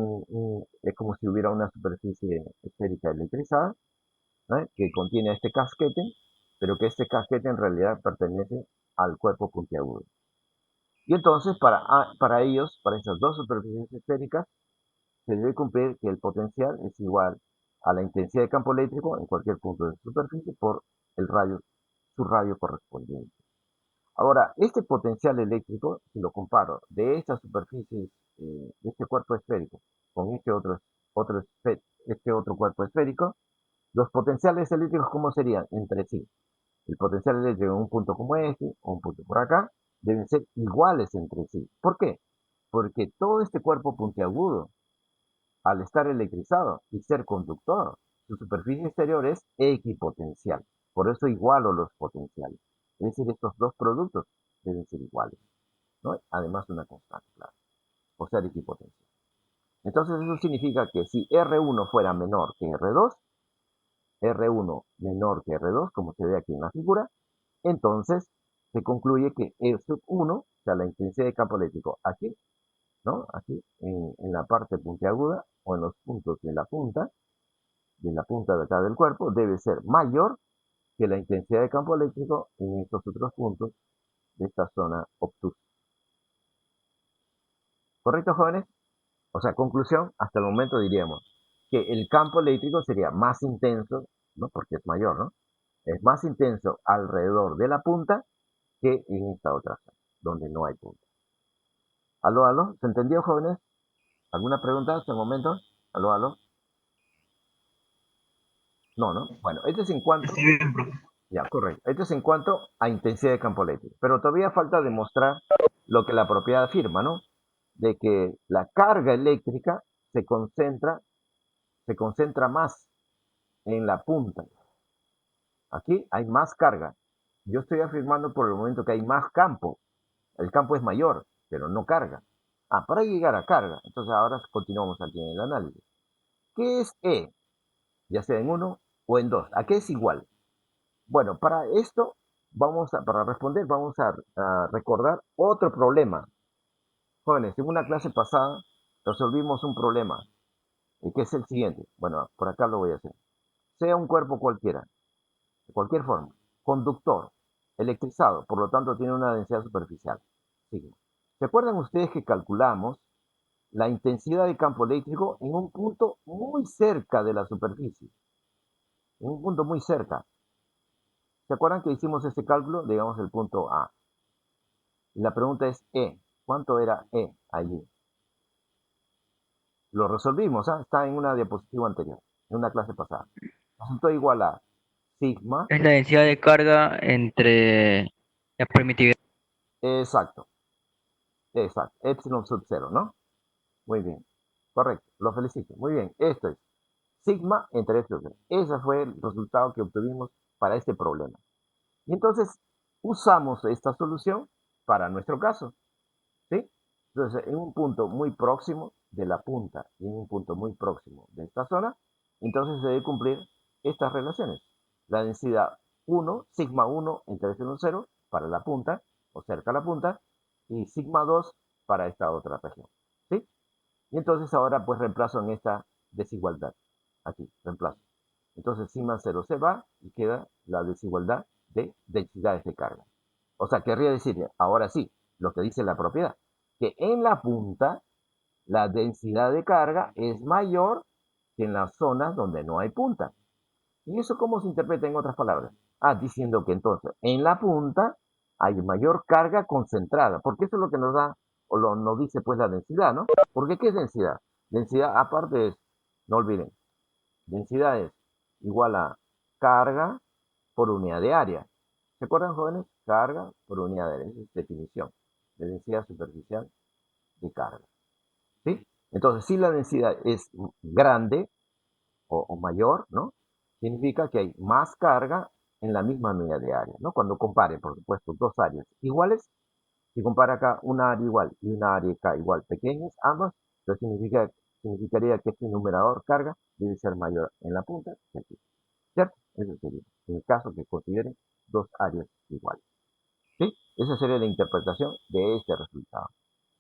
es como si hubiera una superficie esférica electrizada, ¿no? Que contiene este casquete, pero que este casquete en realidad pertenece al cuerpo puntiagudo. Y entonces para ellos, para esas dos superficies esféricas, se debe cumplir que el potencial es igual a la intensidad de campo eléctrico en cualquier punto de superficie por el radio, su radio correspondiente. Ahora, este potencial eléctrico, si lo comparo de estas superficies, de este cuerpo esférico, con este otro cuerpo esférico, los potenciales eléctricos, ¿cómo serían entre sí? El potencial eléctrico en un punto como este, o un punto por acá, deben ser iguales entre sí. ¿Por qué? Porque todo este cuerpo puntiagudo, al estar electrizado y ser conductor, su superficie exterior es equipotencial. Por eso igualo los potenciales. Es decir, estos dos productos deben ser iguales, ¿no? Además una constante, claro, o ser equipotencial. Entonces eso significa que si R1 fuera menor que R2, R1 menor que R2, como se ve aquí en la figura, entonces se concluye que E sub 1, o sea, la intensidad de campo eléctrico aquí, ¿no? Aquí, en la parte puntiaguda, o en los puntos de la punta de acá del cuerpo, debe ser mayor que la intensidad de campo eléctrico en estos otros puntos de esta zona obtusa. ¿Correcto, jóvenes? O sea, conclusión, hasta el momento diríamos que el campo eléctrico sería más intenso, ¿no? Porque es mayor, ¿no? Es más intenso alrededor de la punta que en esta otra zona, donde no hay punta. ¿Aló, aló? ¿Se entendió, jóvenes? ¿Alguna pregunta hasta el momento? ¿Aló, aló? No, ¿no? Bueno, esto es en cuanto... Estoy bien, profe. Ya, correcto. Esto es en cuanto a intensidad de campo eléctrico. Pero todavía falta demostrar lo que la propiedad afirma, ¿no? De que la carga eléctrica se concentra más en la punta. Aquí hay más carga. Yo estoy afirmando por el momento que hay más campo. El campo es mayor, pero no carga. Para llegar a carga. Entonces ahora continuamos aquí en el análisis. ¿Qué es E? Ya sea en 1 o en 2. ¿A qué es igual? Bueno, para esto, para responder, vamos a recordar otro problema. Jóvenes, en una clase pasada resolvimos un problema, que es el siguiente. Bueno, por acá lo voy a hacer. Sea un cuerpo cualquiera, de cualquier forma, conductor, electrizado, por lo tanto tiene una densidad superficial. Sigma. ¿Se acuerdan ustedes que calculamos la intensidad de campo eléctrico en un punto muy cerca de la superficie? En un punto muy cerca. ¿Se acuerdan que hicimos este cálculo? Digamos el punto A. Y la pregunta es E. ¿Cuánto era E allí? Lo resolvimos, ¿ah? Está en una diapositiva anterior, en una clase pasada. Resultó igual a sigma. Es la densidad de carga entre la permitividad. Exacto, exacto. Epsilon sub 0, ¿no? Muy bien. Correcto. Lo felicito. Muy bien. Esto es sigma entre epsilon. Ese fue el resultado que obtuvimos para este problema. Y entonces usamos esta solución para nuestro caso. ¿Sí? Entonces, en un punto muy próximo de la punta y en un punto muy próximo de esta zona, entonces se debe cumplir estas relaciones. La densidad 1, sigma 1 entre epsilon 0 para la punta o cerca a la punta y sigma 2 para esta otra región. ¿Sí? Y entonces ahora pues reemplazo en esta desigualdad. Aquí, reemplazo. Entonces sigma 0 se va y queda la desigualdad de densidades de carga. O sea, querría decir, ahora sí, lo que dice la propiedad, que en la punta la densidad de carga es mayor que en las zonas donde no hay punta. ¿Y eso cómo se interpreta en otras palabras? Diciendo que entonces en la punta hay mayor carga concentrada, porque eso es lo que nos da, nos dice pues la densidad, ¿no? Porque ¿qué es densidad? Densidad aparte es, no olviden, densidad es igual a carga por unidad de área. ¿Se acuerdan, jóvenes? Carga por unidad de área. Esa es definición de densidad superficial de carga. ¿sí? Entonces, si la densidad es grande o mayor, ¿no? Significa que hay más carga en la misma medida de área, ¿no? Cuando compare, por supuesto, dos áreas iguales, si compara acá una área igual y una área acá igual pequeñas, ambas, entonces significaría que este numerador carga debe ser mayor en la punta que aquí, ¿cierto? Eso sería, en el caso que consideren dos áreas iguales, ¿sí? Esa sería la interpretación de este resultado.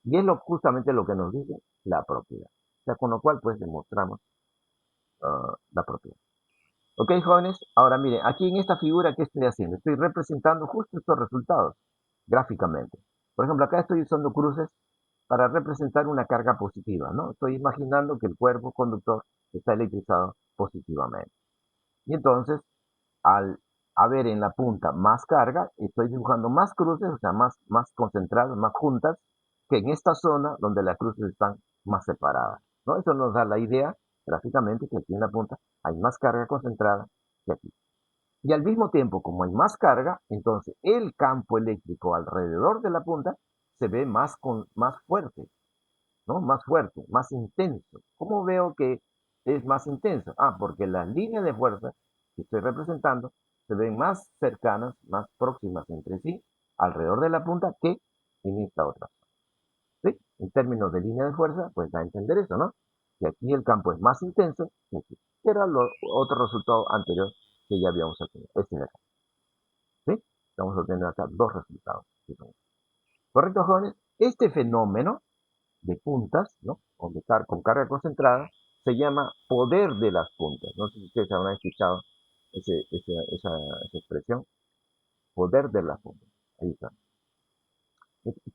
Y es justamente lo que nos dice la propiedad. O sea, con lo cual, pues, demostramos la propiedad. Ok, jóvenes, ahora miren, aquí en esta figura, ¿qué estoy haciendo? Estoy representando justo estos resultados gráficamente. Por ejemplo, acá estoy usando cruces para representar una carga positiva, ¿no? Estoy imaginando que el cuerpo conductor está electrizado positivamente. Y entonces, al haber en la punta más carga, estoy dibujando más cruces, o sea, más concentradas, más juntas, que en esta zona donde las cruces están más separadas, ¿no? Eso nos da la idea, gráficamente, que aquí en la punta hay más carga concentrada que aquí. Y al mismo tiempo, como hay más carga, entonces el campo eléctrico alrededor de la punta se ve más fuerte, ¿no? Más fuerte, más intenso. ¿Cómo veo que es más intenso? Ah, porque las líneas de fuerza que estoy representando se ven más cercanas, más próximas entre sí, alrededor de la punta, que en esta otra. ¿Sí? En términos de línea de fuerza, pues da a entender eso, ¿no? Que aquí el campo es más intenso que aquí. Que era otro resultado anterior que ya habíamos obtenido. Este de acá. ¿Sí? Estamos obteniendo acá dos resultados. ¿Correcto, jóvenes? Este fenómeno de puntas, ¿no? Con carga concentrada, se llama poder de las puntas. No sé si ustedes habrán escuchado esa expresión, poder de las puntas. Ahí está.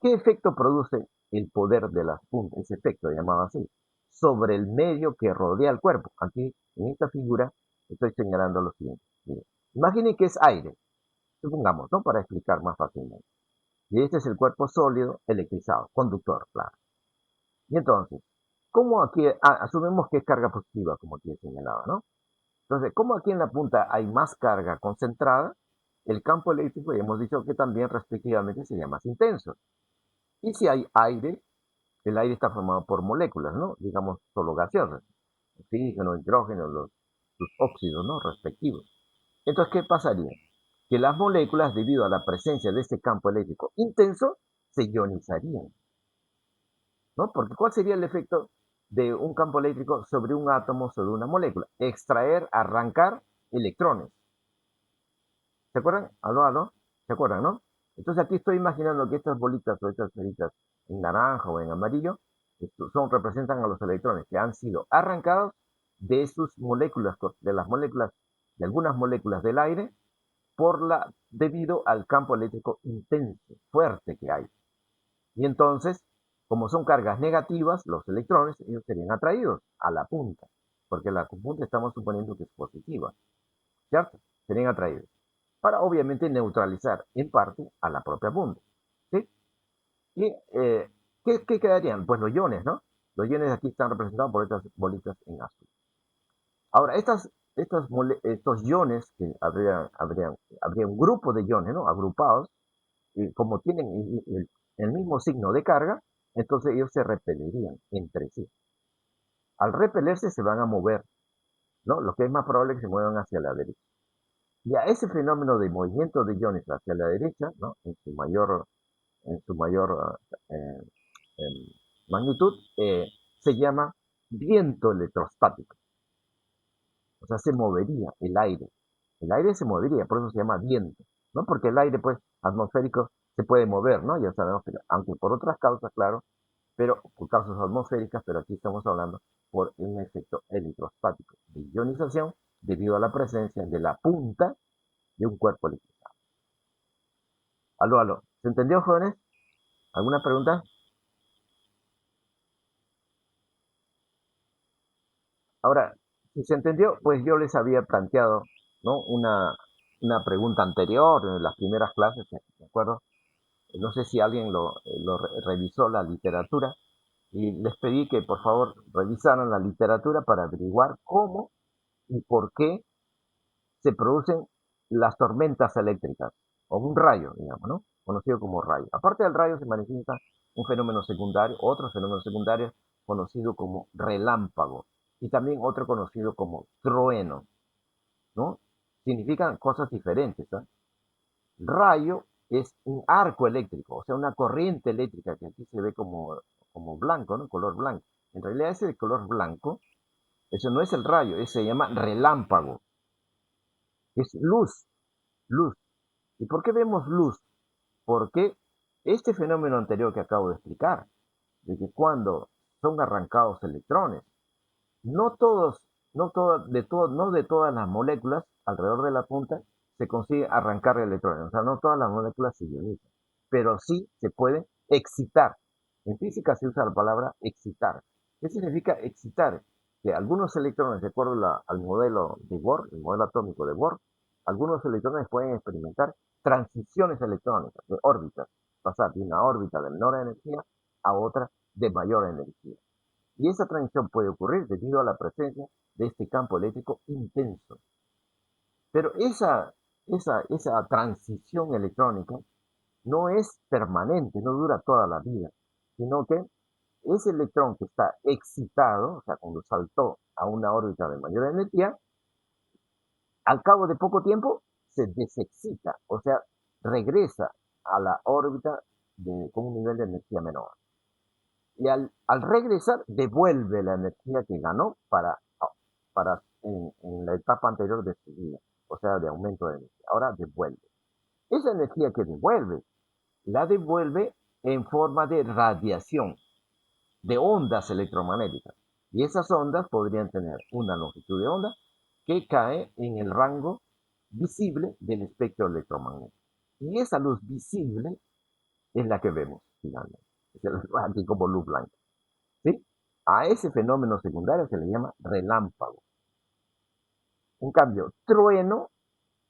¿Qué efecto produce el poder de las puntas? Ese efecto llamado así, sobre el medio que rodea el cuerpo. Aquí, en esta figura, estoy señalando lo siguiente. Miren, imaginen que es aire, supongamos, ¿no? Para explicar más fácilmente. Y este es el cuerpo sólido electrizado, conductor, claro. Y entonces, ¿cómo aquí, asumimos que es carga positiva, como aquí he señalado, ¿no? Entonces, ¿cómo aquí en la punta hay más carga concentrada? El campo eléctrico, ya hemos dicho que también respectivamente sería más intenso. Y si hay aire, el aire está formado por moléculas, ¿no? Digamos, solo gaseosas. Oxígeno, hidrógeno, sus óxidos, ¿no? Respectivos. Entonces, ¿qué pasaría? Que las moléculas, debido a la presencia de este campo eléctrico intenso, se ionizarían, ¿no? Porque ¿cuál sería el efecto de un campo eléctrico sobre un átomo, sobre una molécula? Extraer, arrancar electrones. ¿Se acuerdan? ¿Aló, aló? ¿Se acuerdan, no? Entonces aquí estoy imaginando que estas bolitas o estas bolitas en naranja o en amarillo representan a los electrones que han sido arrancados de sus moléculas, de algunas moléculas del aire, debido al campo eléctrico intenso, fuerte que hay. Y entonces, como son cargas negativas, los electrones, ellos serían atraídos a la punta, porque la punta estamos suponiendo que es positiva, ¿cierto? Serían atraídos, para obviamente neutralizar en parte a la propia punta, ¿sí? Y, ¿qué quedarían? Pues los iones, ¿no? Los iones aquí están representados por estas bolitas en azul. Ahora, estos iones, que habría un grupo de iones, ¿no? Agrupados, y como tienen el mismo signo de carga, entonces ellos se repelirían entre sí. Al repelerse se van a mover, ¿no? Lo que es más probable es que se muevan hacia la derecha. Y a ese fenómeno de movimiento de iones hacia la derecha, ¿no? En su mayor magnitud, se llama viento electrostático. O sea, se movería el aire. El aire se movería, por eso se llama viento, ¿no? Porque el aire, pues, atmosférico se puede mover, ¿no? Ya sabemos que, aunque por otras causas, claro, pero por causas atmosféricas, pero aquí estamos hablando por un efecto electrostático de ionización debido a la presencia de la punta de un cuerpo electrizado. Aló, aló. ¿Se entendió, jóvenes? ¿Alguna pregunta? Ahora, si se entendió, pues yo les había planteado, ¿no? Una pregunta anterior en las primeras clases, ¿de acuerdo? No sé si alguien revisó la literatura y les pedí que por favor revisaran la literatura para averiguar cómo y por qué se producen las tormentas eléctricas, o un rayo, digamos, ¿no? Conocido como rayo. Aparte del rayo se manifiesta un fenómeno secundario, otros fenómenos secundarios conocido como relámpago, y también otro conocido como trueno, ¿no? Significan cosas diferentes, ¿eh? Rayo es un arco eléctrico, o sea, una corriente eléctrica que aquí se ve como blanco, ¿no? Color blanco. En realidad ese de color blanco, eso no es el rayo, ese se llama relámpago. Es luz, luz. ¿Y por qué vemos luz? Porque este fenómeno anterior que acabo de explicar, de que cuando son arrancados electrones, no todos, no de todas las moléculas alrededor de la punta se consigue arrancar electrones. O sea, no todas las moléculas se ionizan, pero sí se puede excitar. En física se usa la palabra excitar. ¿Qué significa excitar? Que algunos electrones, de acuerdo al modelo de Bohr, el modelo atómico de Bohr, algunos electrones pueden experimentar transiciones electrónicas de órbitas, pasar de una órbita de menor energía a otra de mayor energía. Y esa transición puede ocurrir debido a la presencia de este campo eléctrico intenso. Pero esa transición electrónica no es permanente, no dura toda la vida, sino que ese electrón que está excitado, o sea, cuando saltó a una órbita de mayor energía, al cabo de poco tiempo se desexcita, o sea, regresa a la órbita con un nivel de energía menor. Y al regresar devuelve la energía que ganó en la etapa anterior de su vida, o sea, de aumento de energía. Ahora devuelve. Esa energía que devuelve, la devuelve en forma de radiación, de ondas electromagnéticas. Y esas ondas podrían tener una longitud de onda que cae en el rango visible del espectro electromagnético. Y esa luz visible es la que vemos finalmente. Aquí como luz blanca. ¿Sí? A ese fenómeno secundario se le llama relámpago. En cambio, trueno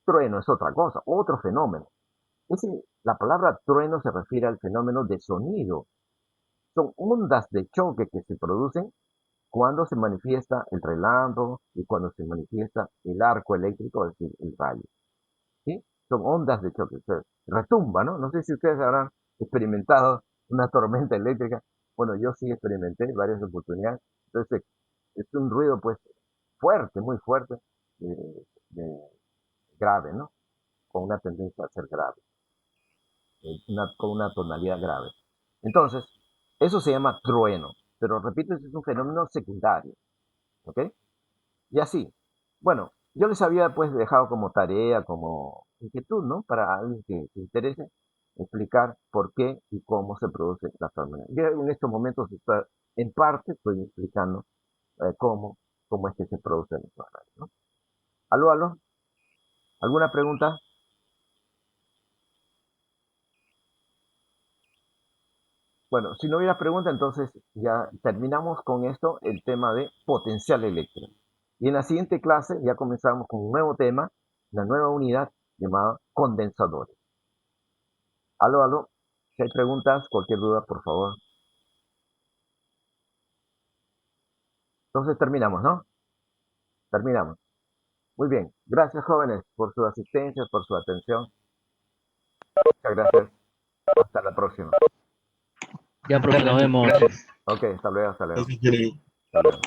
es otra cosa, otro fenómeno. La palabra trueno se refiere al fenómeno de sonido. Son ondas de choque que se producen cuando se manifiesta el relámpago y cuando se manifiesta el arco eléctrico, es decir, el rayo. ¿Sí? Son ondas de choque. Retumba, ¿no? No sé si ustedes habrán experimentado una tormenta eléctrica. Bueno, yo sí experimenté varias oportunidades. Entonces, es un ruido, pues, fuerte, muy fuerte, grave, ¿no? Con una tendencia a ser grave, con una tonalidad grave. Entonces, eso se llama trueno, pero repito, es un fenómeno secundario, ¿ok? Y así, bueno, yo les había pues dejado como tarea, como inquietud, ¿no? Para alguien que se interese, explicar por qué y cómo se produce la tormenta. Yo en estos momentos, en parte, estoy explicando cómo es que se produce el rayos, ¿no? ¿Aló, aló? ¿Alguna pregunta? Bueno, si no hubiera pregunta, entonces ya terminamos con esto, el tema de potencial eléctrico. Y en la siguiente clase ya comenzamos con un nuevo tema, una nueva unidad llamada condensadores. Aló, aló. Si hay preguntas, cualquier duda, por favor. Entonces terminamos, ¿no? Terminamos. Muy bien. Gracias, jóvenes, por su asistencia, por su atención. Muchas gracias. Hasta la próxima. Ya, profe, nos vemos. Gracias. Ok, hasta luego, hasta luego. Gracias, Jeremy. Hasta luego.